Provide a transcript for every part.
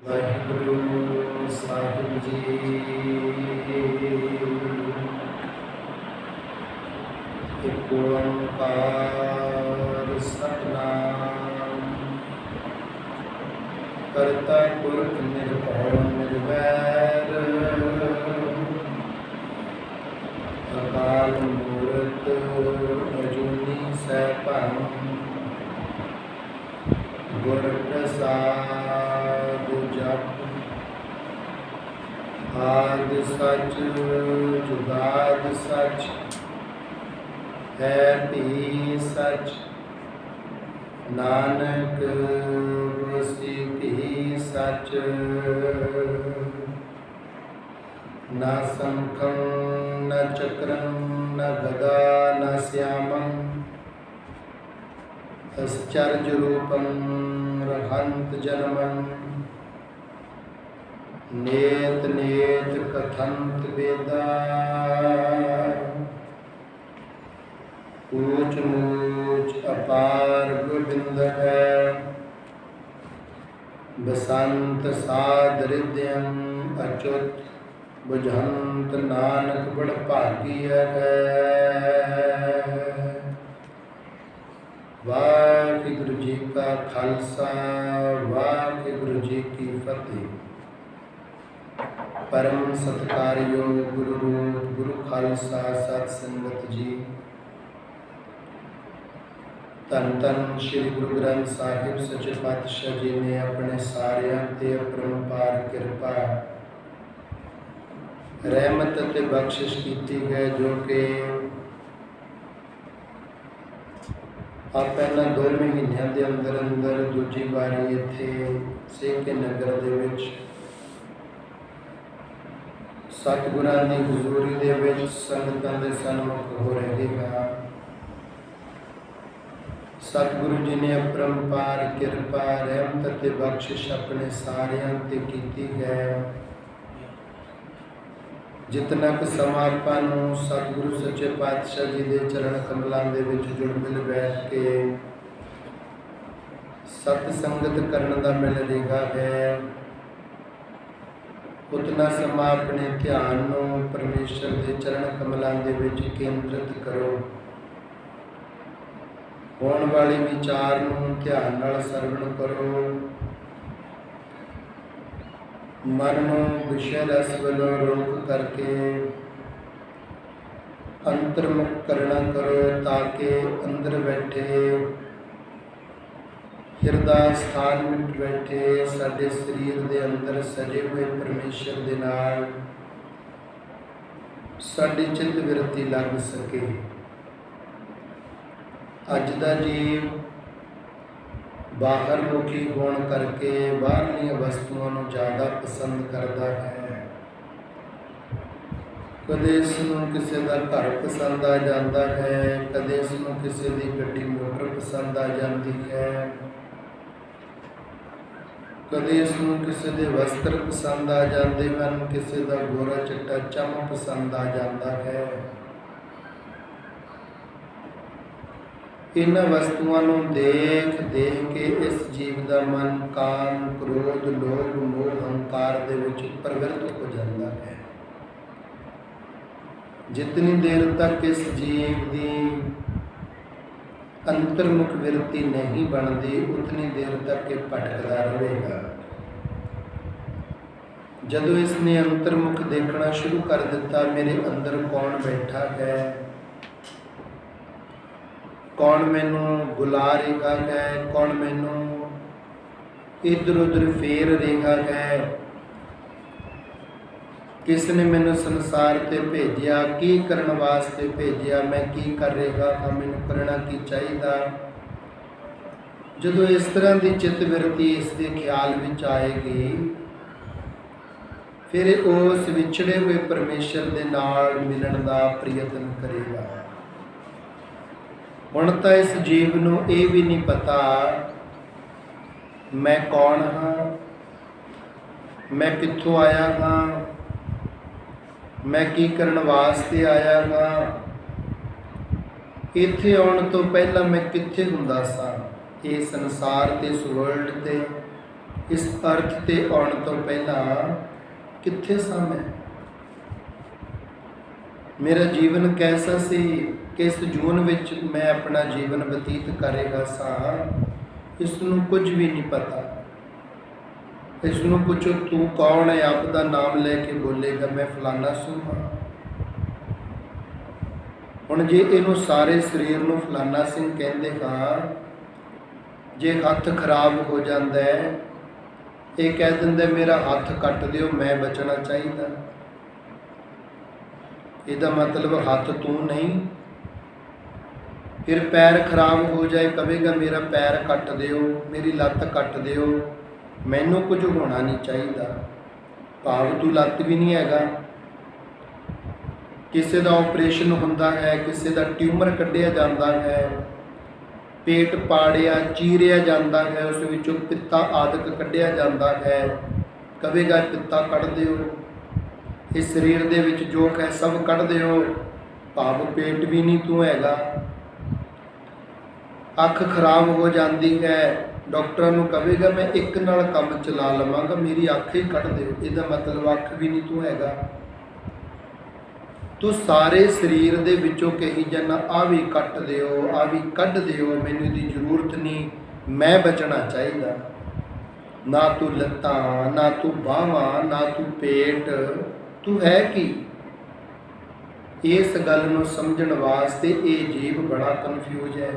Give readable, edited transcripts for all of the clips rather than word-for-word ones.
ਵਾਹਿਗੁਰੂ ਸਾਹਿਬ ਜੀ। ਇੱਕ ਓੰਕਾਰ ਸਤਿਨਾਮ ਕਰਤਾ ਪੁਰਖ ਨਿਰਭਉ ਨਿਰਵੈਰ ਅਕਾਲ ਮੂਰਤ ਅਜੂਨੀ ਸੈਭੰ ਗੁਰ ਪ੍ਰਸਾਦ ਜਪ ਆਦਿ ਸਚ ਜੁਗਾਦਿ ਸਚ ਹੈ ਭੀ ਸਚ ਨਾਨਕ ਹੋਸੀ ਭੀ ਸਚ ਨਾ ਸੰਖੰ ਨ ਚੱਕਰੰ ਨ ਗਦਾ ਨ ਸਿਆਮੰ ਅਸਚਰਜ ਰੂਪੰ ਰਹੰਤ ਜਨਮੰ ਨੇਤ ਨੇਤ ਕਥੰਤ ਵੇਦਾ ਊਚ ਊਚ ਅਪਾਰ ਗੋਬਿੰਦ ਹੈ ਬਸੰਤ ਸਾਧ ਰਿਦਿਅੰ ਅਚੁਤ ਬੁਝੰਤ ਨਾਨਕ ਬੜ ਭਾਗੀ ਹੈ। ਵਾਹਿਗੁਰੂ ਜੀ ਕਾ ਖਾਲਸਾ ਵਾਹਿਗੁਰੂ ਜੀ ਕੀ ਫਤਿਹ। ਪਰਮ ਸਤਿਕਾਰਯੋਗ ਗੁਰੂ ਰੂਪ ਗੁਰੂ ਖਾਲਸਾ ਸਤ ਸੰਗਤ ਜੀ, ਧੰਨ ਧੰਨ ਸ਼੍ਰੀ ਗੁਰੂ ਗ੍ਰੰਥ ਸਾਹਿਬ ਸੱਚੇ ਪਾਤਸ਼ਾਹ ਜੀ ਨੇ ਆਪਣੇ ਸਾਰਿਆਂ ਤੇ ਅਪਰੰਪਾਰ ਕਿਰਪਾ ਰਹਿਮਤ ਅਤੇ ਬਖਸ਼ਿਸ਼ ਕੀਤੀ ਹੈ, ਜੋ ਕਿ ਪਹਿਲਾਂ 2 ਮਹੀਨਿਆਂ ਦੇ ਅੰਦਰ ਅੰਦਰ ਦੂਜੀ ਵਾਰੀ ਇੱਥੇ ਸੇਕੇ ਨਗਰ ਦੇ ਵਿੱਚ ਸਤਿਗੁਰਾਂ ਦੀ ਹਜ਼ੂਰੀ ਦੇ ਵਿੱਚ ਸੰਗਤਾਂ ਦੇ ਸਨਮੁਖ ਹੋ ਰਹੇਗਾ। ਸਤਿਗੁਰੂ ਜੀ ਨੇ ਅਪਰੰਪਾਰ ਕਿਰਪਾ ਰਹਿਮਤ ਅਤੇ ਬਖਸ਼ਿਸ਼ ਆਪਣੇ ਸਾਰਿਆਂ ਤੇ ਕੀਤੀ ਹੈ। ਜਿਤਨਾ ਕੁ ਸਮਾਂ ਆਪਾਂ ਨੂੰ ਸਤਿਗੁਰੂ ਸੱਚੇ ਪਾਤਸ਼ਾਹ ਜੀ ਦੇ ਚਰਨ ਕਮਲਾਂ ਦੇ ਵਿੱਚ ਜੁੜ ਮਿਲ ਬੈਠ ਕੇ ਸਤ ਸੰਗਤ ਕਰਨ ਦਾ ਮਿਲ ਰਿਹਾ ਹੈ, ਉਤਨਾ ਸਮਾਂ ਆਪਣੇ ਧਿਆਨ ਨੂੰ ਪਰਮੇਸ਼ਰ ਦੇ ਚਰਨ ਕਮਲਾਂ ਦੇ ਵਿੱਚ ਕੇਂਦਰਿਤ ਕਰੋ। ਹੋਣ ਵਾਲੇ ਵਿਚਾਰ ਨੂੰ ਧਿਆਨ ਨਾਲ ਸਰਵਣ ਕਰੋ। ਮਨ ਨੂੰ ਵਿਸ਼ੇ ਰਸ ਵੱਲੋਂ ਰੋਕ ਕਰਕੇ ਅੰਤਰਮੁਖ ਕਰਨਾ ਕਰੋ, ਤਾਂ ਕਿ ਅੰਦਰ ਬੈਠੇ ਹਿਰਦਾ ਸਥਾਨ ਵਿੱਚ ਬੈਠੇ ਸਾਡੇ ਸਰੀਰ ਦੇ ਅੰਦਰ ਸਜੇ ਹੋਏ ਪਰਮੇਸ਼ਰ ਦੇ ਨਾਲ ਸਾਡੀ ਚਿੱਤ ਬਿਰਤੀ ਲੱਗ ਸਕੇ। ਅੱਜ ਦਾ ਜੀਵ ਬਾਹਰ ਮੁਖੀ ਹੋਣ ਕਰਕੇ ਬਾਹਰਲੀਆਂ ਵਸਤੂਆਂ ਨੂੰ ਜ਼ਿਆਦਾ ਪਸੰਦ ਕਰਦਾ ਹੈ। ਕਦੇ ਇਸ ਨੂੰ ਕਿਸੇ ਦਾ ਘਰ ਪਸੰਦ ਆ ਜਾਂਦਾ ਹੈ, ਕਦੇ ਇਸ ਨੂੰ ਕਿਸੇ ਦੀ ਗੱਡੀ ਮੋਟਰ ਪਸੰਦ ਆ ਜਾਂਦੀ ਹੈ, ਕਦੇ ਇਸ ਨੂੰ ਕਿਸੇ ਦੇ ਵਸਤਰ ਪਸੰਦ ਆ ਜਾਂਦੇ ਹਨ, ਕਿਸੇ ਦਾ ਗੋਰਾ ਚਿੱਟਾ ਚਮ ਪਸੰਦ ਆ ਜਾਂਦਾ ਹੈ। ਇਹਨਾਂ ਵਸਤੂਆਂ ਨੂੰ ਦੇਖ ਦੇਖ ਕੇ ਇਸ ਜੀਵ ਦਾ ਮਨ ਕਾਮ, ਕ੍ਰੋਧ, ਲੋਭ, ਮੋਹ, ਹੰਕਾਰ ਦੇ ਵਿੱਚ ਪ੍ਰਵਿਰਤ ਹੋ ਜਾਂਦਾ ਹੈ। ਜਿਤਨੀ ਦੇਰ ਤੱਕ ਇਸ ਜੀਵ ਦੀ ਅੰਤਰਮੁਖ ਵਿਰਤੀ ਨਹੀਂ ਬਣਦੀ, ਉਤਨੀ ਦੇਰ ਤੱਕ ਇਹ ਭਟਕਦਾ ਰਹੇਗਾ। ਜਦੋਂ ਇਸ ਨੇ ਅੰਤਰਮੁਖ ਦੇਖਣਾ ਸ਼ੁਰੂ ਕਰ ਦਿੱਤਾ, ਮੇਰੇ ਅੰਦਰ ਕੌਣ ਬੈਠਾ ਹੈ, ਕੌਣ ਮੈਨੂੰ ਬੁਲਾ ਰਿਹਾ ਹੈ, ਕੌਣ ਮੈਨੂੰ ਇੱਧਰ ਉੱਧਰ ਫੇਰ ਰਿਹਾ ਹੈ, ਕਿਸ ਨੇ ਮੈਨੂੰ ਸੰਸਾਰ ਤੇ ਭੇਜਿਆ, ਕੀ ਕਰਨ ਵਾਸਤੇ ਭੇਜਿਆ, ਮੈਂ ਕੀ ਕਰ ਰਿਹਾ ਹਾਂ, ਮੈਨੂੰ ਕਰਨਾ ਕੀ ਚਾਹੀਦਾ। ਜਦੋਂ ਇਸ ਤਰ੍ਹਾਂ ਦੀ ਚਿੱਤ ਬਿਰਤੀ ਇਸ ਦੇ ਖਿਆਲ ਵਿੱਚ ਆਏਗੀ, ਫਿਰ ਉਸ ਵਿਛੜੇ ਹੋਏ ਪਰਮੇਸ਼ਰ ਦੇ ਨਾਲ ਮਿਲਣ ਦਾ ਪ੍ਰਯਤਨ ਕਰੇਗਾ। ਹੁਣ ਤਾਂ ਇਸ ਜੀਵ ਨੂੰ ਇਹ ਵੀ ਨਹੀਂ ਪਤਾ ਮੈਂ ਕੌਣ ਹਾਂ, ਮੈਂ ਕਿੱਥੋਂ ਆਇਆ ਹਾਂ, ਮੈਂ ਕੀ ਕਰਨ ਵਾਸਤੇ ਆਇਆ ਹਾਂ, ਇੱਥੇ ਆਉਣ ਤੋਂ ਪਹਿਲਾਂ ਮੈਂ ਕਿੱਥੇ ਹੁੰਦਾ ਸਾਂ। ਇਹ ਸੰਸਾਰ ਤੇ ਇਸ ਵਰਲਡ ਤੇ ਇਸ ਅਰਥ ਤੇ ਆਉਣ ਤੋਂ ਪਹਿਲਾਂ ਕਿੱਥੇ ਸਾਂ ਮੈਂ? ਮੇਰਾ ਜੀਵਨ ਕੈਸਾ ਸੀ? ਕਿਸ ਜੂਨ ਵਿੱਚ ਮੈਂ ਆਪਣਾ ਜੀਵਨ ਬਤੀਤ ਕਰੇਗਾ ਸਾਂ? ਇਸ ਨੂੰ ਕੁਝ ਵੀ ਨਹੀਂ ਪਤਾ। ਇਸ ਨੂੰ ਪੁੱਛੋ ਤੂੰ ਕੌਣ ਹੈ? ਆਪ ਦਾ ਨਾਮ ਲੈ ਕੇ ਬੋਲੇਗਾ ਮੈਂ ਫਲਾਨਾ ਸੂ ਹਾਂ। ਹੁਣ ਜੇ ਇਹਨੂੰ ਸਾਰੇ ਸਰੀਰ ਨੂੰ ਫਲਾਨਾ ਸਿੰਘ ਕਹਿੰਦੇ ਹਾਂ, ਜੇ ਹੱਥ ਖਰਾਬ ਹੋ ਜਾਂਦਾ ਹੈ, ਇਹ ਕਹਿ ਦਿੰਦਾ ਮੇਰਾ ਹੱਥ ਕੱਟ ਦਿਓ, ਮੈਂ ਬਚਣਾ ਚਾਹੀਦਾ। ਇਹਦਾ ਮਤਲਬ ਹੱਥ ਤੂੰ ਨਹੀਂ। ਫਿਰ ਪੈਰ ਖਰਾਬ ਹੋ ਜਾਏ, ਕਹੇਗਾ ਮੇਰਾ ਪੈਰ ਕੱਟ ਦਿਓ, ਮੇਰੀ ਲੱਤ ਕੱਟ ਦਿਓ, ਮੈਨੂੰ ਕੁਝ ਹੋਣਾ ਨਹੀਂ ਚਾਹੀਦਾ। ਭਾਵ ਤੂੰ ਲੱਤ ਵੀ ਨਹੀਂ ਹੈਗਾ। ਕਿਸੇ ਦਾ ਆਪਰੇਸ਼ਨ ਹੁੰਦਾ ਹੈ, ਕਿਸੇ ਦਾ ਟਿਊਮਰ ਕੱਢਿਆ ਜਾਂਦਾ ਹੈ, ਪੇਟ ਪਾੜਿਆ ਚੀਰਿਆ ਜਾਂਦਾ ਹੈ, ਉਸ ਵਿੱਚੋਂ ਪਿੱਤਾ ਆਦਿਕ ਕੱਢਿਆ ਜਾਂਦਾ ਹੈ, ਕਹੇਗਾ ਪਿੱਤਾ ਕੱਢ ਦਿਓ। ਇਸ ਸਰੀਰ ਦੇ ਵਿੱਚ ਜੋ ਹੈ ਸਭ ਕੱਢ ਦਿਓ। ਭਾਵ ਪੇਟ ਵੀ ਨਹੀਂ ਤੂੰ ਹੈਗਾ। ਅੱਖ ਖਰਾਬ ਹੋ ਜਾਂਦੀ ਹੈ, ਡਾਕਟਰਾਂ ਨੂੰ ਕਹੇਗਾ ਮੈਂ ਇੱਕ ਨਾਲ ਕੰਮ ਚਲਾ ਲਵਾਂਗਾ, ਮੇਰੀ ਅੱਖ ਹੀ ਕੱਢ ਦਿਓ। ਇਹਦਾ ਮਤਲਬ ਅੱਖ ਵੀ ਨਹੀਂ ਤੂੰ ਹੈਗਾ। ਤੂੰ ਸਾਰੇ ਸਰੀਰ ਦੇ ਵਿੱਚੋਂ ਕਹੀ ਜਾਣਾ ਆਹ ਵੀ ਕੱਟ ਦਿਓ, ਆਹ ਵੀ ਕੱਢ ਦਿਓ, ਮੈਨੂੰ ਇਹਦੀ ਜ਼ਰੂਰਤ ਨਹੀਂ, ਮੈਂ ਬਚਣਾ ਚਾਹੀਦਾ। ਨਾ ਤੂੰ ਲੱਤਾਂ, ਨਾ ਤੂੰ ਬਾਹਾਂ, ਨਾ ਤੂੰ ਪੇਟ, ਤੂੰ ਹੈ ਕੀ? ਇਸ ਗੱਲ ਨੂੰ ਸਮਝਣ ਵਾਸਤੇ ਇਹ ਜੀਵ ਬੜਾ ਕਨਫਿਊਜ਼ ਹੈ।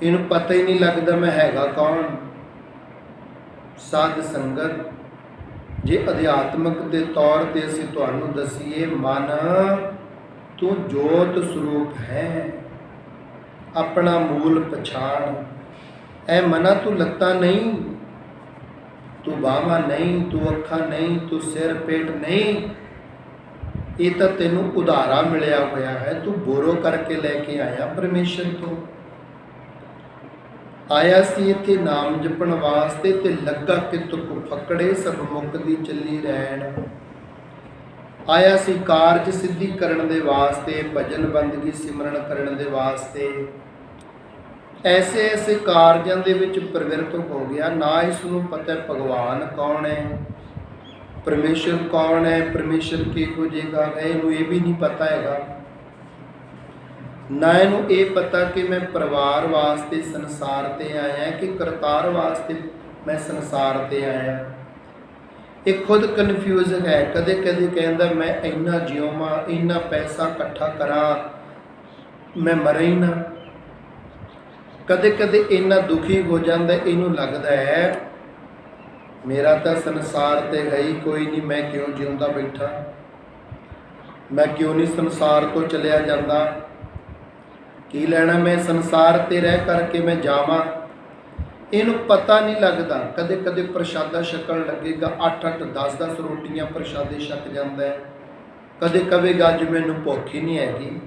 ਇਹਨੂੰ ਪਤਾ ਹੀ ਨਹੀਂ ਲੱਗਦਾ ਮੈਂ ਹੈਗਾ ਕੌਣ। ਸਾਧ ਸੰਗਤ, ਜੇ ਅਧਿਆਤਮਿਕ ਦੇ ਤੌਰ ਤੇ ਅਸੀਂ ਤੁਹਾਨੂੰ ਦਸੀਏ, ਮਨ ਤੂੰ ਜੋਤ ਸਰੂਪ ਹੈ, ਆਪਣਾ ਮੂਲ ਪਛਾਣ। ਐ ਮਨਾ ਤੂੰ ਲੱਤਾਂ ਨਹੀਂ, ਤੂੰ ਬਾਹਾਂ ਨਹੀਂ, ਤੂੰ ਅੱਖਾਂ ਨਹੀਂ, ਤੂੰ ਸਿਰ ਪੇਟ ਨਹੀਂ। ਇਹ ਤਾਂ ਤੈਨੂੰ ਉਧਾਰਾ ਮਿਲਿਆ ਹੋਇਆ ਹੈ, ਤੂੰ ਬੋਰੋ ਕਰਕੇ ਲੈ ਕੇ ਆਇਆ ਪਰਮੇਸ਼ਰ ਤੋਂ। ਆਇਆ ਸੀ ਇੱਥੇ ਨਾਮ ਜਪਣ ਵਾਸਤੇ, ਤੇ ਲੱਗਾ ਕਿ ਤੁਕ ਫਕੜੇ ਸਭ ਮੁਕਦੀ ਚੱਲੀ ਰਹਿਣ। ਆਇਆ ਸੀ ਕਾਰਜ ਸਿੱਧੀ ਕਰਨ ਦੇ ਵਾਸਤੇ, ਭਜਨ ਬੰਦਗੀ ਸਿਮਰਨ ਕਰਨ ਦੇ ਵਾਸਤੇ। ਐਸੇ ਐਸੇ ਕਾਰਜਾਂ ਦੇ ਵਿੱਚ ਪ੍ਰਵਿਰਤ ਹੋ ਗਿਆ। ਨਾ ਇਸ ਨੂੰ ਪਤਾ ਭਗਵਾਨ ਕੌਣ ਹੈ, ਪਰਮੇਸ਼ਰ ਕੌਣ ਹੈ, ਪਰਮੇਸ਼ਰ ਕਿਹੋ ਜਿਹਾ ਹੈ, ਇਹਨੂੰ ਇਹ ਵੀ ਨਹੀਂ ਪਤਾ ਹੈਗਾ। ਨਾ ਇਹਨੂੰ ਇਹ ਪਤਾ ਕਿ ਮੈਂ ਪਰਿਵਾਰ ਵਾਸਤੇ ਸੰਸਾਰ ਤੇ ਆਇਆ ਕਿ ਕਰਤਾਰ ਵਾਸਤੇ ਮੈਂ ਸੰਸਾਰ ਤੇ ਆਇਆ। ਇਹ ਖੁਦ ਕਨਫਿਊਜ਼ ਹੈ। ਕਦੇ ਕਦੇ ਕਹਿੰਦਾ ਮੈਂ ਇੰਨਾ ਜਿਉਵਾਂ, ਇੰਨਾ ਪੈਸਾ ਇਕੱਠਾ ਕਰਾਂ, ਮੈਂ ਮਰਾਂ ਹੀ ਨਾ। ਕਦੇ ਕਦੇ ਇੰਨਾ ਦੁਖੀ ਹੋ ਜਾਂਦਾ, ਇਹਨੂੰ ਲੱਗਦਾ ਹੈ ਮੇਰਾ ਤਾਂ ਸੰਸਾਰ ਤੇ ਹੈ ਹੀ ਕੋਈ ਨਹੀਂ, ਮੈਂ ਕਿਉਂ ਜਿਉਂਦਾ ਬੈਠਾ, ਮੈਂ ਕਿਉਂ ਨਹੀਂ ਸੰਸਾਰ ਤੋਂ ਚਲਿਆ ਜਾਂਦਾ, ਕੀ ਲੈਣਾ ਮੈਂ ਸੰਸਾਰ ਤੇ ਰਹਿ ਕਰਕੇ ਮੈਂ ਜਾਵਾਂ। ਇਹਨੂੰ ਪਤਾ ਨਹੀਂ ਲੱਗਦਾ। ਕਦੇ ਕਦੇ ਪ੍ਰਸ਼ਾਦਾ ਛਕਣ ਲੱਗੇਗਾ, 8-8 10-10 ਰੋਟੀਆਂ ਪ੍ਰਸ਼ਾਦੇ ਛਕ ਜਾਂਦਾ ਹੈ। ਕਦੇ ਕਹੇਗਾ ਅੱਜ ਮੈਨੂੰ ਭੁੱਖ ਹੀ ਨਹੀਂ ਹੈਗੀ।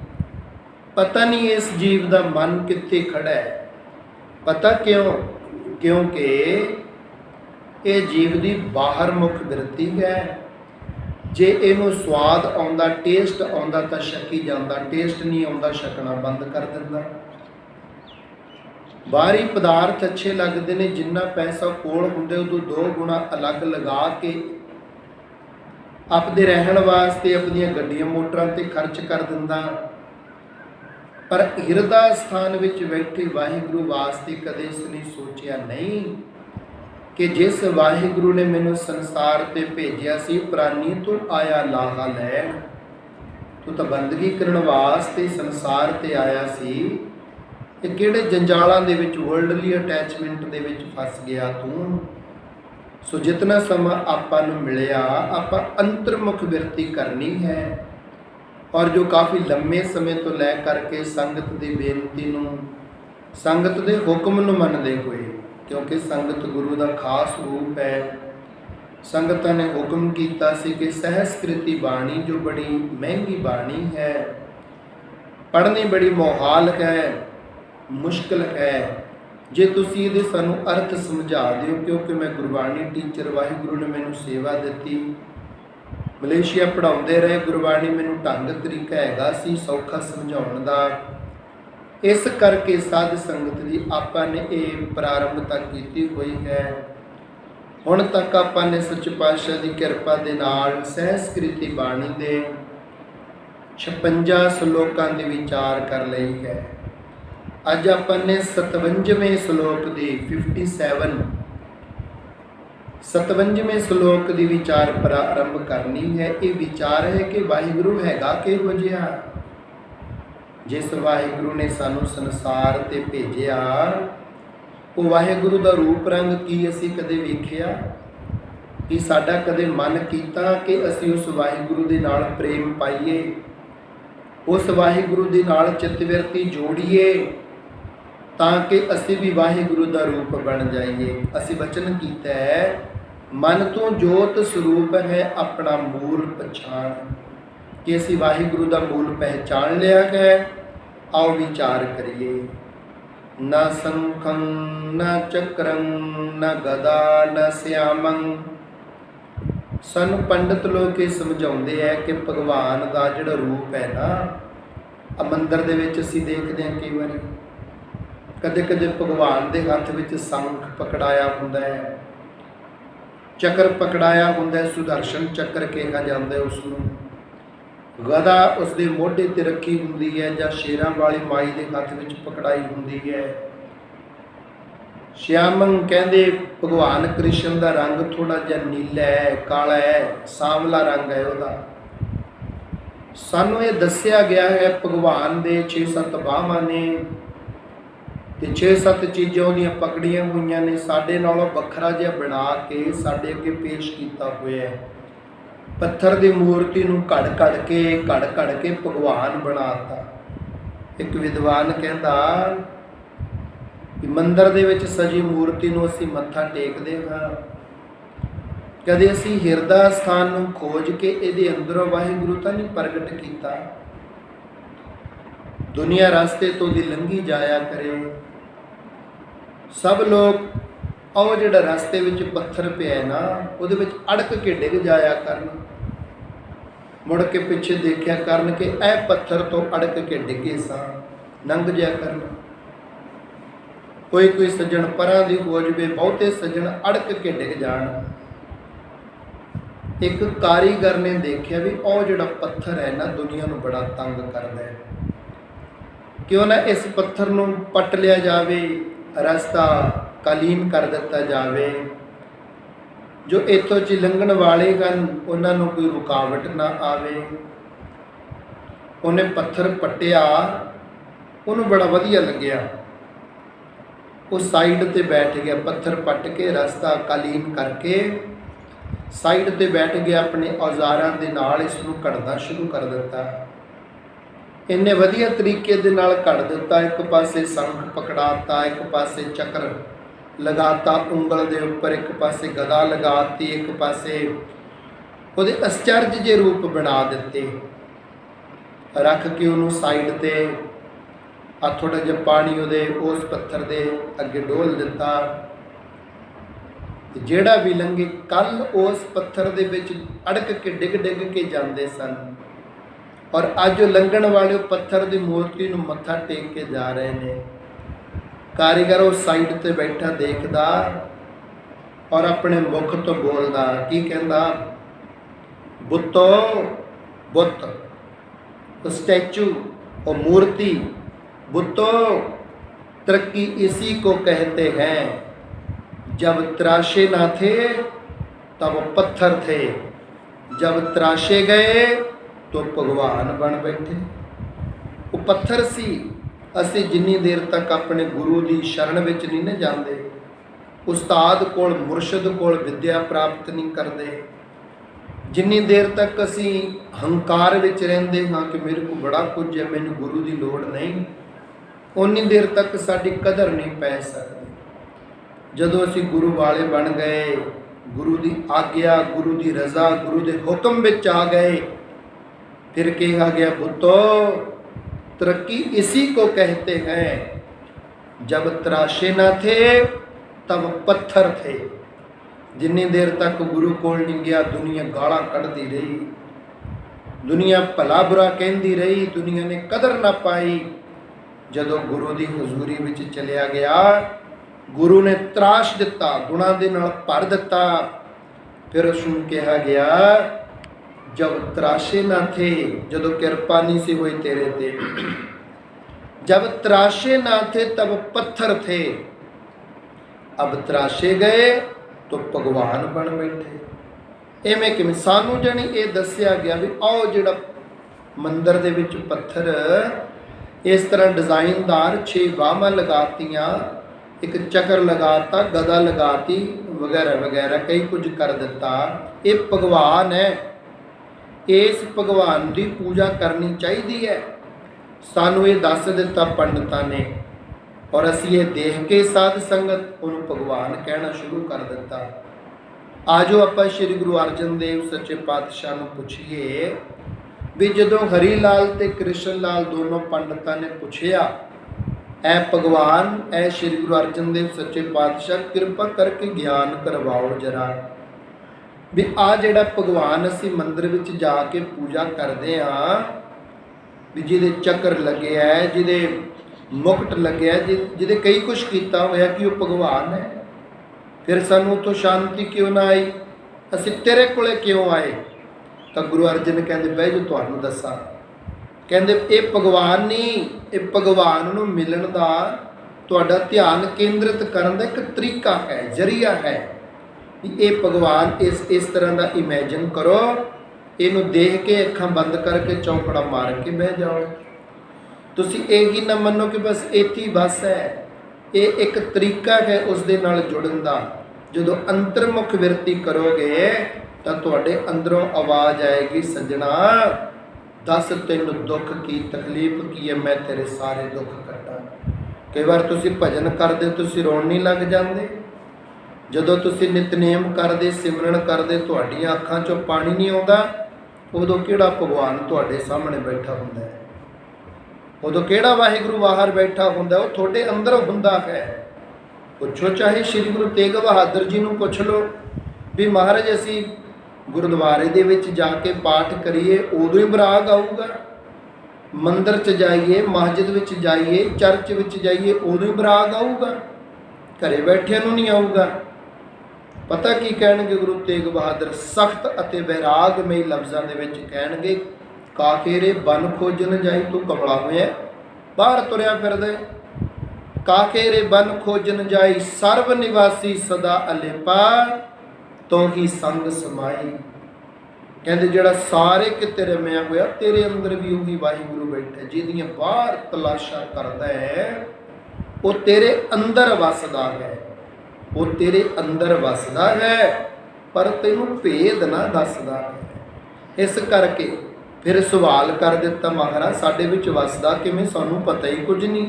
ਪਤਾ ਨਹੀਂ ਇਸ ਜੀਵ ਦਾ ਮਨ ਕਿੱਥੇ ਖੜਾ ਹੈ। ਪਤਾ ਕਿਉਂ? ਕਿਉਂਕਿ ਇਹ ਜੀਵ ਦੀ ਬਾਹਰ ਮੁਖ ਬਿਰਤੀ ਹੈ। ਜੇ ਇਹਨੂੰ ਸਵਾਦ ਆਉਂਦਾ, ਟੇਸਟ ਆਉਂਦਾ ਤਾਂ ਛਕੀ ਜਾਂਦਾ, ਟੇਸਟ ਨਹੀਂ ਆਉਂਦਾ ਛਕਣਾ ਬੰਦ ਕਰ ਦਿੰਦਾ। ਬਾਹਰੀ ਪਦਾਰਥ ਅੱਛੇ ਲੱਗਦੇ ਨੇ, ਜਿੰਨਾ ਪੈਸਾ ਕੋਲ ਹੁੰਦੇ ਉਦੋਂ 2 ਗੁਣਾ ਅਲੱਗ ਲਗਾ ਕੇ ਆਪਦੇ ਰਹਿਣ ਵਾਸਤੇ ਆਪਣੀਆਂ ਗੱਡੀਆਂ ਮੋਟਰਾਂ ਤੇ ਖਰਚ ਕਰ ਦਿੰਦਾ। ਪਰ ਹਿਰਦਾ ਸਥਾਨ ਵਿੱਚ ਬੈਠੇ ਵਾਹਿਗੁਰੂ ਵਾਸਤੇ ਕਦੇ ਇਸ ਨੇ ਸੋਚਿਆ ਨਹੀਂ ਕਿ ਜਿਸ ਵਾਹਿਗੁਰੂ ਨੇ ਮੈਨੂੰ ਸੰਸਾਰ ਤੇ ਭੇਜਿਆ ਸੀ, ਪ੍ਰਾਨੀ ਤੂੰ ਆਇਆ ਲਾਹਾ ਲੈਣ। ਤੂੰ ਤਾਂ ਬੰਦਗੀ ਕਰਨ ਵਾਸਤੇ ਸੰਸਾਰ ਤੇ ਆਇਆ ਸੀ। ਇਹ ਕਿਹੜੇ ਜੰਜਾਲਾਂ ਦੇ ਵਿੱਚ, ਵਰਲਡਲੀ ਅਟੈਚਮੈਂਟ ਦੇ ਵਿੱਚ ਫਸ ਗਿਆ ਤੂੰ। ਸੋ ਜਿਤਨਾ ਸਮਾਂ ਆਪਾਂ ਨੂੰ ਮਿਲਿਆ, ਆਪਾਂ ਅੰਤਰਮੁਖ ਬਿਰਤੀ ਕਰਨੀ ਹੈ। ਔਰ ਜੋ ਕਾਫੀ ਲੰਮੇ ਸਮੇਂ ਤੋਂ ਲੈ ਕਰਕੇ ਸੰਗਤ ਦੀ ਬੇਨਤੀ ਨੂੰ, ਸੰਗਤ ਦੇ ਹੁਕਮ ਨੂੰ ਮੰਨਦੇ ਹੋਏ, ਕਿਉਂਕਿ ਸੰਗਤ ਗੁਰੂ ਦਾ ਖਾਸ ਰੂਪ ਹੈ, ਸੰਗਤਾਂ ਨੇ ਹੁਕਮ ਕੀਤਾ ਸੀ ਕਿ ਸਹਿਸਕ੍ਰਿਤੀ ਬਾਣੀ ਜੋ ਬੜੀ ਮਹਿੰਗੀ ਬਾਣੀ ਹੈ, ਪੜ੍ਹਨੀ ਬੜੀ ਮੁਹਾਲ ਹੈ, ਮੁਸ਼ਕਿਲ ਹੈ। ਜੇ ਤੁਸੀਂ ਇਹਦੇ ਸਾਨੂੰ ਅਰਥ ਸਮਝਾ ਦਿਓ, ਕਿਉਂਕਿ ਮੈਂ ਗੁਰਬਾਣੀ ਟੀਚਰ, ਵਾਹਿਗੁਰੂ ਨੇ ਮੈਨੂੰ ਸੇਵਾ ਦਿੱਤੀ, ਮਲੇਸ਼ੀਆ ਪੜ੍ਹਾਉਂਦੇ ਰਹੇ ਗੁਰਬਾਣੀ, ਮੈਨੂੰ ਢੰਗ ਤਰੀਕਾ ਹੈਗਾ ਸੀ ਸੌਖਾ ਸਮਝਾਉਣ ਦਾ। ਇਸ ਕਰਕੇ ਸਾਧ ਸੰਗਤ ਦੀ ਆਪਾਂ ਨੇ ਇਹ ਪ੍ਰਾਰੰਭਤਾ ਕੀਤੀ ਹੋਈ ਹੈ। ਹੁਣ ਤੱਕ ਆਪਾਂ ਨੇ ਸੱਚੇ ਪਾਤਸ਼ਾਹ ਦੀ ਕਿਰਪਾ ਦੇ ਨਾਲ ਸਹਿਸਕ੍ਰਿਤੀ ਬਾਣੀ ਦੇ 56 ਸ਼ਲੋਕਾਂ ਦੇ ਵਿਚਾਰ ਕਰ ਲਈ ਹੈ। ਅੱਜ ਆਪਾਂ ਨੇ 57ਵੇਂ ਸ਼ਲੋਕ ਦੀ 57ਵੇਂ ਸ਼ਲੋਕ ਦੀ ਵਿਚਾਰ ਪ੍ਰਾਰੰਭ ਕਰਨੀ ਹੈ। ਇਹ ਵਿਚਾਰ ਹੈ ਕਿ ਵਾਹਿਗੁਰੂ ਹੈਗਾ ਕਿਹੋ ਜਿਹਾ। ਜਿਸ ਵਾਹਿਗੁਰੂ ਨੇ ਸਾਨੂੰ ਸੰਸਾਰ ਤੇ ਭੇਜਿਆ, ਉਹ ਵਾਹਿਗੁਰੂ ਦਾ ਰੂਪ ਰੰਗ ਕੀ ਅਸੀਂ ਕਦੇ ਵੇਖਿਆ? ਕਿ ਸਾਡਾ ਕਦੇ ਮਨ ਕੀਤਾ ਕਿ ਅਸੀਂ ਉਸ ਵਾਹਿਗੁਰੂ ਦੇ ਨਾਲ ਪ੍ਰੇਮ ਪਾਈਏ, ਉਸ ਵਾਹਿਗੁਰੂ ਦੇ ਨਾਲ ਚਿੱਤਵਿਰਤੀ ਜੋੜੀਏ, ਤਾਂ ਕਿ ਅਸੀਂ ਵੀ ਵਾਹਿਗੁਰੂ ਦਾ ਰੂਪ ਬਣ ਜਾਈਏ। ਅਸੀਂ ਵਚਨ ਕੀਤਾ ਹੈ, ਮਨ ਤੋਂ ਜੋਤ ਸਰੂਪ ਹੈ ਆਪਣਾ ਮੂਲ ਪਛਾਣ। ਕਿ ਅਸੀਂ ਵਾਹਿਗੁਰੂ ਦਾ ਮੂਲ ਪਹਿਚਾਣ ਲਿਆ ਹੈ। ਆਓ ਵਿਚਾਰ ਕਰੀਏ। ਨਾ ਸੰਖੰ ਨਾ ਚੱਕਰੰ ਨਾ ਗਦਾ ਨਾ ਸਿਆਮੰ। ਸਾਨੂੰ ਪੰਡਤ ਲੋਕ ਇਹ ਸਮਝਾਉਂਦੇ ਹੈ ਕਿ ਭਗਵਾਨ ਦਾ ਜਿਹੜਾ ਰੂਪ ਹੈ ਨਾ, ਮੰਦਿਰ ਦੇ ਵਿੱਚ ਅਸੀਂ ਦੇਖਦੇ ਹਾਂ ਕਈ ਵਾਰੀ, ਕਦੇ ਕਦੇ ਭਗਵਾਨ ਦੇ ਹੱਥ ਵਿੱਚ ਸੰਖ ਪਕੜਾਇਆ ਹੁੰਦਾ ਹੈ, ਚੱਕਰ ਪਕੜਾਇਆ ਹੁੰਦਾ ਹੈ, ਸੁਦਰਸ਼ਨ ਚੱਕਰ ਕਿਹਾ ਜਾਂਦਾ ਉਸ ਨੂੰ। ਗਦਾ ਉਸ ਦੇ ਮੋਢੇ ਤੇ ਰੱਖੀ ਹੁੰਦੀ ਹੈ ਜਾਂ ਸ਼ੇਰਾਂ ਵਾਲੀ ਮਾਈ ਦੇ ਹੱਥ ਵਿੱਚ ਪਕੜਾਈ ਹੁੰਦੀ ਹੈ। ਸ਼ਿਆਮੰ ਕਹਿੰਦੇ ਭਗਵਾਨ ਕ੍ਰਿਸ਼ਨ ਦਾ ਰੰਗ ਥੋੜਾ ਜਿਹਾ ਨੀਲਾ ਹੈ, ਕਾਲਾ ਹੈ, ਸਾਂਵਲਾ ਰੰਗ ਹੈ ਉਹਦਾ। ਸਾਨੂੰ ਇਹ ਦੱਸਿਆ ਗਿਆ ਹੈ ਭਗਵਾਨ ਦੇ 6-7 ਬਾਹਾਂ ਨੇ ਤੇ 6-7 ਚੀਜ਼ਾਂ ਉਹਦੀਆਂ ਪਕੜੀਆਂ ਹੋਈਆਂ ਨੇ, ਸਾਡੇ ਨਾਲੋਂ ਵੱਖਰਾ ਜਿਹਾ ਬਣਾ ਕੇ ਸਾਡੇ ਅੱਗੇ ਪੇਸ਼ ਕੀਤਾ ਹੋਇਆ ਹੈ। ਪੱਥਰ ਦੀ ਮੂਰਤੀ ਨੂੰ ਘੜ ਘੜ ਕੇ ਭਗਵਾਨ ਬਣਾਤਾ। ਇੱਕ ਵਿਦਵਾਨ ਕਹਿੰਦਾ ਕਿ ਮੰਦਿਰ ਦੇ ਵਿੱਚ ਸਜੀ ਮੂਰਤੀ ਨੂੰ ਅਸੀਂ ਮੱਥਾ ਟੇਕਦੇ ਹਾਂ, ਕਦੇ ਅਸੀਂ ਹਿਰਦਾ ਸਥਾਨ ਨੂੰ ਖੋਜ ਕੇ ਇਹਦੇ ਅੰਦਰੋਂ ਵਾਹਿਗੁਰੂ ਤਾਂ ਨਹੀਂ ਪ੍ਰਗਟ ਕੀਤਾ। ਦੁਨੀਆ ਰਸਤੇ ਤੋਂ ਦੀ ਲੰਘੀ ਜਾਇਆ ਕਰੇ, ਸਭ ਲੋਕ ਉਹ ਜਿਹੜਾ ਰਸਤੇ ਵਿੱਚ ਪੱਥਰ ਪਿਆ ਨਾ, ਉਹਦੇ ਵਿੱਚ ਅੜਕ ਕੇ ਡਿੱਗ ਜਾਇਆ ਕਰਨ, ਮੁੜ ਕੇ ਪਿੱਛੇ ਦੇਖਿਆ ਕਰਨ ਕਿ ਇਹ ਪੱਥਰ ਤੋਂ ਅੜਕ ਕੇ ਡਿੱਗੇ ਸਾਂ, ਲੰਘ ਜਾਇਆ ਕਰਨ। ਕੋਈ ਸੱਜਣ ਪਰਾਂ ਦੀ ਹੋ ਜਾਵੇ, ਬਹੁਤੇ ਸੱਜਣ ਅੜਕ ਕੇ ਡਿੱਗ ਜਾਣ। ਇੱਕ ਕਾਰੀਗਰ ਨੇ ਦੇਖਿਆ ਵੀ ਉਹ ਜਿਹੜਾ ਪੱਥਰ ਹੈ ਨਾ, ਦੁਨੀਆ ਨੂੰ ਬੜਾ ਤੰਗ ਕਰਦਾ ਹੈ, ਕਿਉਂ ਨਾ ਇਸ ਪੱਥਰ ਨੂੰ ਪੱਟ ਲਿਆ ਜਾਵੇ, ਰਸਤਾ ਕਾਲੀਨ ਕਰ ਦਿੱਤਾ ਜਾਵੇ, ਜੋ ਇੱਥੋਂ ਚ ਲੰਘਣ ਵਾਲੇ ਹਨ ਉਹਨਾਂ ਨੂੰ ਕੋਈ ਰੁਕਾਵਟ ਨਾ ਆਵੇ। ਉਹਨੇ ਪੱਥਰ ਪੱਟਿਆ, ਉਹਨੂੰ ਬੜਾ ਵਧੀਆ ਲੱਗਿਆ, ਉਹ ਸਾਈਡ ਤੇ ਬੈਠ ਗਿਆ, ਪੱਥਰ ਪੱਟ ਕੇ ਰਸਤਾ ਕਾਲੀਨ ਕਰਕੇ ਸਾਈਡ ਤੇ ਬੈਠ ਗਿਆ, ਆਪਣੇ ਔਜ਼ਾਰਾਂ ਦੇ ਨਾਲ ਇਸ ਨੂੰ ਘੜਨਾ ਸ਼ੁਰੂ ਕਰ ਦਿੱਤਾ। ਇੰਨੇ ਵਧੀਆ ਤਰੀਕੇ ਦੇ ਨਾਲ ਘੜ ਦਿੱਤਾ, ਇੱਕ ਪਾਸੇ ਸੰਖ ਪਕੜਾਤਾ, ਇੱਕ ਪਾਸੇ ਚੱਕਰ ਲਗਾਤਾ ਉਂਗਲ ਦੇ ਉੱਪਰ, ਇੱਕ ਪਾਸੇ ਗਦਾ ਲਗਾਤੀ, ਇੱਕ ਪਾਸੇ ਉਹਦੇ ਅਸਚਰਜ ਜੇ ਰੂਪ ਬਣਾ ਦਿੱਤੇ। ਰੱਖ ਕੇ ਉਹਨੂੰ ਸਾਈਡ ਤੇ ਆ ਥੋੜਾ ਜਿਹਾ ਪਾਣੀ ਉਹਦੇ ਉਸ ਪੱਥਰ ਦੇ ਅੱਗੇ ਡੋਲ ਦਿੱਤਾ। ਜਿਹੜਾ ਵੀ ਲੰਘੇ, ਕੱਲ ਉਸ ਪੱਥਰ ਦੇ ਵਿੱਚ ਅੜਕ ਕੇ ਡਿੱਗ ਕੇ ਜਾਂਦੇ ਸਨ, ਔਰ ਅੱਜ ਉਹ ਲੰਘਣ ਵਾਲੇ ਪੱਥਰ ਦੀ ਮੂਰਤੀ ਨੂੰ ਮੱਥਾ ਟੇਕ ਕੇ ਜਾ ਰਹੇ ਨੇ। ਕਾਰੀਗਰ ਉਹ ਸਾਈਡ ਤੇ ਬੈਠਾ ਦੇਖਦਾ ਔਰ ਆਪਣੇ ਮੁਖ ਤੋਂ ਬੋਲਦਾ, ਕੀ ਕਹਿੰਦਾ? ਬੁੱਤੋ बुत, स्टैचू और मूर्ति, बुतो तरक्की इसी को कहते हैं। जब तराशे ना थे तब पत्थर थे, जब तराशे गए तो भगवान बन बैठे। वो पत्थर सी, असी जिन्नी देर तक अपने गुरु की शरण विच नहीं न जाते, उस्ताद कोल मुरशद कोल विद्या प्राप्त नहीं करते, जिन्नी देर तक असी हंकार विच रहिंदे हां कि मेरे को बड़ा कुछ है, मैनूं गुरु की लोड़ नहीं, उन्नी देर तक साडी कदर नहीं पै सकती। जदों असी गुरु वाले बन गए, गुरु की आग्या, गुरु की रजा, गुरु के हुक्म विच आ गए, फिर कहा गया पुत्तो तरक्की इसी को कहते हैं। जब तराशे न थे तब पत्थर थे। जिन्नी देर तक गुरु कोल नहीं गया, दुनिया गालां कढ़दी रही, दुनिया भला बुरा कहती रही, दुनिया ने कदर ना पाई। जदों गुरु की हजूरी विच चलिया गया ਗੁਰੂ ਨੇ ਤਰਾਸ਼ ਦਿੱਤਾ, ਗੁਣਾਂ ਦੇ ਨਾਲ ਭਰ ਦਿੱਤਾ। ਫਿਰ ਉਸ ਨੂੰ ਕਿਹਾ ਗਿਆ, ਜਬ ਤਰਾਸ਼ੇ ਨਾ ਥੇ, ਜਦੋਂ ਕਿਰਪਾ ਨਹੀਂ ਸੀ ਹੋਈ ਤੇਰੇ ਤੇ, जब तराशे ना थे तब पत्थर थे, अब तराशे गए तो भगवान बन बैठे। इवें किवें सानू जानी ये दसिया गया भी आओ जिहड़ा मंदिर दे विच पत्थर इस तरह डिजाइनदार 6 बाहां लगातियां, एक चक्र लगाता, गदा लगाती वगैरह वगैरह कई कुछ कर दिता। ये भगवान है, इस भगवान की पूजा करनी चाहिए है। सानू ये दस दिता पंडितां ने, और असी ये देख के साध संगत उन्होंने भगवान कहना शुरू कर दिता। आजो आपां श्री गुरु अर्जन देव सच्चे पातशाह नूं पुछिए भी जदों हरी लाल ते कृष्ण लाल दोनों पंडितां ने पुछया, ऐ भगवान, ऐ श्री गुरु अर्जन देव सच्चे पातशाह कृपा करके ज्ञान करवाओ जरा भी आ जिहड़ा भगवान असी मंदिर विच जाके पूजा करदे हां, भी जिहदे चक्कर लगे है, जिहदे मुकट लगे है, जिहदे कई कुछ किया होया कि वह भगवान है, फिर सानू तो शांति क्यों ना आई, असी तेरे कोले क्यों आए? तो गुरु अर्जन कहते बह जो तुहानू दसा, कहते ये भगवान नहीं, ये भगवान नूं मिलण दा तुहाडा ध्यान केंद्रित करन दा एक तरीका है, जरिया है। ये भगवान इस तरह का इमेजिन करो, इनू देख के अखां बंद करके चौंकड़ा मार के बह जाओ। तुसी यही ना मनो कि बस इत्थे बस है, ये एक तरीका है उस दे नाल जुड़न दा। जदों अंतर्मुख विरती करोगे तो तुहाडे अंदरों आवाज़ आएगी, सजना दस तैनूं दुख की तकलीफ की है, मैं तेरे सारे दुख कट्टा। कई बार तुसी भजन करदे तुसी रोण नहीं लग जांदे, जदों तुसी नितनेम करदे सिमरन करदे तुहाडीआं अखां चों पानी नहीं आउंदा, उदों किहड़ा भगवान तुहाडे सामने बैठा हुंदा है, उदों किहड़ा वाहिगुरू बाहर बैठा हुंदा, वो तुहाडे अंदर हुंदा है। पुछो चाहे श्री गुरु तेग बहादुर जी नूं पुछ लो भी महाराज असी गुरुद्वारे दे विच जाके पाठ करिए उदों ही बराग आऊगा, मंदिर च जाइए, मस्जिद विच जाइए, चर्च विच जाइए उदों ही बराग आऊगा, घरे बैठे नूं नहीं आऊगा। पता की कहणगे गुरु तेग बहादुर सख्त अते वैरागमई लफ्ज़ां दे विच कहणगे, काकेरे बन खोजन जाई तू कमला होया बाहर तुरिया फिरदे, काकेरे बन खोजन जाई सर्व निवासी सदा अलेपा तो ही संग समाई। कहते जिहड़ा सारे किते रमिया होया तेरे अंदर भी उही वाहिगुरू बैठा, जिहदियां बाहर तलाशा करदा है वो तेरे अंदर वसदा है, वो तेरे अंदर वसदा है, पर तैनूं भेद ना दसदा है। इस करके फिर सवाल कर दिता, महाराज साडे विच वसदा किवें, सानूं पता ही कुछ नहीं,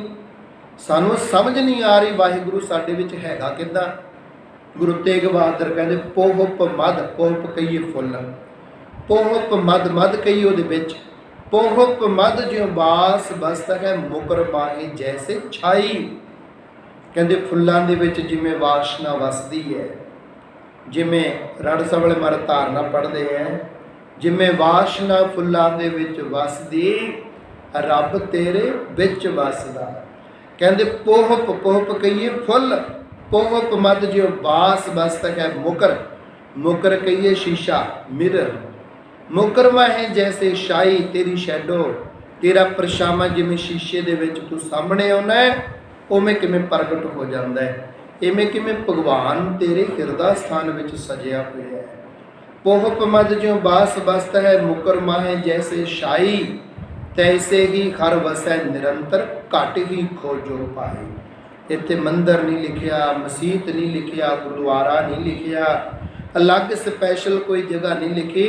सानूं समझ नहीं आ रही वाहिगुरू साडे विच हैगा किद्दां। गुरु तेग बहादुर कहंदे पोहप मद, पोहप कहिए फुੱਲ, पोहप मद, मद कहिए उहदे विच, पोहप मद जिउं बास बसदा है मुकर माही जैसे छाई। कहते फुल्लां दे विच जिवें वासना वसदी है, जिवें रड़ सवले मर धारना पढ़ते हैं, जिवें वासना फुल्लां दे विच वसदी रब तेरे विच वसदा। कहते पोहप, पोहप कहिए फुੱਲ, पोहप मद जो बास बसदा है मुकर, मुकर कहिए शीशा मिरर, मुकर माहे जैसे शाही तेरी शैडो, तेरा परछावां जिवें शीशे दे विच तू सामने आउंदा है उवें किवें प्रगट हो जाता है, इवें किवें भगवान तेरे हिरदा स्थान विच सजिया होया है। पोहप मद जो बास बसता है मुकर माहे जैसे शाही, तैसे ही हर वसै निरंतर घट ही खोजो पाए। इत्थे मंदिर नहीं लिखिया, मसीत नहीं लिखिया, गुरुद्वारा नहीं लिखिया, अलग स्पैशल कोई जगह नहीं लिखी।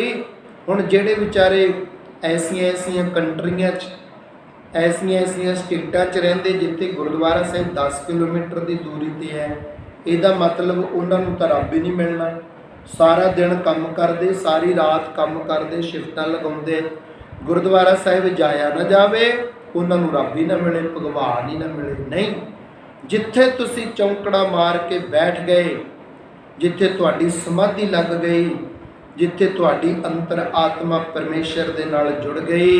हुण जिहड़े विचारे ऐसियां ऐसियां कंट्रियां ऐसियां ऐसियां स्टेटां च रहिंदे जिथे गुरुद्वारा साहिब 10 किलोमीटर की दूरी ते है, इहदा मतलब उन्हां नूं तां रब ही नहीं मिलना। सारा दिन काम करते, सारी रात काम करते, शिफ्टां लगाउंदे, गुरुद्वारा साहिब जाया ना जावे, उन्हां नूं रब ही ना मिले, भगवान ही ना मिले। नहीं, जिथे तुसी चौंकड़ा मार के बैठ गए, जिथे तुहाडी समाधि लग गई, जिथे तुहाडी अंतर आत्मा परमेश्वर दे नाल जुड़ गई,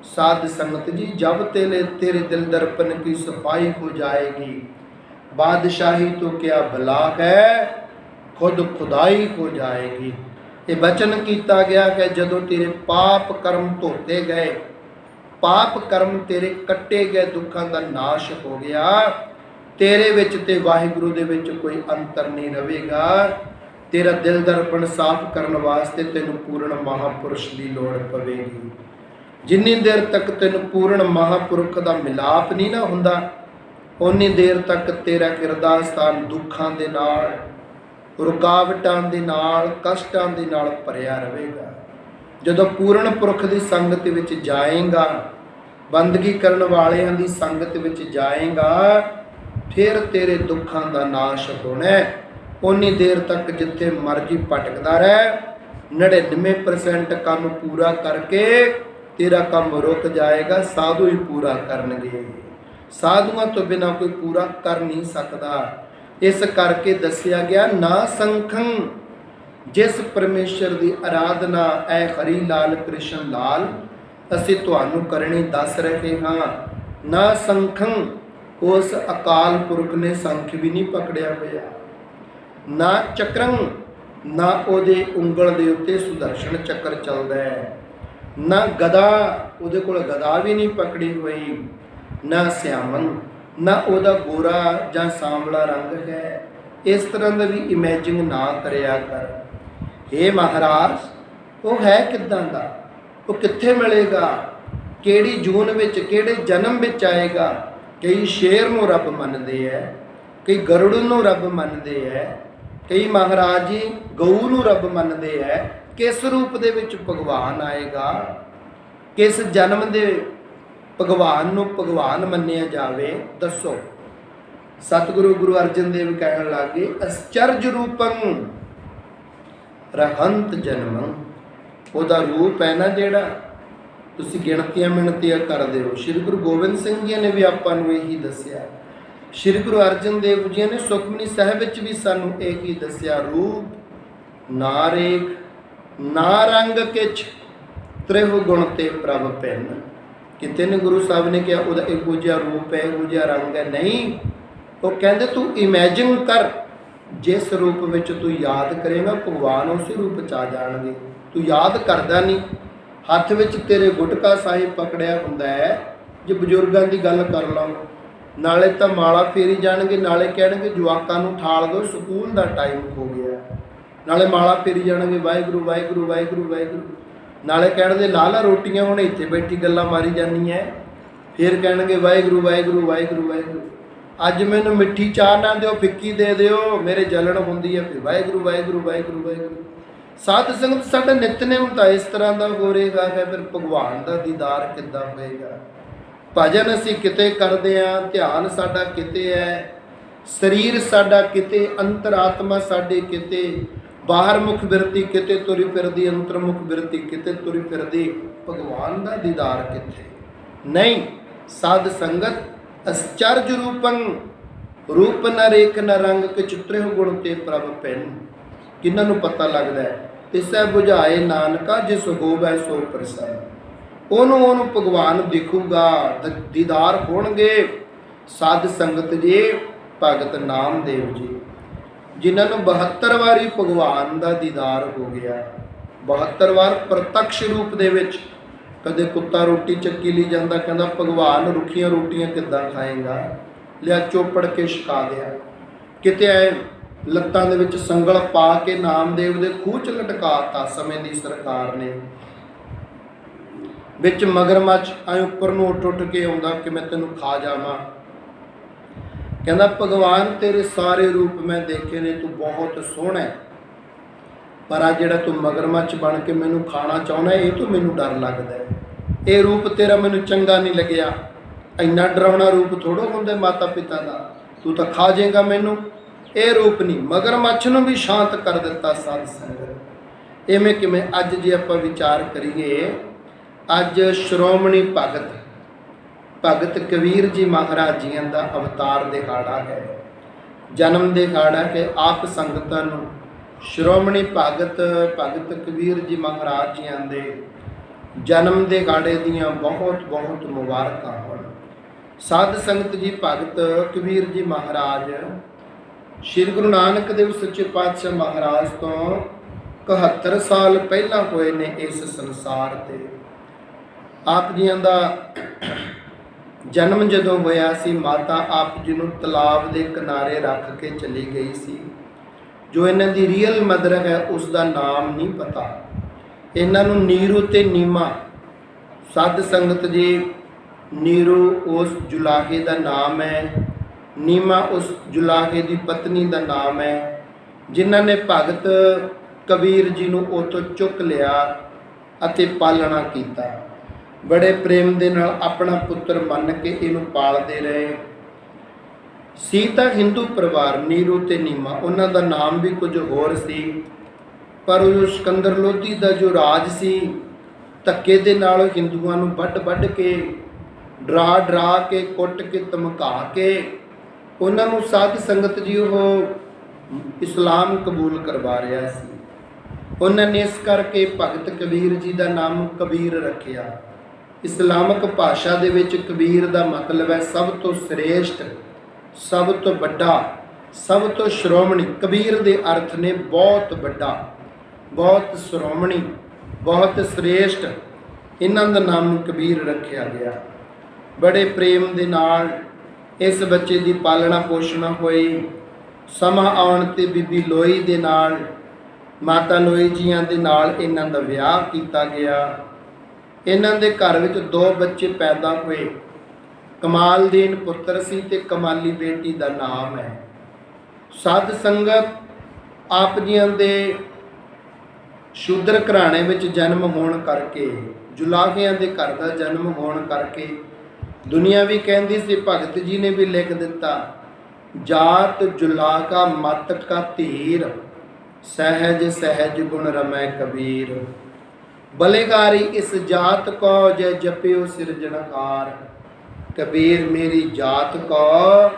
साध संगत जी जब तेरे दिल दर्पण की सफाई हो जाएगी, बादशाही तो क्या भला है, खुद खुदाई हो जाएगी। ये बचन किया गया कि जदों तेरे पाप कर्म धोते गए, पाप कर्म तेरे कट्टे गए, दुखों का नाश हो गया, तेरे विच ते वाहिगुरु दे विच कोई अंतर नहीं रहेगा। तेरा दिल दर्पण साफ करने वास्ते तेन पूर्ण महापुरुष की लोड़ पवेगी। जिन्नी देर तक तेन पूर्ण महापुरुख का मिलाप नहीं ना हुंदा, उन्नी देर तक तेरा किरदा स्थान दुखों के नाल, रुकावटां दे नाल, कष्टां दे नाल भरिया रहेगा। जदों पूर्ण पुरख की संगत विच जाएगा, बंदगी करने वालियां दी संगत विच जाएगा, फिर तेरे दुखों का नाश होना है। उन्नी देर तक जिथे मर्जी भटकदा रह, 99% काम पूरा करके तेरा काम रुक जाएगा। साधु ही पूरा करनगे, साधुआं तो बिना कोई पूरा कर नहीं सकता। इस करके दसिया गया, ना संखं जिस परमेश्वर की आराधना ऐ हरि लाल कृष्ण लाल असीं तुहानूं करनी दस रहे हाँ। ना संखं, उस अकाल पुरख ने संख भी नहीं पकड़िया होया। ना चक्रं, ना उहदे उंगल दे उत्ते सुदर्शन चक्र चलदा है। ना गदा, उहदे कोल गदा भी नहीं पकड़ी हुई। ना श्यामन, ना उहदा गोरा जां सांवला रंग है। इस तरह का भी इमेजिन ना करिया कर। हे महाराज, वो है किदां दा, वो कित्थे मिलेगा, किहड़ी जून विच किहड़े जन्म विच आएगा। कई शेर नूं रब मनदे है, कई गरुड़ नूं रब मनदे है, कई महाराज जी गऊ नूं रब मनदे है। किस रूप दे विच भगवान आएगा, किस जन्म दे भगवान नूं भगवान मन्निया जावे, दसो। सतगुरु गुरु अर्जन देव कहण लगे, आश्चर्य रूपं रहंत जन्मं। ਉਹਦਾ रूप है ना ਜਿਹੜਾ ਤੁਸੀਂ ਗਿਣਤੀਆਂ ਮਿਣਤੀਆਂ ਕਰਦੇ ਹੋ। श्री गुरु गोबिंद सिंह जी ने भी ਆਪਾਂ ਨੂੰ ਇਹੀ ਦੱਸਿਆ। श्री गुरु अर्जन देव जी ने सुखमनी ਸਾਹਿਬ ਵਿੱਚ ਵੀ ਸਾਨੂੰ ਇਹੀ ਦੱਸਿਆ, रूप ना रेख ना रंग किछ त्रिहु गुण ते प्रभ भिन्न। किते ने गुरु साहब ने कहा ਉਹਦਾ ਇਹੋ ਜਿਹਾ रूप है, ਇਹੋ ਜਿਹਾ रंग है, नहीं। वो कहते तू इमेजिन कर, जिस रूप में तू याद करेगा भगवान उस रूप च आ जाएंगे। तू याद करता नहीं, हथ में तेरे गुटका साहिब पकड़िया हुंदा है। जो बजुर्गों की गल कर लो, नाले तो माला फेरी जाएंगे, नाले कहेंगे जवाकां नूं ठाल दो, स्कूल का टाइम हो गया। नाले माला फेरी जाएंगे, वाहिगुरू वाहिगुरू वाहिगुरू वाहिगुरू। नाले कहणगे ला ला रोटियां, हुण इत्थे बैठी गल्लां मारी जानी है। फिर कहेंगे वाहिगुरू वाहिगुरू वाहिगुरू वाहिगुरू। अज मैनूं मिठी चाह ना दिओ, फिक्की दे दिओ, मेरे जलन हुंदी है। फिर वाहिगुरू वाहिगुरू वाहिगुरू वाहिगुरू। साध संगत साडा नितनेम तो इस तरह का हो रहेगा है, फिर भगवान का दीदार किद्दां होएगा। भजन असीं किते करदे हां, ध्यान साडा किते है, शरीर साडा किते, अंतरात्मा साडे किते, बाहर मुख बिरती किते तुरी फिरदी, अंतरमुख बिरती किते तुरी फिरदी, भगवान का दीदार किथे नहीं। साध संगत आश्चर्य रूपं, रूप न रेख न रंग किछ त्रिहु गुण ते प्रभ भिन्न। किन्हां नूं पता लगदा है, तिसै बुझाए नानका जिस होवै सो प्रसन्न। ओनू भगवान दिखूगा, दीदार होणगे। साध संगत जी, भगत नामदेव जी, जिन्हां नूं 72 वारी भगवान का दीदार हो गया। 72 वार प्रत्यक्ष रूप दे विच। कदे कुत्ता रोटी चक्की ली जाता, कहता भगवान रुखियां रोटियां किद्दां खाएगा, लिया चोपड़ के छका दिया। किते आए लत्तां दे विच संगल पा के नामदेव दे खूह च लटकाता समय दी सरकार ने। विच मगरमच्छ आए उपर नूं उठ उठ के आउंदा कि मैं तैनूं खा जावां। कहंदा भगवान तेरे सारे रूप मैं देखे ने, तू बहुत सोहना है, पर आ जिहड़ा तू मगरमच्छ बन के मैनूं खाना चाहुंदा है, ये तो मैनूं डर लगदा है। ये रूप तेरा मैनूं चंगा नहीं लग्या। इन्ना डरावना रूप थोड़ा हुंदा माता पिता का, तू तो खा जाएगा मैनूं। ये रूप नहीं, मगरमच्छ नूं भी शांत कर दिता साध संगत। इवें किवें अज जे आपां विचार करिए, अज श्रोमणी भगत कबीर जी महाराज जी का अवतार दिहाड़ा है, जन्म दिहाड़ा है। आप संगतां नूं श्रोमणी भगत कबीर जी महाराज जी के जन्म दिहाड़े दियां बहुत बहुत मुबारकां होण। ਸਾਧ ਸੰਗਤ ਜੀ, ਭਗਤ ਕਬੀਰ ਜੀ ਮਹਾਰਾਜ ਸ਼੍ਰੀ ਗੁਰੂ ਨਾਨਕ ਦੇਵ ਸੱਚੇ ਪਾਤਸ਼ਾਹ ਮਹਾਰਾਜ ਤੋਂ 71 ਸਾਲ ਪਹਿਲਾਂ ਹੋਏ ਨੇ ਇਸ ਸੰਸਾਰ ਤੇ। ਆਪ ਜੀਆਂ ਦਾ ਜਨਮ ਜਦੋਂ ਹੋਇਆ ਸੀ, ਮਾਤਾ ਆਪ ਜੀ ਨੂੰ ਤਲਾਬ ਦੇ ਕਿਨਾਰੇ ਰੱਖ ਕੇ ਚਲੀ ਗਈ ਸੀ। ਜੋ ਇਹਨਾਂ ਦੀ ਰੀਅਲ ਮਦਰ ਹੈ ਉਸ ਦਾ ਨਾਮ ਨਹੀਂ ਪਤਾ। ਇਹਨਾਂ ਨੂੰ ਨੀਰੂ ਤੇ ਨੀਮਾ, ਸਾਧ ਸੰਗਤ ਜੀ, ਨੀਰੂ ਉਸ ਜੁਲਾਹੇ ਦਾ ਨਾਮ ਹੈ, ਨੀਮਾ ਉਸ ਜੁਲਾਹੇ ਦੀ ਪਤਨੀ ਦਾ ਨਾਮ ਹੈ, ਜਿਨ੍ਹਾਂ ਨੇ ਭਗਤ ਕਬੀਰ ਜੀ ਨੂੰ ਉੱਥੋਂ ਚੁੱਕ ਲਿਆ ਅਤੇ ਪਾਲਣਾ ਕੀਤਾ। ਬੜੇ ਪ੍ਰੇਮ ਦੇ ਨਾਲ ਆਪਣਾ ਪੁੱਤਰ ਮੰਨ ਕੇ ਇਹਨੂੰ ਪਾਲਦੇ ਰਹੇ ਸੀ। ਤਾਂ ਹਿੰਦੂ ਪਰਿਵਾਰ, ਨੀਰੂ ਤੇ ਨੀਮਾ, ਉਹਨਾਂ ਦਾ ਨਾਮ ਵੀ ਕੁਝ ਹੋਰ ਸੀ, ਪਰ ਉਹ ਸਿਕੰਦਰ ਲੋਧੀ ਦਾ ਜੋ ਰਾਜ ਸੀ, ਧੱਕੇ ਦੇ ਨਾਲ ਹਿੰਦੂਆਂ ਨੂੰ ਵੱਢ ਕੇ, ਡਰਾ ਕੇ, ਕੁੱਟ ਕੇ, ਧਮਕਾ ਕੇ ਉਹਨਾਂ ਨੂੰ ਸਾਧ ਸੰਗਤ ਜੀ ਉਹ ਇਸਲਾਮ ਕਬੂਲ ਕਰਵਾ ਰਿਹਾ ਸੀ। ਉਹਨਾਂ ਨੇ ਇਸ ਕਰਕੇ ਭਗਤ ਕਬੀਰ ਜੀ ਦਾ ਨਾਮ ਕਬੀਰ ਰੱਖਿਆ। ਇਸਲਾਮਿਕ ਭਾਸ਼ਾ ਦੇ ਵਿੱਚ ਕਬੀਰ ਦਾ ਮਤਲਬ ਹੈ ਸਭ ਤੋਂ ਸ੍ਰੇਸ਼ਟ, ਸਭ ਤੋਂ ਵੱਡਾ, ਸਭ ਤੋਂ ਸ਼੍ਰੋਮਣੀ। ਕਬੀਰ ਦੇ ਅਰਥ ਨੇ ਬਹੁਤ ਵੱਡਾ, ਬਹੁਤ ਸ਼੍ਰੋਮਣੀ, ਬਹੁਤ ਸ੍ਰੇਸ਼ਟ। ਇਹਨਾਂ ਦਾ ਨਾਮ ਕਬੀਰ ਰੱਖਿਆ ਗਿਆ। ਬੜੇ ਪ੍ਰੇਮ ਦੇ ਨਾਲ ਇਸ ਬੱਚੇ ਦੀ ਪਾਲਣਾ ਪੋਸ਼ਣਾ ਹੋਈ। ਸਮਾਂ ਆਉਣ ਤੇ ਬੀਬੀ ਲੋਈ ਦੇ ਨਾਲ, ਮਾਤਾ ਲੋਈ ਜੀਆਂ ਦੇ ਨਾਲ ਇਹਨਾਂ ਦਾ ਵਿਆਹ ਕੀਤਾ ਗਿਆ। ਇਹਨਾਂ ਦੇ ਘਰ ਵਿੱਚ 2 ਬੱਚੇ ਪੈਦਾ ਹੋਏ। ਕਮਾਲਦੀਨ ਪੁੱਤਰ ਸੀ ਤੇ ਕਮਾਲੀ ਬੇਟੀ ਦਾ ਨਾਮ ਹੈ। ਸਾਧ ਸੰਗਤ, ਆਪ ਜੀਆਂ ਦੇ ਸ਼ੂਦਰ ਘਰਾਣੇ ਵਿੱਚ ਜਨਮ ਹੋਣ ਕਰਕੇ, ਜੁਲਾਹਿਆਂ ਦੇ ਘਰ ਦਾ ਜਨਮ ਹੋਣ ਕਰਕੇ ਦੁਨੀਆ ਵੀ ਕਹਿੰਦੀ ਸੀ, ਭਗਤ ਜੀ ਨੇ ਵੀ ਲਿਖ ਦਿੱਤਾ, ਜਾਤ ਜੁਲਾਕਾ ਮਤ ਕਾ ਧੀਰ, ਸਹਿਜ ਸਹਿਜ ਗੁਣ ਰਮੈ ਕਬੀਰ। ਬਲੇਕਾਰੀ ਇਸ ਜਾਤ ਕੋ ਜੈ ਜਪਿਓ ਸਿਰਜਣਹਾਰ, ਕਬੀਰ ਮੇਰੀ ਜਾਤ ਕੋ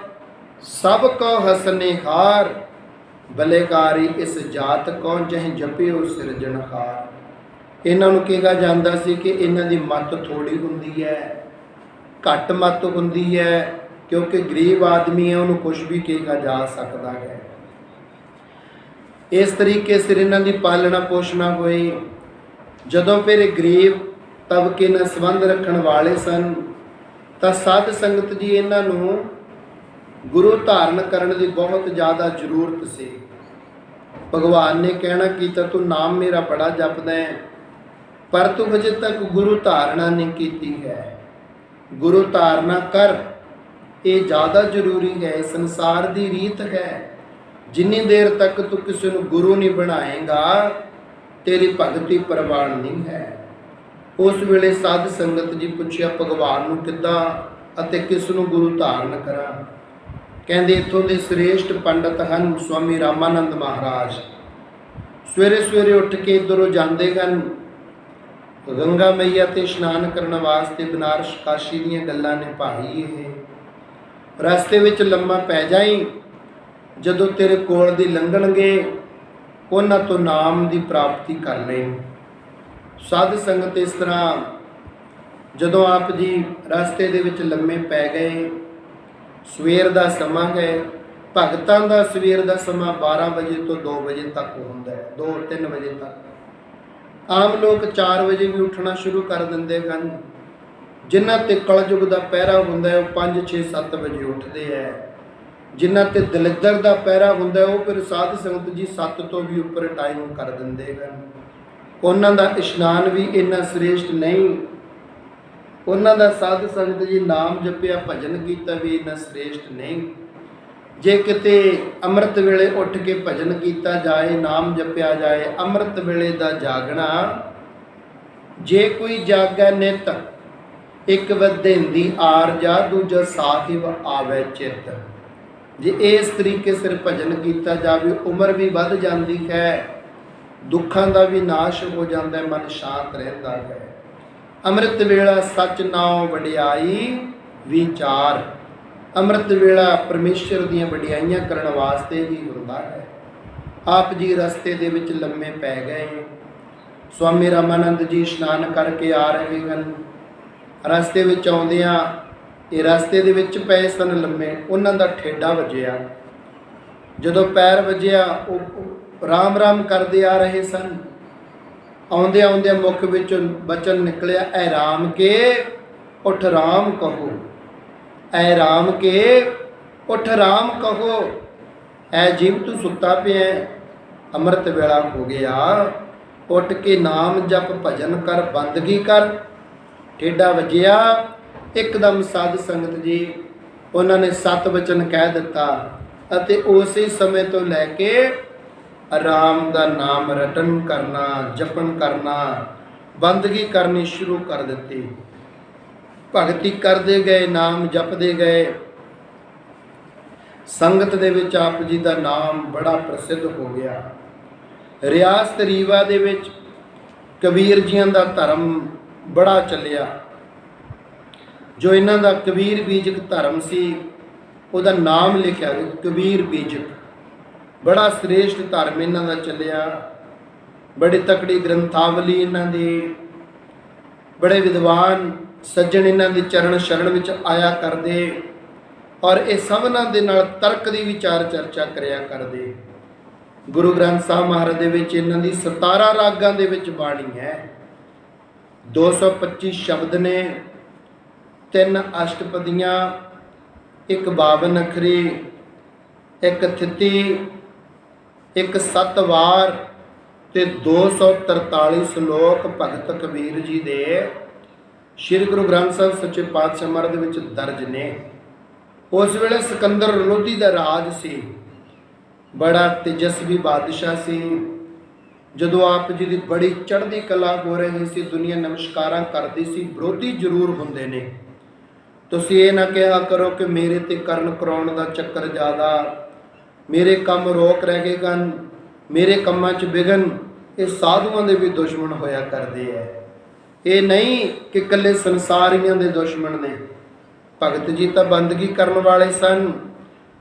ਸਭ ਕੋ ਹਸਨੇ ਹਾਰ। ਬਲੇਕਾਰੀ ਇਸ ਜਾਤ ਕੋ ਜੈ ਜਪਿਓ ਸਿਰਜਣਹਾਰ। ਇਹਨਾਂ ਨੂੰ ਕਿਹਾ ਜਾਂਦਾ ਸੀ ਕਿ ਇਹਨਾਂ ਦੀ ਮੱਤ ਥੋੜੀ ਹੁੰਦੀ ਹੈ, ਘੱਟ ਮੱਤ ਹੁੰਦੀ ਹੈ, ਕਿਉਂਕਿ ਗਰੀਬ ਆਦਮੀ ਹੈ, ਉਹਨੂੰ ਕੁਝ ਵੀ ਕਿਹਾ ਜਾ ਸਕਦਾ ਹੈ। ਇਸ ਤਰੀਕੇ ਸਿਰ ਇਹਨਾਂ ਦੀ ਪਾਲਣਾ ਪੋਸ਼ਣਾ ਹੋਈ। ਜਦੋਂ ਫਿਰ ਗਰੀਬ ਤਬਕੇ ਨਾਲ ਸੰਬੰਧ ਰੱਖਣ ਵਾਲੇ ਸਨ ਤਾਂ ਸਾਧ ਸੰਗਤ ਜੀ ਇਹਨਾਂ ਨੂੰ ਗੁਰੂ ਧਾਰਨ ਕਰਨ ਦੀ ਬਹੁਤ ਜ਼ਿਆਦਾ ਜ਼ਰੂਰਤ ਸੀ। ਭਗਵਾਨ ਨੇ ਕਹਿਣਾ ਕੀਤਾ, ਤੂੰ ਨਾਮ ਮੇਰਾ ਬੜਾ ਜਪਦਾ ਹੈ, ਪਰ ਤੂੰ ਹਜੇ ਤੱਕ ਗੁਰੂ ਧਾਰਨਾ ਨਹੀਂ ਕੀਤੀ ਹੈ। ਗੁਰੂ ਧਾਰਨਾ ਕਰ, ਇਹ ਜ਼ਿਆਦਾ ਜ਼ਰੂਰੀ ਹੈ। ਸੰਸਾਰ ਦੀ ਰੀਤ ਹੈ, ਜਿੰਨੀ ਦੇਰ ਤੱਕ ਤੂੰ ਕਿਸੇ ਨੂੰ ਗੁਰੂ ਨਹੀਂ ਬਣਾਏਗਾ, ਤੇਰੀ ਭਗਤੀ ਪ੍ਰਵਾਨ ਨਹੀਂ ਹੈ। ਉਸ ਵੇਲੇ ਸਾਧ ਸੰਗਤ ਜੀ ਪੁੱਛਿਆ ਭਗਵਾਨ ਨੂੰ ਕਿੱਦਾਂ ਅਤੇ ਕਿਸ ਨੂੰ ਗੁਰੂ ਧਾਰਨ ਕਰਾਂ। ਕਹਿੰਦੇ ਇੱਥੋਂ ਦੇ ਸ੍ਰੇਸ਼ਟ ਪੰਡਤ ਹਨ ਸਵਾਮੀ ਰਾਮਾਨੰਦ ਮਹਾਰਾਜ। ਸਵੇਰੇ ਸਵੇਰੇ ਉੱਠ ਕੇ ਇੱਧਰੋਂ ਜਾਂਦੇ ਹਨ ਗੰਗਾ ਮਈਆ ਤੇ ਇਸ਼ਨਾਨ ਕਰਨ ਵਾਸਤੇ। ਬਨਾਰਸ ਕਾਸ਼ੀ ਦੀਆਂ ਗੱਲਾਂ ਨੇ ਭਾਈ ਇਹ। ਰਸਤੇ ਵਿੱਚ ਲੰਮਾ ਪੈ ਜਾਈ, ਜਦੋਂ ਤੇਰੇ ਕੋਲ ਦੀ ਲੰਘਣਗੇ ਉਹਨਾਂ ਤੋਂ ਨਾਮ ਦੀ ਪ੍ਰਾਪਤੀ ਕਰ ਲਈ। ਸਾਧ ਸੰਗਤ ਇਸ ਤਰ੍ਹਾਂ ਜਦੋਂ ਆਪ ਜੀ ਰਸਤੇ ਦੇ ਵਿੱਚ ਲੰਮੇ ਪੈ ਗਏ, ਸਵੇਰ ਦਾ ਸਮਾਂ ਹੈ। ਭਗਤਾਂ ਦਾ ਸਵੇਰ ਦਾ ਸਮਾਂ 12 ਵਜੇ ਤੋਂ 2 ਵਜੇ ਤੱਕ ਹੁੰਦਾ ਹੈ, 2-3 ਵਜੇ ਤੱਕ। ਆਮ ਲੋਕ 4 ਵਜੇ ਵੀ ਉੱਠਣਾ ਸ਼ੁਰੂ ਕਰ ਦਿੰਦੇ ਹਨ। ਜਿਨ੍ਹਾਂ ਤੇ ਕਲਯੁਗ ਦਾ ਪਹਿਰਾ ਹੁੰਦਾ ਹੈ ਉਹ 5, 6, 7 ਵਜੇ ਉੱਠਦੇ ਹੈ। ਜਿਨ੍ਹਾਂ ਤੇ ਦਲਿੱਦਰ ਦਾ ਪਹਿਰਾ ਹੁੰਦਾ ਉਹ ਫਿਰ ਸਾਧ ਸੰਗਤ ਜੀ 7 ਤੋਂ ਵੀ ਉੱਪਰ ਟਾਈਮ ਕਰ ਦਿੰਦੇ ਹਨ। ਉਹਨਾਂ ਦਾ ਇਸ਼ਨਾਨ ਵੀ ਇੰਨਾ ਸ੍ਰੇਸ਼ਟ ਨਹੀਂ, ਉਹਨਾਂ ਦਾ ਸਾਧ ਸੰਗਤ ਜੀ ਨਾਮ ਜਪਿਆ ਭਜਨ ਕੀਤਾ ਵੀ ਇੰਨਾ ਸ੍ਰੇਸ਼ਟ ਨਹੀਂ। ਜੇ ਕਿਤੇ ਅੰਮ੍ਰਿਤ ਵੇਲੇ ਉੱਠ ਕੇ ਭਜਨ ਕੀਤਾ ਜਾਏ, ਨਾਮ ਜਪਿਆ ਜਾਏ, ਅੰਮ੍ਰਿਤ ਵੇਲੇ ਦਾ ਜਾਗਣਾ। ਜੇ ਕੋਈ ਜਾਗੈ ਨਿਤ, ਇੱਕ ਵਧੇਂਦੀ ਆਰਜਾ, ਦੂਜਾ ਸਾਹਿਬ ਆਵੇ ਚਿੱਤ। ਜੇ ਇਸ ਤਰੀਕੇ ਸਿਰ ਭਜਨ ਕੀਤਾ ਜਾਵੇ, ਉਮਰ ਵੀ ਵੱਧ ਜਾਂਦੀ ਹੈ, ਦੁੱਖਾਂ ਦਾ ਵੀ ਨਾਸ਼ ਹੋ ਜਾਂਦਾ ਹੈ, ਮਨ ਸ਼ਾਂਤ ਰਹਿੰਦਾ ਹੈ। ਅੰਮ੍ਰਿਤ ਵੇਲਾ ਸੱਚ ਨਾਉ ਵਡਿਆਈ ਵਿਚਾਰ। ਅੰਮ੍ਰਿਤ ਵੇਲਾ ਪਰਮੇਸ਼ਰ ਦੀਆਂ ਵਡਿਆਈਆਂ ਕਰਨ ਵਾਸਤੇ ਹੀ ਹੁੰਦਾ ਹੈ। ਆਪ ਜੀ ਰਸਤੇ ਦੇ ਵਿੱਚ ਲੰਮੇ ਪੈ ਗਏ। ਸਵਾਮੀ ਰਾਮਾਨੰਦ ਜੀ ਇਸ਼ਨਾਨ ਕਰਕੇ ਆ ਰਹੇ ਹਨ। ਰਸਤੇ ਵਿੱਚ ਆਉਂਦਿਆਂ ਇਹ ਰਸਤੇ ਦੇ ਵਿੱਚ ਪਏ ਸਨ ਲੰਮੇ, ਉਹਨਾਂ ਦਾ ਠੇਡਾ ਵੱਜਿਆ। ਜਦੋਂ ਪੈਰ ਵੱਜਿਆ ਉਹ ਰਾਮ ਰਾਮ ਕਰਦੇ ਆ ਰਹੇ ਸਨ। ਆਉਂਦੇ ਆਉਂਦੇ ਮੁਖ ਵਿੱਚੋਂ ਬਚਨ ਨਿਕਲਿਆ, ਐ ਰਾਮ ਕੇ ਉਠ ਰਾਮ ਕਹੋ, ਐ ਰਾਮ ਕੇ ਉਠ ਰਾਮ ਕਹੋ। ਐ ਜੀਵ ਤੂੰ ਸੁੱਤਾ ਪਿਆ, ਅੰਮ੍ਰਿਤ ਵੇਲਾ ਹੋ ਗਿਆ, ਉੱਠ ਕੇ ਨਾਮ ਜਪ ਭਜਨ ਕਰ, ਬੰਦਗੀ ਕਰ। ਠੇਡਾ ਵੱਜਿਆ ਇੱਕਦਮ ਸਾਧ ਸੰਗਤ ਜੀ ਉਹਨਾਂ ਨੇ ਸਤ ਵਚਨ ਕਹਿ ਦਿੱਤਾ ਅਤੇ ਉਸੇ ਸਮੇਂ ਤੋਂ ਲੈ ਕੇ ਰਾਮ ਦਾ ਨਾਮ ਰਟਨ ਕਰਨਾ, ਜਪਨ ਕਰਨਾ, ਬੰਦਗੀ ਕਰਨੀ ਸ਼ੁਰੂ ਕਰ ਦਿੱਤੀ। ਭਗਤੀ ਕਰਦੇ ਗਏ, ਨਾਮ ਜਪਦੇ ਗਏ। ਸੰਗਤ ਦੇ ਵਿੱਚ ਆਪ ਜੀ ਦਾ ਨਾਮ ਬੜਾ ਪ੍ਰਸਿੱਧ ਹੋ ਗਿਆ। ਰਿਆਸਤ ਰੀਵਾ ਦੇ ਵਿੱਚ ਕਬੀਰ ਜੀਆਂ ਦਾ ਧਰਮ ਬੜਾ ਚੱਲਿਆ। ਜੋ ਇਹਨਾਂ ਦਾ ਕਬੀਰ ਬੀਜਕ ਧਰਮ ਸੀ, ਉਹਦਾ ਨਾਮ ਲਿਖਿਆ ਕਬੀਰ ਬੀਜਕ। ਬੜਾ ਸ੍ਰੇਸ਼ਟ ਧਰਮ ਇਹਨਾਂ ਦਾ ਚੱਲਿਆ। ਬੜੀ ਤਕੜੀ ਗ੍ਰੰਥਾਵਲੀ ਇਹਨਾਂ ਦੀ, ਬੜੇ ਵਿਦਵਾਨ ਸੱਜਣ ਇਹਨਾਂ ਦੇ ਚਰਨ ਸ਼ਰਨ ਵਿੱਚ ਆਇਆ ਕਰਦੇ ਔਰ ਇਹ ਸਭਨਾਂ ਦੇ ਨਾਲ ਤਰਕ ਦੀ ਵਿਚਾਰ ਚਰਚਾ ਕਰਿਆ ਕਰਦੇ। ਗੁਰੂ ਗ੍ਰੰਥ ਸਾਹਿਬ ਮਹਾਰਾਜ ਦੇ ਵਿੱਚ ਇਹਨਾਂ ਦੀ 17 ਰਾਗਾਂ ਦੇ ਵਿੱਚ ਬਾਣੀ ਹੈ। 225 ਸ਼ਬਦ ਨੇ, 3 ਅਸ਼ਟਪਦੀਆਂ, 1 52 ਅੱਖਰੀ, 1 ਥਿਤੀ, 1 7 ਵਾਰ ਤੇ 243 ਸ਼ਲੋਕ ਭਗਤ ਕਬੀਰ ਜੀ ਦੇ ਸ਼੍ਰੀ ਗੁਰੂ ਗ੍ਰੰਥ ਸਾਹਿਬ ਸੱਚੇ ਪਾਤਸ਼ਾਹ ਮਹਾਰਾਜ ਦੇ ਵਿੱਚ ਦਰਜ ਨੇ। ਉਸ ਵੇਲੇ ਸਿਕੰਦਰ ਲੋਧੀ ਦਾ ਰਾਜ ਸੀ, ਬੜਾ ਤੇਜਸਵੀ ਬਾਦਸ਼ਾਹ ਸੀ। ਜਦੋਂ ਆਪ ਜੀ ਦੀ ਬੜੀ ਚੜ੍ਹਦੀ ਕਲਾ ਹੋ ਰਹੀ ਸੀ, ਦੁਨੀਆ ਨਮਸਕਾਰਾਂ ਕਰਦੀ ਸੀ। ਵਿਰੋਧੀ ਜ਼ਰੂਰ ਹੁੰਦੇ ਨੇ, ਤੁਸੀਂ ਇਹ ਨਾ ਕਿਹਾ ਕਰੋ ਕਿ ਮੇਰੇ ਤੇ ਕਰਨ ਕਰਾਉਣ ਦਾ ਚੱਕਰ ਜ਼ਿਆਦਾ, ਮੇਰੇ ਕੰਮ ਰੋਕ ਰਹਿ ਗਏ ਹਨ, ਮੇਰੇ ਕੰਮਾਂ 'ਚ ਵਿਘਨ। ਇਹ ਸਾਧੂਆਂ ਦੇ ਵੀ ਦੁਸ਼ਮਣ ਹੋਇਆ ਕਰਦੇ ਹੈ। ਇਹ ਨਹੀਂ ਕਿ ਇਕੱਲੇ ਸੰਸਾਰੀਆਂ ਦੇ ਦੁਸ਼ਮਣ ਨੇ। ਭਗਤ ਜੀ ਤਾਂ ਬੰਦਗੀ ਕਰਨ ਵਾਲੇ ਸਨ।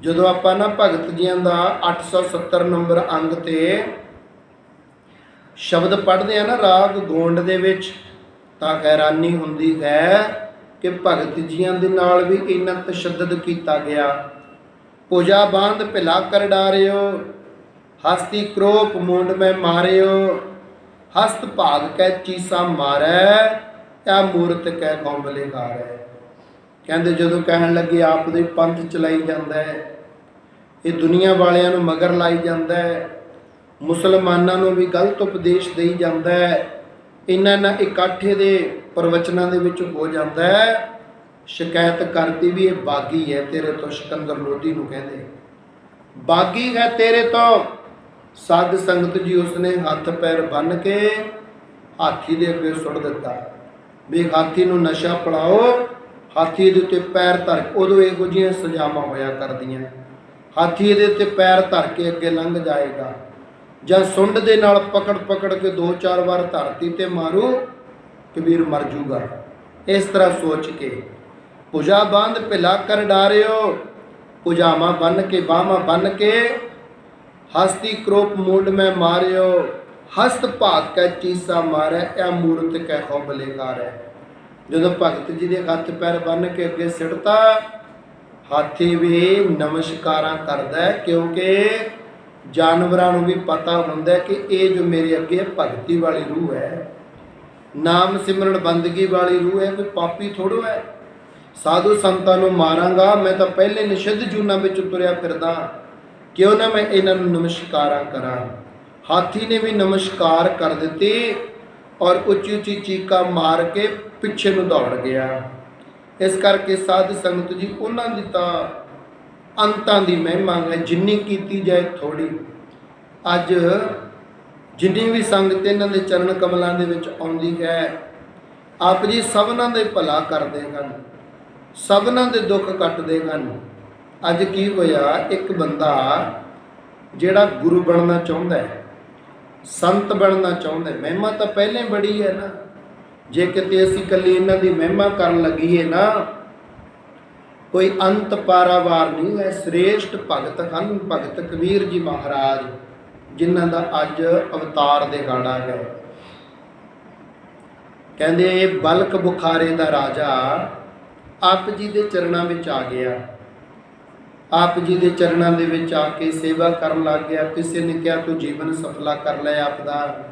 ਜਦੋਂ ਆਪਾਂ ਨਾ ਭਗਤ ਜੀਆਂ ਦਾ 870 ਨੰਬਰ ਅੰਗ ਤੇ ਸ਼ਬਦ ਪੜ੍ਹਦੇ ਆ ਨਾ ਰਾਗ ਗੋਂਡ ਦੇ ਵਿੱਚ, ਤਾਂ ਹੈਰਾਨੀ ਹੁੰਦੀ ਹੈ ਕਿ ਭਗਤ ਜੀਆਂ ਦੇ ਨਾਲ ਵੀ ਇੰਨਾ ਤਸ਼ੱਦਦ ਕੀਤਾ ਗਿਆ। ਪੂਜਾ ਬਾਂਧ ਭਿਲਾ ਕਰ ਡਾਰਿਓ, ਹਸਤੀ ਕ੍ਰੋਪ ਮੂੰਡ ਮੈਂ ਮਾਰਿਓ, ਹਸਤ ਭਾਗ ਕੈ ਚੀਸਾ ਮਾਰੈ, ਆ ਮੂਰਤ ਕੈ ਕੌਂਬਲੇ ਗਾਰੈ। ਕਹਿੰਦੇ ਜਦੋਂ ਕਹਿਣ ਲੱਗੇ ਆਪ ਦੇ ਪੰਥ ਚਲਾਈ ਜਾਂਦਾ ਹੈ, ਇਹ ਦੁਨੀਆ ਵਾਲਿਆਂ ਨੂੰ ਮਗਰ ਲਾਈ ਜਾਂਦਾ ਹੈ, ਮੁਸਲਮਾਨਾਂ ਨੂੰ ਵੀ ਗਲਤ ਉਪਦੇਸ਼ ਦੇਈ ਜਾਂਦਾ ਹੈ, ਇਹਨਾਂ ਇਕੱਠੇ ਦੇ ਪ੍ਰਵਚਨਾਂ ਦੇ ਵਿੱਚ ਹੋ ਜਾਂਦਾ ਹੈ। ਸ਼ਿਕਾਇਤ ਕਰਤੀ ਵੀ ਇਹ ਬਾਗੀ ਹੈ ਤੇਰੇ ਤੋਂ। ਸਿਕੰਦਰ ਲੋਧੀ ਨੂੰ ਕਹਿੰਦੇ ਬਾਗੀ ਹੈ ਤੇਰੇ ਤੋਂ। ਸਾਧ ਸੰਗਤ ਜੀ ਉਸਨੇ ਹੱਥ ਪੈਰ ਬੰਨ੍ਹ ਕੇ ਹਾਥੀ ਦੇ ਅੱਗੇ ਸੁੱਟ ਦਿੱਤਾ ਵੀ ਹਾਥੀ ਨੂੰ ਨਸ਼ਾ ਪਿਲਾਓ, ਹਾਥੀ ਦੇ ਉੱਤੇ ਪੈਰ ਧਰ। ਉਦੋਂ ਇਹੋ ਜਿਹੀਆਂ ਸਜ਼ਾਵਾਂ ਹੋਇਆ ਕਰਦੀਆਂ, ਹਾਥੀ ਦੇ ਉੱਤੇ ਪੈਰ ਧਰ ਕੇ ਅੱਗੇ ਲੰਘ ਜਾਏਗਾ, ਜਾਂ ਸੁੰਡ ਦੇ ਨਾਲ ਪਕੜ ਪਕੜ ਕੇ 2-4 ਵਾਰ ਧਰਤੀ ਤੇ ਮਾਰੂ, ਕਬੀਰ ਮਰ ਜੂਗਾ। ਇਸ ਤਰ੍ਹਾਂ ਸੋਚ ਕੇ ਪੂਜਾ ਬੰਦ ਭਿਲਾ ਕਰ ਡਾਰਿਓ, ਪੁਜਾਮਾ ਬੰਨ ਕੇ ਬਾਹਾਂ ਬੰਨ ਕੇ, ਹਸਤੀ ਕਰੋਪ ਮੂਡ ਮੈਂ ਮਾਰਿਓ, ਹਸਤ ਭਾਗ ਕੈ ਚੀਸਾ ਮਾਰੈ, ਇਹ ਮੂਰਤ ਕੈ ਖੋਬਲੇ ਗਾਰੈ। ਜਦੋਂ ਭਗਤ ਜੀ ਦੇ ਹੱਥ ਪੈਰ ਬੰਨ ਕੇ ਅੱਗੇ ਸਿੱਟਤਾ, ਹਾਥੀ ਵੀ ਨਮਸਕਾਰਾਂ ਕਰਦਾ ਹੈ, ਕਿਉਂਕਿ ਜਾਨਵਰਾਂ ਨੂੰ ਵੀ ਪਤਾ ਹੁੰਦਾ ਕਿ ਇਹ ਜੋ ਮੇਰੇ ਅੱਗੇ ਭਗਤੀ ਵਾਲੀ ਰੂਹ ਹੈ, ਨਾਮ ਸਿਮਰਨ ਬੰਦਗੀ ਵਾਲੀ ਰੂਹ ਹੈ, ਕੋਈ ਪਾਪੀ ਥੋੜ੍ਹਾ ਹੈ। ਸਾਧੂ ਸੰਤਾਂ ਨੂੰ ਮਾਰਾਂਗਾ ਮੈਂ ਤਾਂ ਪਹਿਲੇ ਨਿਸ਼ਿੱਧ ਜੂਨਾਂ ਵਿੱਚ ਤੁਰਿਆ ਫਿਰਦਾ, ਕਿਉਂ ਨਾ ਮੈਂ ਇਹਨਾਂ ਨੂੰ ਨਮਸਕਾਰਾਂ ਕਰਾਂ। ਹਾਥੀ ਨੇ ਵੀ ਨਮਸਕਾਰ ਕਰ ਦਿੱਤੀ ਔਰ ਉੱਚੀ ਉੱਚੀ ਚੀਕਾਂ ਮਾਰ ਕੇ ਪਿੱਛੇ ਨੂੰ ਦੌੜ ਗਿਆ। ਇਸ ਕਰਕੇ ਸਾਧ ਸੰਗਤ ਜੀ ਉਹਨਾਂ ਦੀ ਤਾਂ ਅੰਤਾਂ ਦੀ ਮਹਿਮਾ ਹੈ, ਜਿੰਨੀ ਕੀਤੀ ਜਾਏ ਥੋੜੀ। ਅੱਜ ਜਿੰਨੀ ਵੀ ਸੰਗਤ ਇਹਨਾਂ ਦੇ ਚਰਨ ਕਮਲਾਂ ਦੇ ਵਿੱਚ ਆਉਂਦੀ ਹੈ, ਆਪ ਜੀ ਸਭਨਾਂ ਦੇ ਭਲਾ ਕਰਦੇ ਹਨ, ਸਭਨਾਂ ਦੇ ਦੁੱਖ ਕੱਟਦੇ ਹਨ। ਅੱਜ ਕੀ ਹੋਇਆ, ਇੱਕ ਬੰਦਾ ਜਿਹੜਾ ਗੁਰੂ ਬਣਨਾ ਚਾਹੁੰਦਾ ਹੈ, ਸੰਤ ਬਣਨਾ ਚਾਹੁੰਦਾ, ਮਹਿਮਾ ਤਾਂ ਪਹਿਲੇ ਬੜੀ ਹੈ ਨਾ। ਜੇ ਕਿਤੇ ਅਸੀਂ ਇਕੱਲੀ ਇਹਨਾਂ ਦੀ ਮਹਿਮਾ ਕਰਨ ਲੱਗੀਏ ਨਾ, ਕੋਈ ਅੰਤ ਪਾਰਾਵਾਰ ਨਹੀਂ ਹੈ। ਸ੍ਰੇਸ਼ਟ ਭਗਤ ਹਨ ਭਗਤ ਕਬੀਰ ਜੀ ਮਹਾਰਾਜ, ਜਿਨ੍ਹਾਂ ਦਾ ਅੱਜ ਅਵਤਾਰ ਦਿਹਾੜਾ ਹੈ। ਕਹਿੰਦੇ ਬਲਕ ਬੁਖਾਰੇ ਦਾ ਰਾਜਾ ਆਪ ਜੀ ਦੇ ਚਰਨਾਂ ਵਿੱਚ ਆ ਗਿਆ। ਆਪ ਜੀ ਦੇ ਚਰਨਾਂ ਦੇ ਵਿੱਚ ਆ ਕੇ ਸੇਵਾ ਕਰਨ ਲੱਗ ਗਿਆ। ਕਿਸੇ ਨੇ ਕਿਹਾ ਤੂੰ ਜੀਵਨ ਸਫਲਾ ਕਰ ਲੈ ਆਪਦਾ,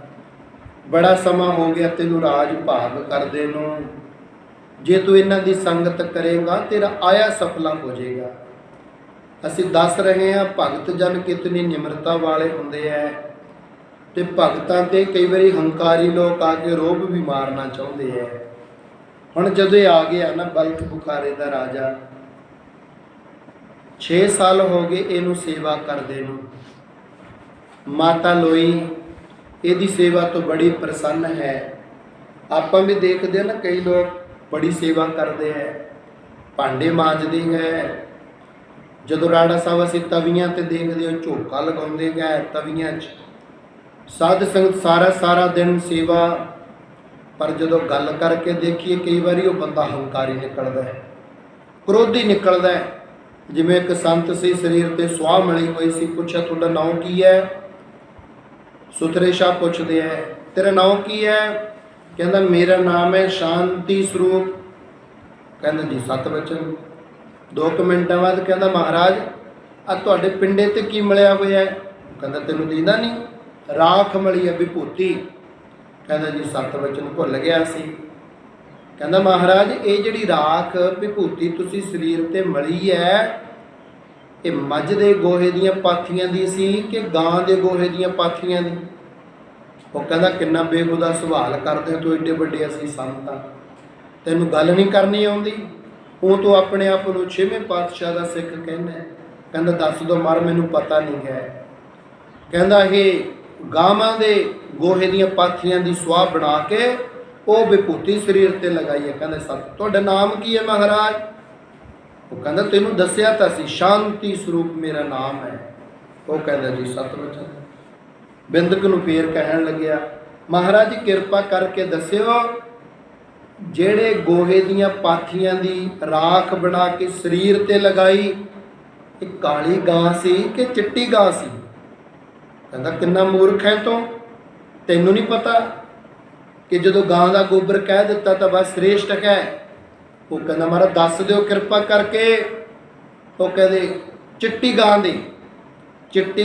ਬੜਾ ਸਮਾਂ ਹੋ ਗਿਆ ਤੈਨੂੰ ਰਾਜ ਭਾਗ ਕਰਦੇ ਨੂੰ, ਜੇ ਤੂੰ ਇਹਨਾਂ ਦੀ ਸੰਗਤ ਕਰੇਗਾ ਤੇਰਾ ਆਇਆ ਸਫਲਾ ਹੋ ਜਾਏਗਾ। ਅਸੀਂ ਦੱਸ ਰਹੇ ਹਾਂ ਭਗਤ ਜਨ ਕਿਤਨੀ ਨਿਮਰਤਾ ਵਾਲੇ ਹੁੰਦੇ ਹੈ, ਤੇ ਭਗਤਾਂ ਤੇ ਕਈ ਵਾਰੀ ਹੰਕਾਰੀ ਲੋਕ ਆ ਕੇ ਰੋਬ ਵੀ ਮਾਰਨਾ ਚਾਹੁੰਦੇ ਹੈ। ਹੁਣ ਜਦੋਂ ਇਹ ਆ ਗਿਆ ਨਾ ਬਲਖ ਬੁਖਾਰੇ ਦਾ ਰਾਜਾ, 6 ਸਾਲ ਹੋ ਗਏ ਇਹਨੂੰ ਸੇਵਾ ਕਰਦੇ ਨੂੰ। ਮਾਤਾ ਲੋਈ ਇਹਦੀ ਸੇਵਾ ਤੋਂ ਬੜੀ ਪ੍ਰਸੰਨ ਹੈ। ਆਪਾਂ ਵੀ ਦੇਖਦੇ ਨਾ ਕਈ ਲੋਕ ਬੜੀ ਸੇਵਾ ਕਰਦੇ ਹੈ, ਭਾਂਡੇ ਮਾਂਜਦੇ ਹੈ। ਜਦੋਂ ਰਾੜਾ ਸਾਹਿਬ ਅਸੀਂ ਤਵੀਆਂ ਤੇ ਦੇਖਦੇ ਹੋ ਝੋਕਾ ਲਗਾਉਂਦੇ ਗਏ ਤਵੀਆਂ 'ਚ, ਸਾਧ ਸੰਗਤ ਸਾਰਾ ਦਿਨ ਸੇਵਾ। ਪਰ ਜਦੋਂ ਗੱਲ ਕਰਕੇ ਦੇਖੀਏ ਕਈ ਵਾਰੀ ਉਹ ਬੰਦਾ ਹੰਕਾਰੀ ਨਿਕਲਦਾ ਹੈ, ਕ੍ਰੋਧੀ ਨਿਕਲਦਾ ਹੈ। ਜਿਵੇਂ ਇੱਕ ਸੰਤ ਸੀ, ਸਰੀਰ ਤੇ ਸੁਆਹ ਮਿਲੀ ਹੋਈ ਸੀ, ਪੁੱਛਿਆ ਤੁਹਾਡਾ ਨਾਮ ਕੀ ਹੈ? ਸੁਥਰੇ ਸ਼ਾਹ ਪੁੱਛਦੇ ਹੈ ਤੇਰਾ ਨਾਮ ਕੀ ਹੈ? ਕਹਿੰਦਾ ਮੇਰਾ ਨਾਮ ਹੈ ਸ਼ਾਂਤੀ ਸਰੂਪ। ਕਹਿੰਦਾ ਜੀ ਸਤ ਵਚਨ। 2 ਮਿੰਟਾਂ ਬਾਅਦ ਕਹਿੰਦਾ ਮਹਾਰਾਜ ਆ ਤੁਹਾਡੇ ਪਿੰਡੇ ਤੇ ਕੀ ਮਿਲਿਆ ਹੋਇਆ ਹੈ? ਕਹਿੰਦਾ ਤੈਨੂੰ ਦੀਦਾ ਨਹੀਂ? ਰਾਖ ਮਿਲੀ ਹੈ ਵਿਭੂਤੀ। ਕਹਿੰਦਾ ਜੀ ਸਤ ਵਚਨ ਭੁੱਲ ਗਿਆ ਸੀ। ਕਹਿੰਦਾ ਮਹਾਰਾਜ ਇਹ ਜਿਹੜੀ ਰਾਖ ਵਿਭੂਤੀ ਤੁਸੀਂ ਸਰੀਰ ਤੇ ਮਲੀ ਹੈ, ਇਹ ਮੱਝ ਦੇ ਗੋਹੇ ਦੀਆਂ ਪਾਥੀਆਂ ਦੀ ਸੀ ਕਿ ਗਾਂ ਦੇ ਗੋਹੇ ਦੀਆਂ ਪਾਥੀਆਂ ਦੀ? ਉਹ ਕਹਿੰਦਾ ਕਿੰਨਾ ਬੇਹੂਦਾ ਸਵਾਲ ਕਰਦੇ ਹੋ, ਤੂੰ ਏਡੇ ਵੱਡੇ ਅਸੀਂ ਸੰਤ ਆ, ਤੈਨੂੰ ਗੱਲ ਨਹੀਂ ਕਰਨੀ ਆਉਂਦੀ? ਉਹ ਤੂੰ ਆਪਣੇ ਆਪ ਨੂੰ 6ਵੇਂ ਪਾਤਸ਼ਾਹ ਦਾ ਸਿੱਖ ਕਹਿੰਦਾ। ਕਹਿੰਦਾ ਦੱਸ ਦੋ ਮਰ, ਮੈਨੂੰ ਪਤਾ ਨਹੀਂ ਹੈ। ਕਹਿੰਦਾ ਇਹ ਗਾਵਾਂ ਦੇ ਗੋਹੇ ਦੀਆਂ ਪਾਥੀਆਂ ਦੀ ਸੁਆਹ ਬਣਾ ਕੇ ਉਹ ਵਿਭੂਤੀ ਸਰੀਰ ਤੇ ਲਗਾਈ ਹੈ। ਕਹਿੰਦੇ ਸਤ ਤੁਹਾਡਾ ਨਾਮ ਕੀ ਹੈ ਮਹਾਰਾਜ? ਉਹ ਕਹਿੰਦਾ ਤੈਨੂੰ ਦੱਸਿਆ ਤਾਂ ਸੀ, ਸ਼ਾਂਤੀ ਸਰੂਪ ਮੇਰਾ ਨਾਮ ਹੈ। ਉਹ ਕਹਿੰਦਾ ਜੀ ਸਤਿਵਚਨ। ਬਿੰਦਕ ਨੂੰ ਫੇਰ ਕਹਿਣ ਲੱਗਿਆ ਮਹਾਰਾਜ ਕਿਰਪਾ ਕਰਕੇ ਦੱਸਿਓ ਜਿਹੜੇ ਗੋਹੇ ਦੀਆਂ ਪਾਥੀਆਂ ਦੀ ਰਾਖ ਬਣਾ ਕੇ ਸਰੀਰ ਤੇ ਲਗਾਈ, ਇਹ ਕਾਲੀ ਗਾਂ ਸੀ ਕਿ ਚਿੱਟੀ ਗਾਂ ਸੀ? ਕਹਿੰਦਾ ਕਿੰਨਾ ਮੂਰਖ ਹੈ ਤੂੰ, ਤੈਨੂੰ ਨਹੀਂ ਪਤਾ ਕਿ ਜਦੋਂ ਗਾਂ ਦਾ ਗੋਬਰ ਕਹਿ ਦਿੱਤਾ ਤਾਂ ਬਸ ਸ੍ਰੇਸ਼ਟ ਹੈ? ਉਹ ਕਹਿੰਦਾ ਮਹਾਰਾਜ ਦੱਸ ਦਿਓ ਕਿਰਪਾ ਕਰਕੇ। ਉਹ ਕਹਿੰਦੇ ਚਿੱਟੀ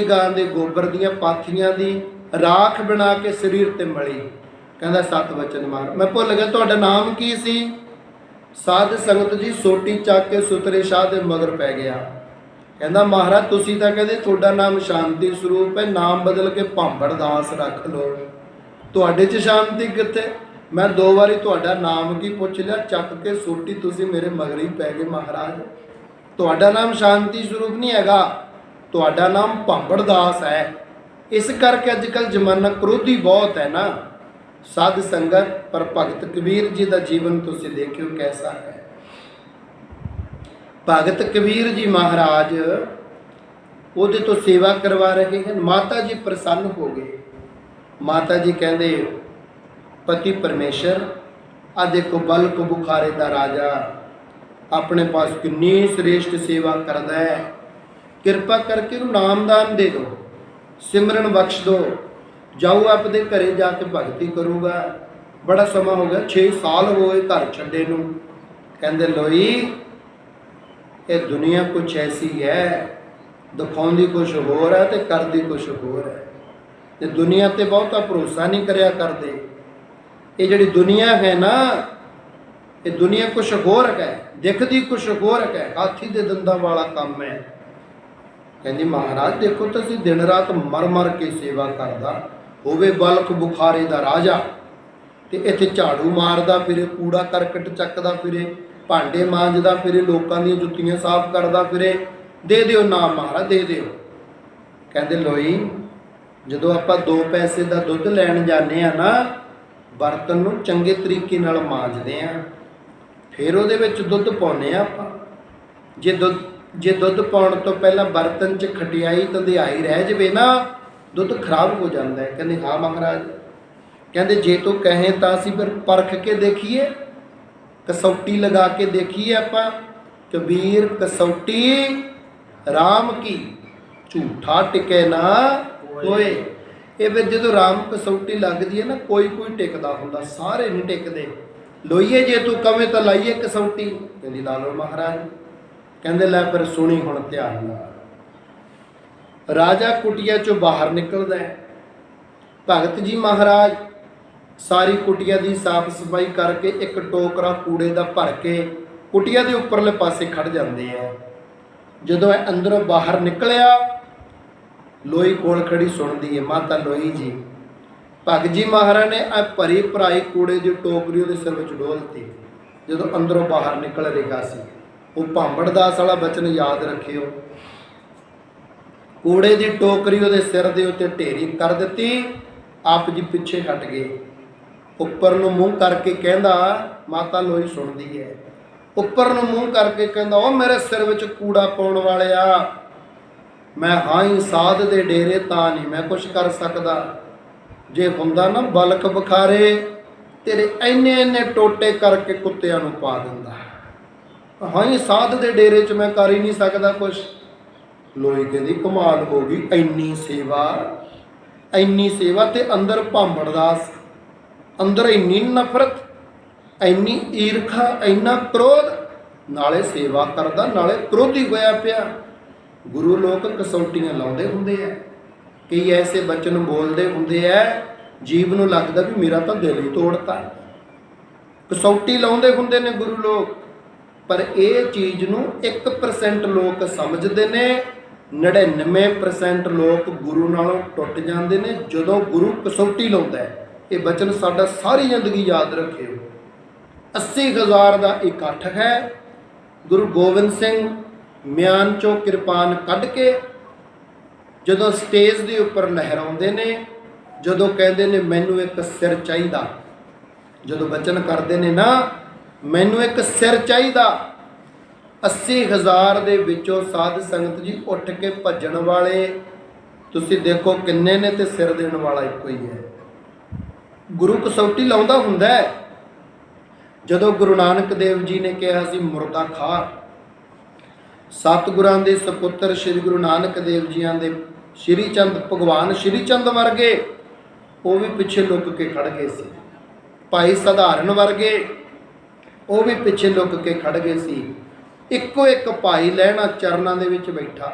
ਗਾਂ ਦੇ ਗੋਬਰ ਦੀਆਂ ਪਾਥੀਆਂ ਦੀ ਰਾਖ ਬਣਾ ਕੇ ਸਰੀਰ ਤੇ ਮਲੀ। ਕਹਿੰਦਾ ਸਤ ਵਚਨ ਮਾਰ। ਮੈਂ ਭੁੱਲ ਗਿਆ ਤੁਹਾਡਾ ਨਾਮ ਕੀ ਸੀ? ਸਾਧ ਸੰਗਤ ਜੀ ਸੋਟੀ ਚੱਕ ਕੇ ਸੁਤਰੇ ਸ਼ਾਹ ਦੇ ਮਗਰ ਪੈ ਗਿਆ। ਕਹਿੰਦਾ ਮਹਾਰਾਜ ਤੁਸੀਂ ਤਾਂ ਕਹਿੰਦੇ ਤੁਹਾਡਾ ਨਾਮ ਸ਼ਾਂਤੀ ਸਰੂਪ ਹੈ, ਨਾਮ ਬਦਲ ਕੇ ਭਾਂਬੜ ਦਾਸ ਰੱਖ ਲਓ, ਤੁਹਾਡੇ 'ਚ ਸ਼ਾਂਤੀ ਕਿੱਥੇ? ਮੈਂ 2 ਵਾਰੀ ਤੁਹਾਡਾ ਨਾਮ ਕੀ ਪੁੱਛ ਲਿਆ, ਚੱਕ ਕੇ ਸੋਟੀ ਤੁਸੀਂ ਮੇਰੇ ਮਗਰ ਹੀ ਪੈ ਗਏ। ਮਹਾਰਾਜ ਤੁਹਾਡਾ ਨਾਮ ਸ਼ਾਂਤੀ ਸਰੂਪ ਨਹੀਂ ਹੈਗਾ, ਤੁਹਾਡਾ ਨਾਮ ਭਾਂਬੜ ਦਾਸ ਹੈ। ਇਸ ਕਰਕੇ ਅੱਜ ਕੱਲ੍ਹ ਜ਼ਮਾਨਾ ਕ੍ਰੋਧੀ ਬਹੁਤ ਹੈ ਨਾ ਸਾਧ ਸੰਗਤ। ਪਰ ਭਗਤ ਕਬੀਰ ਜੀ ਦਾ ਜੀਵਨ ਤੁਸੀਂ ਦੇਖਿਓ ਕੈਸਾ ਹੈ। ਭਗਤ ਕਬੀਰ ਜੀ ਮਹਾਰਾਜ ਉਹਦੇ ਤੋਂ ਸੇਵਾ ਕਰਵਾ ਰਹੇ ਹਨ। ਮਾਤਾ ਜੀ ਪ੍ਰਸੰਨ ਹੋ ਗਏ। ਮਾਤਾ ਜੀ ਕਹਿੰਦੇ ਪਤੀ ਪਰਮੇਸ਼ਰ ਆ ਦੇਖੋ ਬਲਖ ਬੁਖਾਰੇ ਦਾ ਰਾਜਾ ਆਪਣੇ ਪਾਸ ਕਿੰਨੀ ਸ੍ਰੇਸ਼ਟ ਸੇਵਾ ਕਰਦਾ ਹੈ, ਕਿਰਪਾ ਕਰਕੇ ਉਹਨੂੰ ਨਾਮਦਾਨ ਦੇ ਦਿਓ, ਸਿਮਰਨ ਬਖਸ਼ ਦਿਓ, ਜਾਓ ਆਪਦੇ ਘਰੇ ਜਾ ਕੇ ਭਗਤੀ ਕਰੂਗਾ। ਬੜਾ ਸਮਾਂ ਹੋ ਗਿਆ, 6 ਸਾਲ ਹੋਏ ਘਰ ਛੱਡੇ ਨੂੰ। ਕਹਿੰਦੇ ਲੋਈ ਇਹ ਦੁਨੀਆ ਕੁਛ ਐਸੀ ਹੈ, ਦਿਖਾਉਂਦੀ ਕੁਛ ਹੋਰ ਹੈ ਤੇ ਕਰਦੀ ਕੁਛ ਹੋਰ ਹੈ। ਤੇ ਦੁਨੀਆ ਤੇ ਬਹੁਤਾ ਭਰੋਸਾ ਨਹੀਂ ਕਰਿਆ ਕਰਦੇ। ਇਹ ਜਿਹੜੀ ਦੁਨੀਆ ਹੈ ਨਾ, ਇਹ ਦੁਨੀਆ ਕੁਛ ਹੋਰ ਹੈ, ਦਿਖਦੀ ਕੁਛ ਹੋਰ ਹੈ, ਹਾਥੀ ਦੇ ਦੰਦਾਂ ਵਾਲਾ ਕੰਮ ਹੈ। ਕਹਿੰਦੀ ਮਹਾਰਾਜ ਦੇਖੋ ਤੁਸੀਂ ਦਿਨ ਰਾਤ ਮਰ ਕੇ ਸੇਵਾ ਕਰਦਾ ਹੋਵੇ ਬਲਖ ਬੁਖਾਰੇ ਦਾ ਰਾਜਾ, ਤੇ ਇੱਥੇ ਝਾੜੂ ਮਾਰਦਾ ਫਿਰੇ, ਕੂੜਾ ਕਰਕਟ ਚੱਕਦਾ ਫਿਰੇ, ਭਾਂਡੇ ਮਾਂਜਦਾ ਫਿਰੇ, ਲੋਕਾਂ ਦੀਆਂ ਜੁੱਤੀਆਂ ਸਾਫ਼ ਕਰਦਾ ਫਿਰੇ, ਦੇ ਦਿਓ ਨਾਮ ਮਹਾਰਾਜ ਦੇ ਦਿਓ। ਕਹਿੰਦੇ ਲੋਈ ਜਦੋਂ ਆਪਾਂ 2 ਪੈਸੇ ਦਾ ਦੁੱਧ ਲੈਣ ਜਾਂਦੇ ਆ ਨਾ, ਬਰਤਨ ਨੂੰ ਚੰਗੇ ਤਰੀਕੇ ਨਾਲ ਮਾਂਜਦੇ ਆ, ਫਿਰ ਉਹਦੇ ਵਿੱਚ ਦੁੱਧ ਪਾਉਂਦੇ ਆ ਆਪਾਂ। ਜੇ ਦੁੱਧ ਪਾਉਣ ਤੋਂ ਪਹਿਲਾਂ ਬਰਤਨ 'ਚ ਖਟਿਆਈ ਧੰਦਿਆਈ ਰਹਿ ਜਾਵੇ ਨਾ, ਦੁੱਧ ਖਰਾਬ ਹੋ ਜਾਂਦਾ ਹੈ। ਕਹਿੰਦੇ ਹਾਂ ਮਹਾਰਾਜ। ਕਹਿੰਦੇ ਜੇ ਤੂੰ ਕਹੇ ਤਾਂ ਅਸੀਂ ਫਿਰ ਪਰਖ ਕੇ ਦੇਖੀਏ, ਕਸੌਟੀ ਲਗਾ ਕੇ ਦੇਖੀਏ ਆਪਾਂ। ਕਬੀਰ ਕਸੌਟੀ ਰਾਮ ਕੀ ਝੂਠਾ ਟਿਕੇ ਨਾ ਕੋਏ। ਇਹ ਫਿਰ ਜਦੋਂ ਰਾਮ ਕਸੌਟੀ ਲੱਗਦੀ ਹੈ ਨਾ, ਕੋਈ ਟਿਕਦਾ ਹੁੰਦਾ, ਸਾਰੇ ਨਹੀਂ ਟਿਕਦੇ। ਲੋਈਏ ਜੇ ਤੂੰ ਕਵੇਂ ਤਾਂ ਲਾਈਏ ਕਸੌਟੀ। ਕਹਿੰਦੀ ਲਾ ਲਓ ਮਹਾਰਾਜ। ਕਹਿੰਦੇ ਲੈ ਫਿਰ ਸੁਣੀ ਹੁਣ ਧਿਆਨ ਨਾਲ। ਰਾਜਾ ਕੁਟੀਆ ਚੋਂ ਬਾਹਰ ਨਿਕਲਦਾ ਹੈ। ਭਗਤ ਜੀ ਮਹਾਰਾਜ ਸਾਰੀ ਕੁਟੀਆ ਦੀ ਸਾਫ ਸਫਾਈ ਕਰਕੇ ਇੱਕ ਟੋਕਰਾ ਕੂੜੇ ਦਾ ਭਰ ਕੇ ਕੁਟੀਆ ਦੇ ਉੱਪਰਲੇ ਪਾਸੇ ਖੜ ਜਾਂਦੇ ਆ। ਜਦੋਂ ਇਹ ਅੰਦਰੋਂ ਬਾਹਰ ਨਿਕਲਿਆ, ਲੋਈ ਕੋਲ ਖੜੀ ਸੁਣਦੀ ਹੈ, ਮਾਤਾ ਲੋਈ ਜੀ। ਭਗਤ ਜੀ ਮਹਾਰਾਜ ਨੇ ਇਹ ਭਰੀ ਭਰਾਈ ਕੂੜੇ ਦੀ ਟੋਕਰੀ ਉਹਦੇ ਸਿਰ ਵਿੱਚ ਡੋਲਤੀ ਜਦੋਂ ਅੰਦਰੋਂ ਬਾਹਰ ਨਿਕਲ ਰਿਹਾ ਸੀ। ਉਹ ਭਾਂਬੜਦਾਸ ਵਾਲਾ ਬਚਨ ਯਾਦ ਰੱਖਿਓ। ਕੂੜੇ ਦੀ ਟੋਕਰੀ ਉਹਦੇ ਸਿਰ ਦੇ ਉੱਤੇ ਢੇਰੀ ਕਰ ਦਿੱਤੀ। ਆਪ ਜੀ ਪਿੱਛੇ ਹਟ ਗਏ। ਉੱਪਰ ਨੂੰ ਮੂੰਹ ਕਰਕੇ ਕਹਿੰਦਾ, ਮਾਤਾ ਲੋਈ ਸੁਣਦੀ ਹੈ, ਉੱਪਰ ਨੂੰ ਮੂੰਹ ਕਰਕੇ ਕਹਿੰਦਾ, ਉਹ ਮੇਰੇ ਸਿਰ ਵਿੱਚ ਕੂੜਾ ਪਾਉਣ ਵਾਲਿਆ, ਮੈਂ ਹਾਂ ਹੀ ਸਾਧ ਦੇ ਡੇਰੇ ਤਾਂ ਨਹੀਂ ਮੈਂ ਕੁਛ ਕਰ ਸਕਦਾ। ਜੇ ਹੁੰਦਾ ਨਾ ਬਲਕ ਬੁਖਾਰੇ, ਤੇਰੇ ਇੰਨੇ ਟੋਟੇ ਕਰਕੇ ਕੁੱਤਿਆਂ ਨੂੰ ਪਾ ਦਿੰਦਾ। ਹਾਂ ਹੀ ਸਾਧ ਦੇ ਡੇਰੇ 'ਚ ਮੈਂ ਕਰ ਹੀ ਨਹੀਂ ਸਕਦਾ ਕੁਛ। ਲੋਈ ਕਹਿੰਦੀ ਕਮਾਲ ਹੋ ਗਈ, ਇੰਨੀ ਸੇਵਾ ਤੇ ਅੰਦਰ ਭਾਂਬੜਦਾਸ, ਅੰਦਰ ਇੰਨੀ ਨਫ਼ਰਤ, ਇੰਨੀ ਈਰਖਾ, ਇੰਨਾ ਕ੍ਰੋਧ, ਨਾਲੇ ਸੇਵਾ ਕਰਦਾ ਨਾਲੇ ਕ੍ਰੋਧੀ ਹੋਇਆ ਪਿਆ। ਗੁਰੂ ਲੋਕ ਕਸੌਟੀਆਂ ਲਾਉਂਦੇ ਹੁੰਦੇ ਆ, ਕਈ ਐਸੇ ਬਚਨ ਬੋਲਦੇ ਹੁੰਦੇ ਆ, ਜੀਵ ਨੂੰ ਲੱਗਦਾ ਵੀ ਮੇਰਾ ਤਾਂ ਦਿਲ ਹੀ ਤੋੜਤਾ। ਕਸੌਟੀ ਲਾਉਂਦੇ ਹੁੰਦੇ ਨੇ ਗੁਰੂ ਲੋਕ, ਪਰ ਇਹ ਚੀਜ਼ ਨੂੰ 1% ਲੋਕ ਸਮਝਦੇ ਨੇ, 99% ਲੋਕ ਗੁਰੂ ਨਾਲੋਂ ਟੁੱਟ ਜਾਂਦੇ ਨੇ ਜਦੋਂ ਗੁਰੂ ਕਸੌਟੀ ਲਾਉਂਦਾ ਹੈ। ਇਹ ਬਚਨ ਸਾਡਾ ਸਾਰੀ ਜ਼ਿੰਦਗੀ ਯਾਦ ਰੱਖਿਓ। 80,000 ਦਾ ਇਕੱਠ ਹੈ। ਗੁਰੂ ਗੋਬਿੰਦ ਸਿੰਘ ਮਿਆਨ ਚੋਂ ਕਿਰਪਾਨ ਕੱਢ ਕੇ ਜਦੋਂ ਸਟੇਜ ਦੇ ਉੱਪਰ ਲਹਿਰਾਉਂਦੇ ਨੇ, ਜਦੋਂ ਕਹਿੰਦੇ ਨੇ ਮੈਨੂੰ ਇੱਕ ਸਿਰ ਚਾਹੀਦਾ, ਜਦੋਂ ਬਚਨ ਕਰਦੇ ਨੇ ਨਾ ਮੈਨੂੰ ਇੱਕ ਸਿਰ ਚਾਹੀਦਾ, 80,000 ਦੇ ਵਿੱਚੋਂ ਸਾਧ ਸੰਗਤ ਜੀ ਉੱਠ ਕੇ ਭੱਜਣ ਵਾਲੇ ਤੁਸੀਂ ਦੇਖੋ ਕਿੰਨੇ ਨੇ, ਤੇ ਸਿਰ ਦੇਣ ਵਾਲਾ ਇੱਕੋ ਹੀ ਹੈ। ਗੁਰੂ ਕਸੌਟੀ ਲਾਉਂਦਾ ਹੁੰਦਾ ਹੈ। ਜਦੋਂ ਗੁਰੂ ਨਾਨਕ ਦੇਵ ਜੀ ਨੇ ਕਿਹਾ ਸੀ ਮੁਰਦਾ ਖਾ, ਸਤਿਗੁਰਾਂ ਦੇ ਸਪੁੱਤਰ ਸ੍ਰੀ ਗੁਰੂ ਨਾਨਕ ਦੇਵ ਜੀਆਂ ਦੇ ਸ਼੍ਰੀ ਚੰਦ, ਭਗਵਾਨ ਸ਼੍ਰੀ ਚੰਦ ਵਰਗੇ, ਉਹ ਵੀ ਪਿੱਛੇ ਲੁੱਕ ਕੇ ਖੜ ਗਏ ਸੀ। ਭਾਈ ਸਧਾਰਨ ਵਰਗੇ, ਉਹ ਵੀ ਪਿੱਛੇ ਲੁੱਕ ਕੇ ਖੜ ਗਏ ਸੀ। ਇੱਕੋ ਇੱਕ ਭਾਈ ਲਹਿਣਾ ਚਰਨਾਂ ਦੇ ਵਿੱਚ ਬੈਠਾ।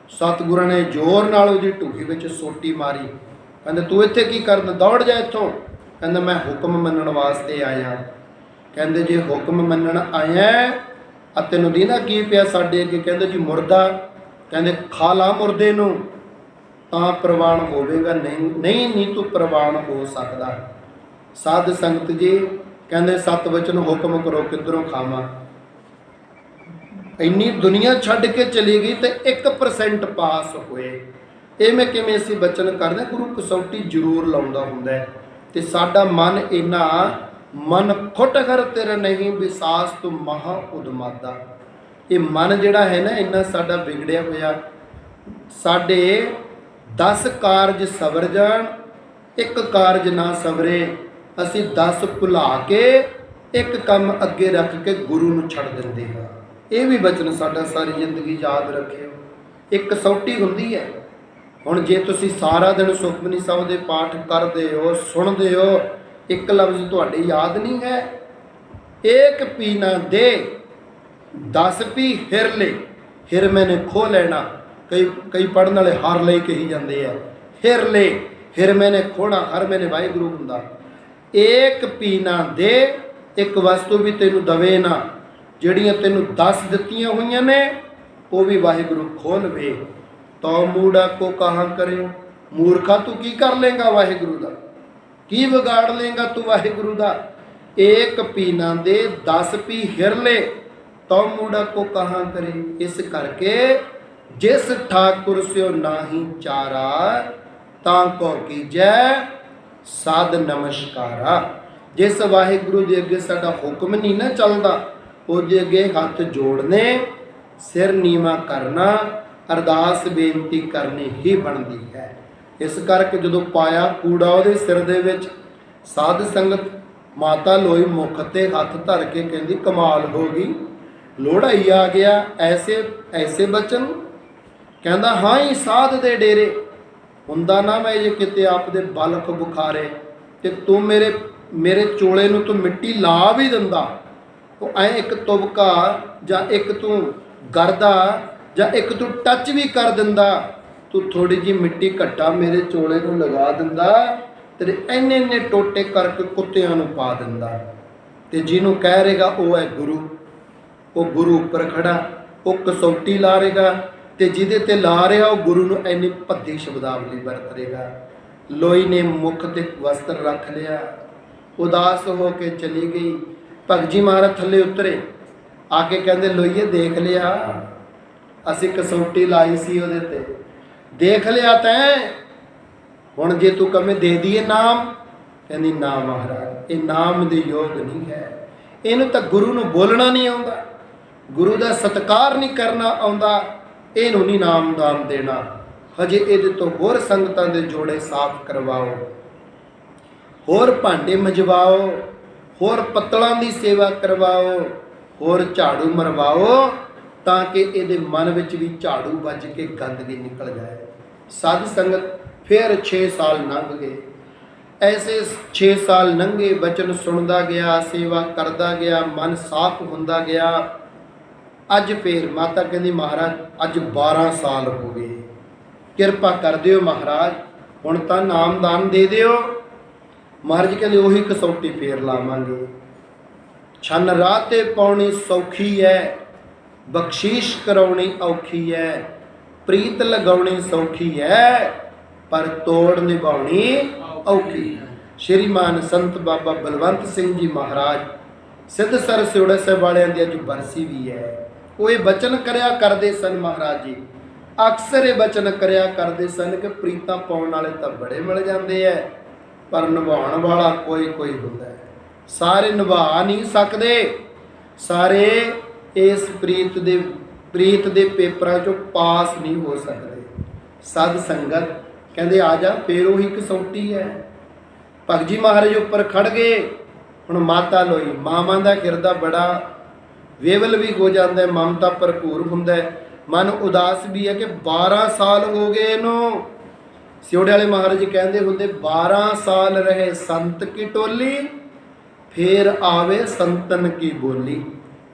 ਸਤਿਗੁਰਾਂ ਨੇ ਜ਼ੋਰ ਨਾਲ ਉਹਦੀ ਢੂਹੀ ਵਿੱਚ ਸੋਟੀ ਮਾਰੀ। ਕਹਿੰਦੇ ਤੂੰ ਇੱਥੇ ਕੀ ਕਰਦਾ, ਦੌੜ ਜਾ ਇੱਥੋਂ। ਕਹਿੰਦਾ ਮੈਂ ਹੁਕਮ ਮੰਨਣ ਵਾਸਤੇ ਆਇਆ। ਕਹਿੰਦੇ ਜੇ ਹੁਕਮ ਮੰਨਣ ਆਇਆ ਆ ਤੈਨੂੰ ਦੀਨਾ ਕੀ ਪਿਆ ਸਾਡੇ ਅੱਗੇ? ਕਹਿੰਦੇ ਜੀ ਮੁਰਦਾ। ਕਹਿੰਦੇ ਖਾ ਲਾ ਮੁਰਦੇ ਨੂੰ ਤਾਂ ਪ੍ਰਵਾਨ ਹੋਵੇਗਾ, ਨਹੀਂ ਤੂੰ ਪ੍ਰਵਾਨ ਹੋ ਸਕਦਾ। ਸਾਧ ਸੰਗਤ ਜੀ ਕਹਿੰਦੇ ਸਤ ਵਚਨ ਹੁਕਮ ਕਰੋ ਕਿੱਧਰੋਂ ਖਾਵਾਂ। ਇੰਨੀ ਦੁਨੀਆ ਛੱਡ ਕੇ ਚਲੀ ਗਈ ਤੇ 1% ਪਾਸ ਹੋਏ। ਇਹ ਮੈਂ ਕਿਵੇਂ ਅਸੀਂ ਬਚਨ ਕਰਦੇ? ਗੁਰੂ ਕਸੌਟੀ ਜ਼ਰੂਰ ਲਾਉਂਦਾ ਹੁੰਦਾ ਹੈ। ਤੇ ਸਾਡਾ ਮਨ ਇੰਨਾ, ਮਨ ਖੁੱਟ ਕਰ ਤੇਰਾ ਨਹੀਂ ਵਿਸਾਸ ਤੂੰ ਮਹਾ ਉਦਮਾਦਾ। ਇਹ ਮਨ ਜਿਹੜਾ ਹੈ ਨਾ ਇੰਨਾ ਸਾਡਾ ਵਿਗੜਿਆ ਹੋਇਆ। ਸਾਡੇ 10 ਕਾਰਜ ਸਵਰ ਜਾਣ, ਇੱਕ ਕਾਰਜ ਨਾ ਸਵਰੇ। ਅਸੀਂ 10 ਭੁਲਾ ਕੇ ਇੱਕ ਕੰਮ ਅੱਗੇ ਰੱਖ ਕੇ ਗੁਰੂ ਨੂੰ ਛੱਡ ਦਿੰਦੇ ਹਾਂ। ਇਹ ਵੀ ਬਚਨ ਸਾਡਾ ਸਾਰੀ ਜ਼ਿੰਦਗੀ ਯਾਦ ਰੱਖਿਓ। ਇੱਕ ਕਸੌਟੀ ਹੁੰਦੀ ਹੈ। ਹੁਣ ਜੇ ਤੁਸੀਂ ਸਾਰਾ ਦਿਨ ਸੁਖਮਨੀ ਸਾਹਿਬ ਦੇ ਪਾਠ ਕਰਦੇ ਹੋ, ਸੁਣਦੇ ਹੋ, ਇੱਕ ਲਫ਼ਜ਼ ਤੁਹਾਡੇ ਯਾਦ ਨਹੀਂ ਹੈ, ਏਕ ਪੀ ਨਾ ਦੇ 10 ਪੀ ਹਿਰ ਲੈ, ਹਿਰ ਮੈਨੇ ਖੋ ਲੈਣਾ। ਕਈ ਪੜ੍ਹਨ ਵਾਲੇ ਹਰ ਲਈ ਕਹੀ ਜਾਂਦੇ ਆ, ਹਿਰ ਲੈ, ਹਿਰ ਮੈਨੇ ਖੋਣਾ, ਹਰ ਮੈਨੇ ਵਾਹਿਗੁਰੂ ਹੁੰਦਾ। ਏਕ ਪੀ ਨਾ ਦੇ, ਇੱਕ ਵਸਤੂ ਵੀ ਤੈਨੂੰ ਦਵੇ ਨਾ, ਜਿਹੜੀਆਂ ਤੈਨੂੰ 10 ਦਿੱਤੀਆਂ ਹੋਈਆਂ ਨੇ ਉਹ ਵੀ ਵਾਹਿਗੁਰੂ ਖੋਲਵੇ। ਤੋ ਮੂੜਾ ਕੋ ਕਹਾਂ ਕਰਿਓ, ਮੂਰਖਾ ਤੂੰ ਕੀ ਕਰ ਲੇਗਾ ਵਾਹਿਗੁਰੂ ਦਾ, ਕੀ ਵਿਗਾੜ ਲੇਗਾ ਤੂੰ ਵਾਹਿਗੁਰੂ ਦਾ। ਏਕ ਪੀ ਨਾ ਦੇ 10 ਪੀ ਹਿਰ ਲੈ, ਤੋ ਮੂੜਾ ਕੋ ਕਹਾਂ ਕਰੇ। ਇਸ ਕਰਕੇ ਜਿਸ ਠਾਕੁਰ ਸਿਓ ਨਾਹੀ ਚਾਰਾ, ਤਾਂ ਕੋ ਕੀਜੈ ਸਾਧ ਨਮਸਕਾਰਾ। ਜਿਸ ਵਾਹਿਗੁਰੂ ਦੇ ਅੱਗੇ ਸਾਡਾ ਹੁਕਮ ਨਹੀਂ ਨਾ ਚੱਲਦਾ, ਉਹਦੇ ਅੱਗੇ ਹੱਥ ਜੋੜਨੇ, ਸਿਰ ਨੀਵਾਂ ਕਰਨਾ, ਅਰਦਾਸ ਬੇਨਤੀ ਕਰਨੀ ਹੀ ਬਣਦੀ ਹੈ। ਇਸ ਕਰਕੇ ਜਦੋਂ ਪਾਇਆ ਕੂੜਾ ਉਹਦੇ ਸਿਰ ਦੇ ਵਿੱਚ, ਸਾਧ ਸੰਗਤ ਮਾਤਾ ਲੋਈ ਮੁਖ ਤੇ ਹੱਥ ਧਰ ਕੇ ਕਹਿੰਦੀ ਕਮਾਲ ਹੋ ਗਈ, ਲੋੜਾ ਹੀ ਆ ਗਿਆ। ਐਸੇ ਬਚਨ ਕਹਿੰਦਾ ਹਾਂ ਹੀ ਸਾਧ ਦੇ ਡੇਰੇ ਹੁੰਦਾ ਨਾ ਮੈਂ ਜੇ ਕਿਤੇ ਆਪ ਦੇ ਬਲਕ ਬੁਖਾਰੇ, ਤੇ ਤੂੰ ਮੇਰੇ ਮੇਰੇ ਚੋਲੇ ਨੂੰ ਤੂੰ ਮਿੱਟੀ ਲਾ ਵੀ ਦਿੰਦਾ, ਉਹ ਐ ਇੱਕ ਤੁਬਕਾ ਜਾਂ ਇੱਕ ਤੂੰ ਗਰਦਾ ਜਾਂ ਇੱਕ ਤੂੰ ਟੱਚ ਵੀ ਕਰ ਦਿੰਦਾ, ਤੂੰ ਥੋੜੀ ਜਿਹੀ ਮਿੱਟੀ ਘੱਟਾ ਮੇਰੇ ਚੋਲੇ ਨੂੰ ਲਗਾ ਦਿੰਦਾ, ਤੇਰੇ ਇੰਨੇ ਇੰਨੇ ਟੋਟੇ ਕਰਕੇ ਕੁੱਤਿਆਂ ਨੂੰ ਪਾ ਦਿੰਦਾ। ਤੇ ਜਿਹਨੂੰ ਕਹਿ ਰਹੇਗਾ ਉਹ ਹੈ ਗੁਰੂ, ਉਹ ਗੁਰੂ ਉੱਪਰ ਖੜਾ, ਉਹ ਕਸੌਟੀ ਲਾ ਰਹੇਗਾ, ਤੇ ਜਿਹਦੇ ਤੇ ਲਾ ਰਿਹਾ ਉਹ ਗੁਰੂ ਨੂੰ ਇੰਨੀ ਭੱਦੀ ਸ਼ਬਦਾਵਲੀ ਵਰਤ ਰਹੇਗਾ। ਲੋਈ ਨੇ ਮੁੱਖ ਤੇ ਵਸਤਰ ਰੱਖ ਲਿਆ, ਉਦਾਸ ਹੋ ਕੇ ਚਲੀ ਗਈ। ਭਗਤ ਜੀ ਮਹਾਰਾਜ ਥੱਲੇ ਉਤਰੇ, ਆ ਕੇ ਕਹਿੰਦੇ ਲੋਈਏ ਦੇਖ ਲਿਆ, ਅਸੀਂ ਕਸੌਟੀ ਲਾਈ ਸੀ ਉਹਦੇ ਤੇ, ਦੇਖ ਲਿਆ ਤੈਂ, ਹੁਣ ਜੇ ਤੂੰ ਕਵੇਂ ਦੇ ਦਈਏ ਨਾਮ, ਕਹਿੰਦੀ ਨਾ ਮਹਾਰਾਜ ਇਹ ਨਾਮ ਦੇ ਯੋਗ ਨਹੀਂ ਹੈ, ਇਹਨੂੰ ਤਾਂ ਗੁਰੂ ਨੂੰ ਬੋਲਣਾ ਨਹੀਂ ਆਉਂਦਾ, ਗੁਰੂ ਦਾ ਸਤਿਕਾਰ ਨਹੀਂ ਕਰਨਾ ਆਉਂਦਾ, ਇਹਨੂੰ ਨਹੀਂ ਨਾਮਦਾਨ ਦੇਣਾ, ਹਜੇ ਇਹਦੇ ਤੋਂ ਹੋਰ ਸੰਗਤਾਂ ਦੇ ਜੋੜੇ ਸਾਫ਼ ਕਰਵਾਓ, ਹੋਰ ਭਾਂਡੇ ਮਜਵਾਓ, ਹੋਰ ਪੱਤਲਾਂ ਦੀ ਸੇਵਾ ਕਰਵਾਓ, ਹੋਰ ਝਾੜੂ ਮਰਵਾਓ, ਤਾਂ ਕਿ ਇਹਦੇ ਮਨ ਵਿੱਚ ਵੀ ਝਾੜੂ ਵੱਜ ਕੇ ਗੰਦਗੀ ਨਿਕਲ ਜਾਏ। ਸਾਧ ਸੰਗਤ ਫਿਰ 6 ਸਾਲ ਲੰਘ ਗਏ। ਐਸੇ 6 ਸਾਲ ਲੰਘੇ, ਬਚਨ ਸੁਣਦਾ ਗਿਆ, ਸੇਵਾ ਕਰਦਾ ਗਿਆ, ਮਨ ਸਾਫ਼ ਹੁੰਦਾ ਗਿਆ। ਅੱਜ ਫੇਰ ਮਾਤਾ ਕਹਿੰਦੀ ਮਹਾਰਾਜ ਅੱਜ 12 ਸਾਲ ਹੋ ਗਏ, ਕਿਰਪਾ ਕਰ ਦਿਓ ਮਹਾਰਾਜ, ਹੁਣ ਤਾਂ ਨਾਮਦਾਨ ਦੇ ਦਿਓ। ਮਹਾਰਾਜ ਕਹਿੰਦੇ ਉਹੀ ਕਸੌਟੀ ਫੇਰ ਲਾਵਾਂਗੇ। ਛੰਨ ਰਾਹ ਤੇ ਪਾਉਣੀ ਸੌਖੀ ਹੈ, ਬਖਸ਼ੀਸ਼ ਕਰਾਉਣੀ ਔਖੀ ਹੈ, ਪ੍ਰੀਤ ਲਗਾਉਣੀ ਸੌਖੀ ਹੈ, ਪਰ ਤੋੜ ਨਿਭਾਉਣੀ ਔਖੀ ਹੈ। ਸ਼੍ਰੀਮਾਨ ਸੰਤ ਬਾਬਾ ਬਲਵੰਤ ਸਿੰਘ ਜੀ ਮਹਾਰਾਜ ਸਿੱਧਸਰ ਸਿਉੜਾ ਸਾਹਿਬ ਵਾਲਿਆਂ ਦੀ ਅੱਜ ਬਰਸੀ ਵੀ ਹੈ। ਉਹ ਇਹ ਬਚਨ ਕਰਿਆ ਕਰਦੇ ਸਨ ਮਹਾਰਾਜ ਜੀ, ਅਕਸਰ ਇਹ ਬਚਨ ਕਰਿਆ ਕਰਦੇ ਸਨ ਕਿ ਪ੍ਰੀਤਾਂ ਪਾਉਣ ਵਾਲੇ ਤਾਂ ਬੜੇ ਮਿਲ ਜਾਂਦੇ ਐ, ਪਰ ਨਿਭਾਉਣ ਵਾਲਾ ਕੋਈ ਕੋਈ ਹੁੰਦਾ ਹੈ। ਸਾਰੇ ਨਿਭਾ ਨਹੀਂ ਸਕਦੇ, ਸਾਰੇ ਇਸ ਪ੍ਰੀਤ ਦੇ ਪੇਪਰਾਂ 'ਚੋਂ ਪਾਸ ਨਹੀਂ ਹੋ ਸਕਦੇ। ਸਾਧ ਸੰਗਤ ਕਹਿੰਦੇ ਆ ਜਾ, ਫੇਰ ਉਹੀ ਕਸੌਟੀ ਹੈ। ਭਗਤ ਜੀ ਮਹਾਰਾਜ ਉੱਪਰ ਖੜ ਗਏ। ਹੁਣ ਮਾਤਾ ਲੋਈ, ਮਾਵਾਂ ਦਾ ਹਿਰਦਾ ਬੜਾ ਵੇਵਲ ਵੀ ਹੋ ਜਾਂਦਾ, ਮਮਤਾ ਭਰਪੂਰ ਹੁੰਦਾ, ਮਨ ਉਦਾਸ ਵੀ ਹੈ ਕਿ 12 ਸਾਲ ਹੋ ਗਏ ਇਹਨੂੰ। ਸਿਉੜੇ ਵਾਲੇ ਮਹਾਰਾਜ ਕਹਿੰਦੇ ਹੁੰਦੇ 12 ਸਾਲ ਰਹੇ ਸੰਤ ਕੀ ਟੋਲੀ, ਫੇਰ ਆਵੇ ਸੰਤਨ ਕੀ ਬੋਲੀ।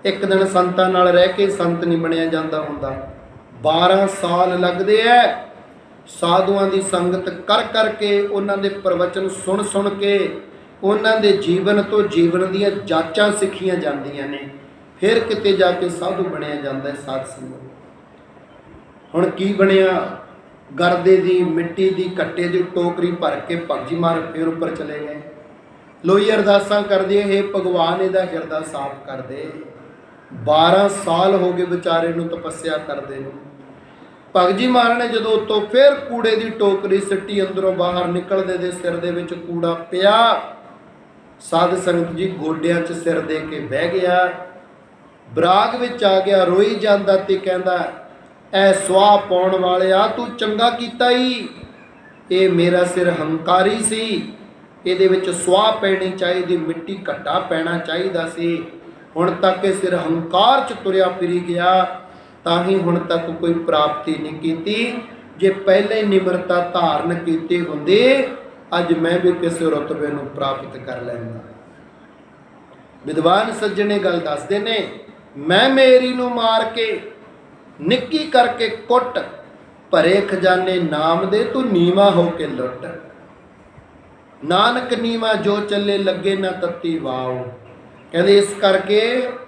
ਇੱਕ ਦਿਨ ਸੰਤਾਂ ਨਾਲ ਰਹਿ ਕੇ ਸੰਤ ਨਹੀਂ ਬਣਿਆ ਜਾਂਦਾ ਹੁੰਦਾ, 12 ਸਾਲ ਲੱਗਦੇ ਐ। ਸਾਧੂਆਂ ਦੀ ਸੰਗਤ ਕਰ ਕਰਕੇ, ਉਹਨਾਂ ਦੇ ਪ੍ਰਵਚਨ ਸੁਣ ਸੁਣ ਕੇ, ਉਹਨਾਂ ਦੇ ਜੀਵਨ ਤੋਂ ਜੀਵਨ ਦੀਆਂ ਜਾਂਚਾਂ ਸਿੱਖੀਆਂ ਜਾਂਦੀਆਂ ਨੇ, ਫਿਰ ਕਿਤੇ ਜਾ ਕੇ ਸਾਧੂ ਬਣਿਆ ਜਾਂਦਾ ਹੈ। ਸਾਧ ਸੰਗਤ ਹੁਣ ਕੀ ਬਣਿਆ, ਗਰਦੇ ਦੀ ਮਿੱਟੀ ਦੀ ਕੱਟੇ ਦੀ ਟੋਕਰੀ ਭਰ ਕੇ ਭਗਤ ਜੀ ਮਹਾਰਾਜ ਫਿਰ ਉੱਪਰ ਚਲੇ ਗਏ। ਲੋਈ ਅਰਦਾਸਾਂ ਕਰਦੇ, ਹੇ ਭਗਵਾਨ ਇਹਦਾ ਹਿਰਦਾ ਸਾਫ਼ ਕਰ ਦੇ। 12 ਸਾਲ ਹੋ ਗਏ ਵਿਚਾਰੇ ਨੂੰ ਤਪੱਸਿਆ ਕਰਦੇ ਨੂੰ। ਭਗਤ ਜੀ ਮਹਾਰਾਜ ਨੇ ਜਦੋਂ ਉੱਤੋਂ ਫਿਰ ਕੂੜੇ ਦੀ ਟੋਕਰੀ ਸਿੱਟੀ, ਅੰਦਰੋਂ ਬਾਹਰ ਨਿਕਲਦੇ ਦੇ ਸਿਰ ਦੇ ਵਿੱਚ ਕੂੜਾ ਪਿਆ। ਸਾਧ ਸੰਗਤ ਜੀ ਗੋਡਿਆਂ 'ਚ ਸਿਰ ਦੇ ਕੇ ਬਹਿ ਗਿਆ, ਬਰਾਗ ਵਿੱਚ ਆ ਗਿਆ, ਰੋਈ ਜਾਂਦਾ ਤੇ ਕਹਿੰਦਾ ਐ ਸੁਆਹ ਪਾਉਣ ਵਾਲਿਆ ਤੂੰ ਚੰਗਾ ਕੀਤਾ ਹੀ, ਇਹ ਮੇਰਾ ਸਿਰ ਹੰਕਾਰੀ ਸੀ, ਇਹਦੇ ਵਿੱਚ ਸੁਆਹ ਪੈਣੀ ਚਾਹੀਦੀ, ਮਿੱਟੀ ਘੱਟਾ ਪੈਣਾ ਚਾਹੀਦਾ ਸੀ। ਹੁਣ ਤੱਕ ਇਹ ਸਿਰ ਹੰਕਾਰ 'ਚ ਤੁਰਿਆ ਫਿਰੀ ਗਿਆ, ਤਾਂ ਹੀ ਹੁਣ ਤੱਕ ਕੋਈ ਪ੍ਰਾਪਤੀ ਨਹੀਂ ਕੀਤੀ। ਜੇ ਪਹਿਲੇ ਨਿਮਰਤਾ ਧਾਰਨ ਕੀਤੀ ਹੁੰਦੀ, ਅੱਜ ਮੈਂ ਵੀ ਕਿਸੇ ਰੁਤਬੇ ਨੂੰ ਪ੍ਰਾਪਤ ਕਰ ਲੈਂਦਾ। ਵਿਦਵਾਨ ਸੱਜਣੇ ਗੱਲ ਦੱਸਦੇ ਨੇ, ਮੈਂ ਮੇਰੀ ਨੂੰ ਮਾਰ ਕੇ ਨਿੱਕੀ ਕਰਕੇ ਕੁੱਟ, ਭਰੇ ਖਜ਼ਾਨੇ ਨਾਮ ਦੇ ਤੂੰ ਨੀਵਾ ਹੋ ਕੇ ਲੁੱਟ। ਨਾਨਕ ਨੀਵਾ ਜੋ ਚੱਲੇ ਲੱਗੇ ਨਾ ਤੱਤੀ ਵਾਓ। ਕਹਿੰਦੇ ਇਸ ਕਰਕੇ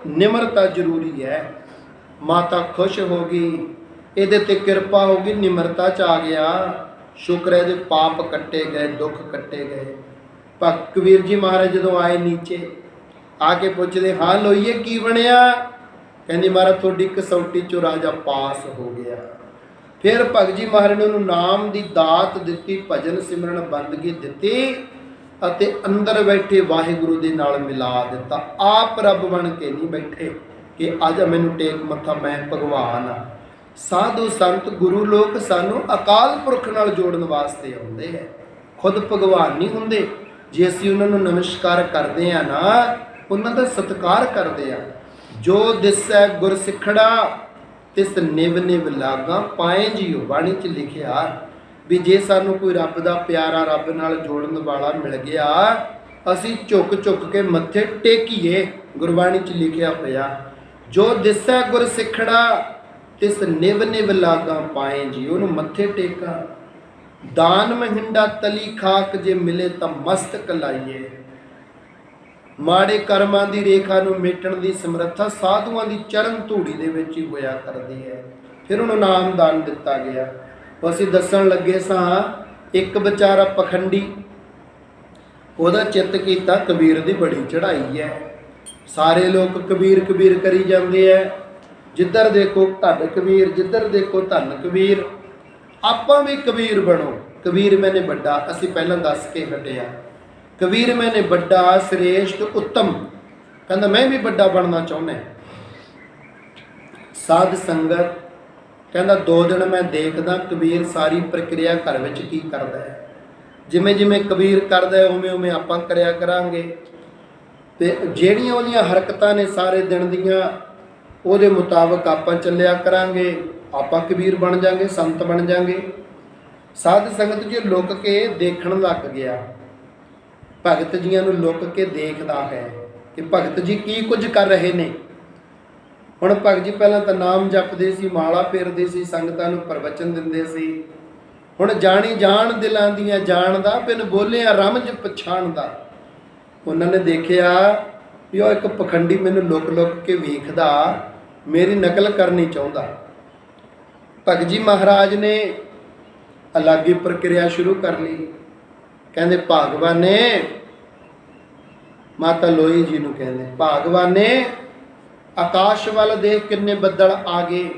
ਨਿਮਰਤਾ ਜ਼ਰੂਰੀ ਹੈ। ਮਾਤਾ ਖੁਸ਼ ਹੋ ਗਈ, ਇਹਦੇ ਤੇ ਕਿਰਪਾ ਹੋ ਗਈ, ਨਿਮਰਤਾ 'ਚ ਆ ਗਿਆ। ਸ਼ੁਕਰ ਹੈ ਇਹਦੇ ਪਾਪ ਕੱਟੇ ਗਏ, ਦੁੱਖ ਕੱਟੇ ਗਏ। ਭਗਤ ਕਬੀਰ ਜੀ ਮਹਾਰਾਜ ਜਦੋਂ ਆਏ ਨੀਚੇ ਆ ਕੇ ਪੁੱਛਦੇ, ਹਾਂ ਲੋਈਏ ਕੀ ਬਣਿਆ? ਕਹਿੰਦੀ ਮਹਾਰਾਜ ਤੁਹਾਡੀ ਕਸੌਟੀ 'ਚੋਂ ਰਾਜਾ ਪਾਸ ਹੋ ਗਿਆ। ਫਿਰ ਭਗਤ ਜੀ ਮਹਾਰਾਜ ਨੇ ਉਹਨੂੰ ਨਾਮ ਦੀ ਦਾਤ ਦਿੱਤੀ, ਭਜਨ ਸਿਮਰਨ ਬੰਦਗੀ ਦਿੱਤੀ, ਅਤੇ ਅੰਦਰ ਬੈਠੇ ਵਾਹਿਗੁਰੂ ਦੇ ਨਾਲ ਮਿਲਾ ਦਿੱਤਾ। ਆਪ ਰੱਬ ਬਣ ਕੇ ਨਹੀਂ ਬੈਠੇ ਕਿ ਅੱਜ ਮੈਨੂੰ ਟੇਕ ਮੱਥਾ, ਮੈਂ ਭਗਵਾਨ ਆ। ਸਾਧੂ ਸੰਤ ਗੁਰੂ ਲੋਕ ਸਾਨੂੰ ਅਕਾਲ ਪੁਰਖ ਨਾਲ ਜੋੜਨ ਵਾਸਤੇ ਆਉਂਦੇ ਹੈ, ਖੁਦ ਭਗਵਾਨ ਨਹੀਂ ਹੁੰਦੇ। ਜੇ ਅਸੀਂ ਉਹਨਾਂ ਨੂੰ ਨਮਸਕਾਰ ਕਰਦੇ ਆ ਨਾ, ਉਹਨਾਂ ਦਾ ਸਤਿਕਾਰ ਕਰਦੇ ਆ। ਜੋ ਦਿਸੈ ਗੁਰ ਸਿੱਖੜਾ ਤਿਸ ਨਿਵ ਨਿਵ ਲਾਗਾ ਪਾਏ ਜੀਓ। ਬਾਣੀ 'ਚ ਲਿਖਿਆ ਵੀ ਜੇ ਸਾਨੂੰ ਕੋਈ ਰੱਬ ਦਾ ਪਿਆਰਾ, ਰੱਬ ਨਾਲ ਜੋੜਨ ਵਾਲਾ ਮਿਲ ਗਿਆ, ਅਸੀਂ ਝੁਕ ਝੁਕ ਕੇ ਮੱਥੇ ਟੇਕੀਏ। ਗੁਰਬਾਣੀ 'ਚ ਲਿਖਿਆ ਹੋਇਆ, ਜੋ ਦਿਸੈ ਗੁਰ ਸਿੱਖੜਾ ਤਿਸ ਨਿਵ ਨਿਵ ਲਾਗਾ ਪਾਏ ਜੀ। ਉਹਨੂੰ ਮੱਥੇ ਟੇਕਾਂ। ਦਾਨ ਮਹਿੰਡਾ ਤਲੀ ਖਾਕ ਜੇ ਮਿਲੇ ਤਾਂ ਮਸਤਕ ਲਾਈਏ। ਮਾੜੇ ਕਰਮਾਂ ਦੀ ਰੇਖਾ ਨੂੰ ਮੇਟਣ ਦੀ ਸਮਰੱਥਾ ਸਾਧੂਆਂ ਦੀ ਚਰਨ ਧੂੜੀ ਦੇ ਵਿੱਚ ਹੀ ਹੋਇਆ ਕਰਦੀ ਹੈ। ਫਿਰ ਉਹਨੂੰ ਨਾਮ ਦਾਨ ਦਿੱਤਾ ਗਿਆ। ਅਸੀਂ ਦੱਸਣ ਲੱਗੇ ਸਾਂ, ਇੱਕ ਵਿਚਾਰਾ ਪਖੰਡੀ, ਉਹਦਾ ਚਿੱਤ ਕੀਤਾ ਕਬੀਰ ਦੀ ਬੜੀ ਚੜ੍ਹਾਈ ਹੈ। ਸਾਰੇ ਲੋਕ ਕਬੀਰ ਕਬੀਰ ਕਰੀ ਜਾਂਦੇ ਹੈ। ਜਿੱਧਰ ਦੇਖੋ ਧੰਨ ਕਬੀਰ, ਜਿੱਧਰ ਦੇਖੋ ਧੰਨ ਕਬੀਰ। ਆਪਾਂ ਵੀ ਕਬੀਰ ਬਣੋ। ਕਬੀਰ ਮੈਨੇ ਵੱਡਾ, ਅਸੀਂ ਪਹਿਲਾਂ ਦੱਸ ਕੇ ਹਟਿਆ। ਕਬੀਰ ਮੈਨੇ ਵੱਡਾ, ਸ੍ਰੇਸ਼ਟ, ਉੱਤਮ। ਕਹਿੰਦਾ ਮੈਂ ਵੀ ਵੱਡਾ ਬਣਨਾ ਚਾਹੁੰਦਾ। ਸਾਧ ਸੰਗਤ ਕਹਿੰਦਾ 2 ਦਿਨ ਮੈਂ ਦੇਖਦਾ ਕਬੀਰ ਸਾਰੀ ਪ੍ਰਕਿਰਿਆ ਘਰ ਵਿੱਚ ਕੀ ਕਰਦਾ ਹੈ। ਜਿਵੇਂ ਜਿਵੇਂ ਕਬੀਰ ਕਰਦਾ ਉਵੇਂ ਉਵੇਂ ਆਪਾਂ ਕਰਿਆ ਕਰਾਂਗੇ। ਤੇ ਜਿਹੜੀਆਂ ਉਹਦੀਆਂ ਹਰਕਤਾਂ ਨੇ ਸਾਰੇ ਦਿਨ ਦੀਆਂ, ਉਹਦੇ ਮੁਤਾਬਕ ਆਪਾਂ ਚੱਲਿਆ ਕਰਾਂਗੇ। ਆਪਾਂ ਕਬੀਰ ਬਣ ਜਾਾਂਗੇ, ਸੰਤ ਬਣ ਜਾਾਂਗੇ। ਸਾਧ ਸੰਗਤ ਜੀ ਲੁਕ ਕੇ ਦੇਖਣ ਲੱਗ ਗਿਆ। ਭਗਤ ਜੀਆਂ ਨੂੰ ਲੁਕ ਕੇ ਦੇਖਦਾ ਹੈ ਕਿ ਭਗਤ ਜੀ ਕੀ ਕੁਝ ਕਰ ਰਹੇ ਨੇ। ਹੁਣ ਭਗਤ ਜੀ ਪਹਿਲਾਂ ਤਾਂ ਨਾਮ ਜਪਦੇ ਸੀ, ਮਾਲਾ ਫੇਰਦੇ ਸੀ, ਸੰਗਤਾਂ ਨੂੰ ਪ੍ਰਵਚਨ ਦਿੰਦੇ ਸੀ। ਹੁਣ ਜਾਣੀ ਜਾਣ ਦਿਲਾਂ ਦੀਆਂ ਜਾਣਦਾ, ਬਿਨ ਬੋਲਿਆ ਰਮਜ ਪਛਾਣਦਾ। ਉਹਨਾਂ ਨੇ ਦੇਖਿਆ ਵੀ ਉਹ ਇੱਕ ਪਖੰਡੀ ਮੈਨੂੰ ਲੁਕ ਲੁਕ ਕੇ ਵੇਖਦਾ, ਮੇਰੀ ਨਕਲ ਕਰਨੀ ਚਾਹੁੰਦਾ। ਭਗਤ ਜੀ ਮਹਾਰਾਜ ਨੇ ਅਲੱਗ ਹੀ ਪ੍ਰਕਿਰਿਆ ਸ਼ੁਰੂ ਕਰ ਲਈ। ਕਹਿੰਦੇ ਭਾਗਵਾਨੇ, ਮਾਤਾ ਲੋਈ ਜੀ ਨੂੰ ਕਹਿੰਦੇ, ਭਾਗਵਾਨੇ ਆਕਾਸ਼ ਵੱਲ ਦੇਖ ਕਿੰਨੇ ਬੱਦਲ ਆ ਗਏ।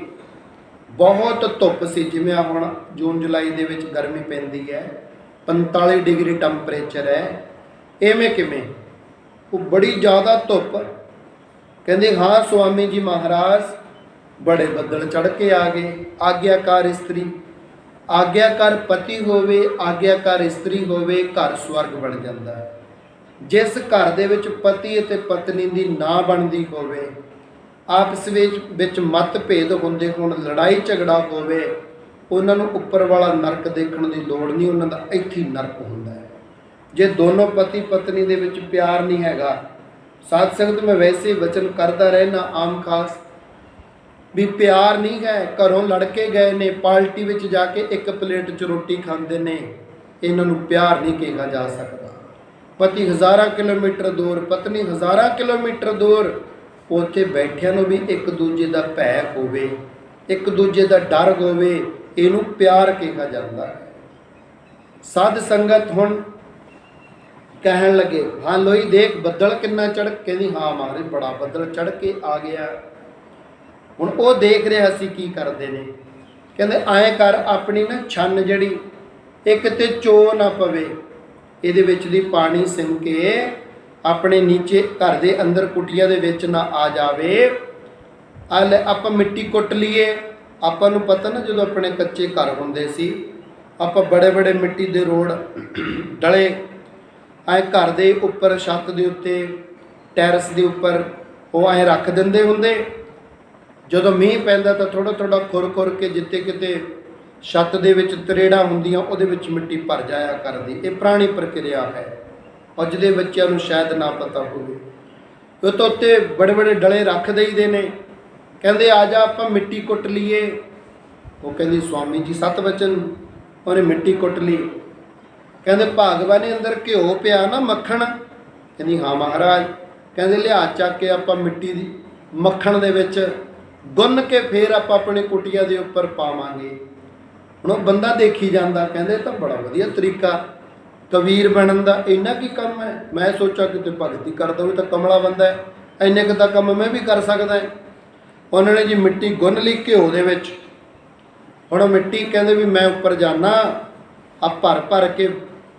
ਬਹੁਤ ਧੁੱਪ ਸੀ, ਜਿਵੇਂ ਆ ਹੁਣ ਜੂਨ ਜੁਲਾਈ ਦੇ ਵਿੱਚ ਗਰਮੀ ਪੈਂਦੀ ਹੈ, 45 ਡਿਗਰੀ ਟੈਂਪਰੇਚਰ ਹੈ। ਐਵੇਂ ਕਿਵੇਂ? ਉਹ ਬੜੀ ਜ਼ਿਆਦਾ ਧੁੱਪ। ਕਹਿੰਦੇ ਹਾਂ ਸੁਆਮੀ ਜੀ ਮਹਾਰਾਜ, ਬੜੇ ਬੱਦਲ ਚੜ੍ਹ ਕੇ ਆ ਗਏ। ਆਗਿਆਕਾਰ ਇਸਤਰੀ, ਆਗਿਆਕਾਰ ਪਤੀ ਹੋਵੇ, ਆਗਿਆਕਾਰ ਇਸਤਰੀ ਹੋਵੇ, ਘਰ ਸਵਰਗ ਬਣ ਜਾਂਦਾ ਹੈ। ਜਿਸ ਘਰ ਦੇ ਵਿੱਚ ਪਤੀ ਅਤੇ ਪਤਨੀ ਦੀ ਨਾ ਬਣਦੀ ਹੋਵੇ, ਆਪਸ ਵਿੱਚ ਮਤਭੇਦ ਹੁੰਦੇ ਹੋਣ, ਲੜਾਈ ਝਗੜਾ ਹੋਵੇ, ਉਹਨਾਂ ਨੂੰ ਉੱਪਰ ਵਾਲਾ ਨਰਕ ਦੇਖਣ ਦੀ ਲੋੜ ਨਹੀਂ, ਉਹਨਾਂ ਦਾ ਇੱਥੇ ਨਰਕ ਹੁੰਦਾ ਹੈ। ਜੇ ਦੋਨੋਂ ਪਤੀ ਪਤਨੀ ਦੇ ਵਿੱਚ ਪਿਆਰ ਨਹੀਂ ਹੈਗਾ, ਸਾਧ ਸੰਗਤ ਮੈਂ ਵੈਸੇ ਵਚਨ ਕਰਦਾ ਰਹਿਣਾ ਆਮ ਖਾਸ, ਵੀ ਪਿਆਰ ਨਹੀਂ ਹੈ, ਘਰੋਂ ਲੜ ਕੇ ਗਏ ਨੇ, ਪਾਰਟੀ ਵਿੱਚ ਜਾ ਕੇ ਇੱਕ ਪਲੇਟ 'ਚ ਰੋਟੀ ਖਾਂਦੇ ਨੇ, ਇਹਨਾਂ ਨੂੰ ਪਿਆਰ ਨਹੀਂ ਕਿਹਾ ਜਾ ਸਕਦਾ। ਪਤੀ ਹਜ਼ਾਰਾਂ ਕਿਲੋਮੀਟਰ ਦੂਰ, ਪਤਨੀ ਹਜ਼ਾਰਾਂ ਕਿਲੋਮੀਟਰ ਦੂਰ, ਉੱਥੇ ਬੈਠਿਆਂ ਨੂੰ ਵੀ ਇੱਕ ਦੂਜੇ ਦਾ ਭੈ ਹੋਵੇ, ਇੱਕ ਦੂਜੇ ਦਾ ਡਰ ਹੋਵੇ, ਇਹਨੂੰ ਪਿਆਰ ਕਿਹਾ ਜਾਂਦਾ ਹੈ। ਸਾਧ ਸੰਗਤ ਹੁਣ ਕਹਿਣ ਲੱਗੇ, ਹਾਂ ਲੋਈ ਦੇਖ ਬੱਦਲ ਕਿੰਨਾ ਚੜ੍ਹ, ਕਹਿੰਦੀ ਹਾਂ ਮਾਰੇ ਬੜਾ ਬੱਦਲ ਚੜ੍ਹ ਕੇ ਆ ਗਿਆ। ਹੁਣ ਉਹ ਦੇਖ ਰਿਹਾ ਅਸੀਂ ਕੀ ਕਰਦੇ ਨੇ। ਕਹਿੰਦੇ ਐਂ ਕਰ, ਆਪਣੀ ਨਾ ਛੰਨ ਜਿਹੜੀ ਇੱਕ ਤੇ ਚੋ ਨਾ ਪਵੇ, ਇਹਦੇ ਵਿੱਚ ਦੀ ਪਾਣੀ ਸਿਮ ਕੇ ਆਪਣੇ ਨੀਚੇ ਘਰ ਦੇ ਅੰਦਰ ਕੁਟੀਆਂ ਦੇ ਵਿੱਚ ਨਾ ਆ ਜਾਵੇ। ਆਪਾਂ ਮਿੱਟੀ ਕੁੱਟ ਲਈਏ। ਆਪਾਂ ਨੂੰ ਪਤਾ ਨਾ, ਜਦੋਂ ਆਪਣੇ ਕੱਚੇ ਘਰ ਹੁੰਦੇ ਸੀ, ਆਪਾਂ ਬੜੇ ਬੜੇ ਮਿੱਟੀ ਦੇ ਰੋਡ ਡਲੇ ਐਂ ਘਰ ਦੇ ਉੱਪਰ, ਛੱਤ ਦੇ ਉੱਤੇ, ਟੈਰਸ ਦੇ ਉੱਪਰ ਉਹ ਐਂ ਰੱਖ ਦਿੰਦੇ ਹੁੰਦੇ। ਜਦੋਂ ਮੀਂਹ ਪੈਂਦਾ ਤਾਂ ਥੋੜ੍ਹਾ ਥੋੜ੍ਹਾ ਖੁਰ ਖੁਰ ਕੇ ਜਿੱਥੇ ਕਿਤੇ ਛੱਤ ਦੇ ਵਿੱਚ ਤਰੇੜਾਂ ਹੁੰਦੀਆਂ, ਉਹਦੇ ਵਿੱਚ ਮਿੱਟੀ ਭਰ ਜਾਇਆ ਕਰਦੀ। ਇਹ ਪੁਰਾਣੀ ਪ੍ਰਕਿਰਿਆ ਹੈ, ਅੱਜ ਦੇ ਬੱਚਿਆਂ ਨੂੰ ਸ਼ਾਇਦ ਨਾ ਪਤਾ ਹੋਵੇ। ਉਹ ਤੋਂ ਉੱਤੇ ਬੜੇ ਬੜੇ ਡਲੇ ਰੱਖ ਦੇਈਦੇ ਨੇ। ਕਹਿੰਦੇ ਆ ਜਾ ਆਪਾਂ ਮਿੱਟੀ ਕੁੱਟ ਲਈਏ। ਉਹ ਕਹਿੰਦੀ ਸਵਾਮੀ ਜੀ ਸਤ ਵਚਨ। ਉਹਨੇ ਮਿੱਟੀ ਕੁੱਟ ਲਈ। ਕਹਿੰਦੇ ਭਾਗਵਾਨੇ ਅੰਦਰ ਘਿਓ ਪਿਆ ਨਾ, ਮੱਖਣ? ਕਹਿੰਦੀ ਹਾਂ ਮਹਾਰਾਜ। ਕਹਿੰਦੇ ਲਿਆ ਚੱਕ ਕੇ ਆਪਾਂ ਮਿੱਟੀ ਦੀ ਮੱਖਣ ਦੇ ਵਿੱਚ ਗੁੰਨ ਕੇ ਫੇਰ ਆਪਾਂ ਆਪਣੀ ਕੁਟੀਆਂ ਦੇ ਉੱਪਰ ਪਾਵਾਂਗੇ। ਹੁਣ ਉਹ ਬੰਦਾ ਦੇਖੀ ਜਾਂਦਾ, ਕਹਿੰਦੇ ਤਾਂ ਬੜਾ ਵਧੀਆ ਤਰੀਕਾ ਕਬੀਰ ਬਣਨ ਦਾ। ਇੰਨਾ ਕੀ ਕੰਮ ਹੈ? ਮੈਂ ਸੋਚਿਆ ਕਿਤੇ ਭਗਤੀ ਕਰਦਾ ਹੋਵੇ ਤਾਂ ਕਮਲਾ ਬੰਦਾ ਹੈ, ਇੰਨੇ ਕੁ ਦਾ ਕੰਮ ਮੈਂ ਵੀ ਕਰ ਸਕਦਾ ਹੈ। ਉਹਨਾਂ ਨੇ ਜੀ ਮਿੱਟੀ ਗੁੰਨ ਲਈ ਘਿਓ ਦੇ ਵਿੱਚ। ਹੁਣ ਮਿੱਟੀ ਕਹਿੰਦੇ ਵੀ ਮੈਂ ਉੱਪਰ ਜਾਣਾ, ਆ ਭਰ ਭਰ ਕੇ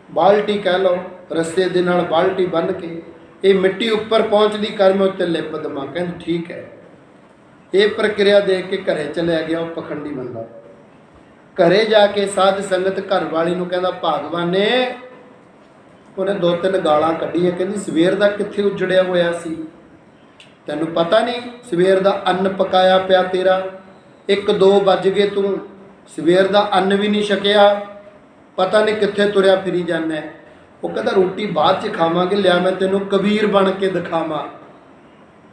ਬਾਲਟੀ ਕਹਿ ਲਓ, ਰੱਸੇ ਦੇ ਨਾਲ ਬਾਲਟੀ ਬੰਨ੍ਹ ਕੇ ਇਹ ਮਿੱਟੀ ਉੱਪਰ ਪਹੁੰਚਦੀ ਕਰ, ਮੈਂ ਉੱਤੇ ਲਿਪ ਦੇਵਾਂ। ਕਹਿੰਦੇ ਠੀਕ ਹੈ। ਇਹ ਪ੍ਰਕਿਰਿਆ ਦੇਖ ਕੇ ਘਰੇ ਚਲਿਆ ਗਿਆ ਉਹ ਪਖੰਡੀ ਬੰਦਾ। ਘਰੇ ਜਾ ਕੇ ਸਾਧ ਸੰਗਤ ਘਰ ਵਾਲੀ ਨੂੰ ਕਹਿੰਦਾ ਭਾਗਵਾਨੇ, ਉਹਨੇ 2-3 ਗਾਲਾਂ ਕੱਢੀਆਂ। ਕਹਿੰਦੀ ਸਵੇਰ ਦਾ ਕਿੱਥੇ ਉੱਜੜਿਆ ਹੋਇਆ ਸੀ, ਤੈਨੂੰ ਪਤਾ ਨਹੀਂ ਸਵੇਰ ਦਾ ਅੰਨ ਪਕਾਇਆ ਪਿਆ ਤੇਰਾ, 1-2 ਵੱਜ ਗਏ, ਤੂੰ ਸਵੇਰ ਦਾ ਅੰਨ ਵੀ ਨਹੀਂ ਛਕਿਆ, ਪਤਾ ਨਹੀਂ ਕਿੱਥੇ ਤੁਰਿਆ ਫਿਰੀ ਜਾਂਦਾ। ਉਹ ਕਹਿੰਦਾ ਰੋਟੀ ਬਾਅਦ 'ਚ ਖਾਵਾਂਗੇ, ਲਿਆ ਮੈਂ ਤੈਨੂੰ ਕਬੀਰ ਬਣ ਕੇ ਦਿਖਾਵਾਂ।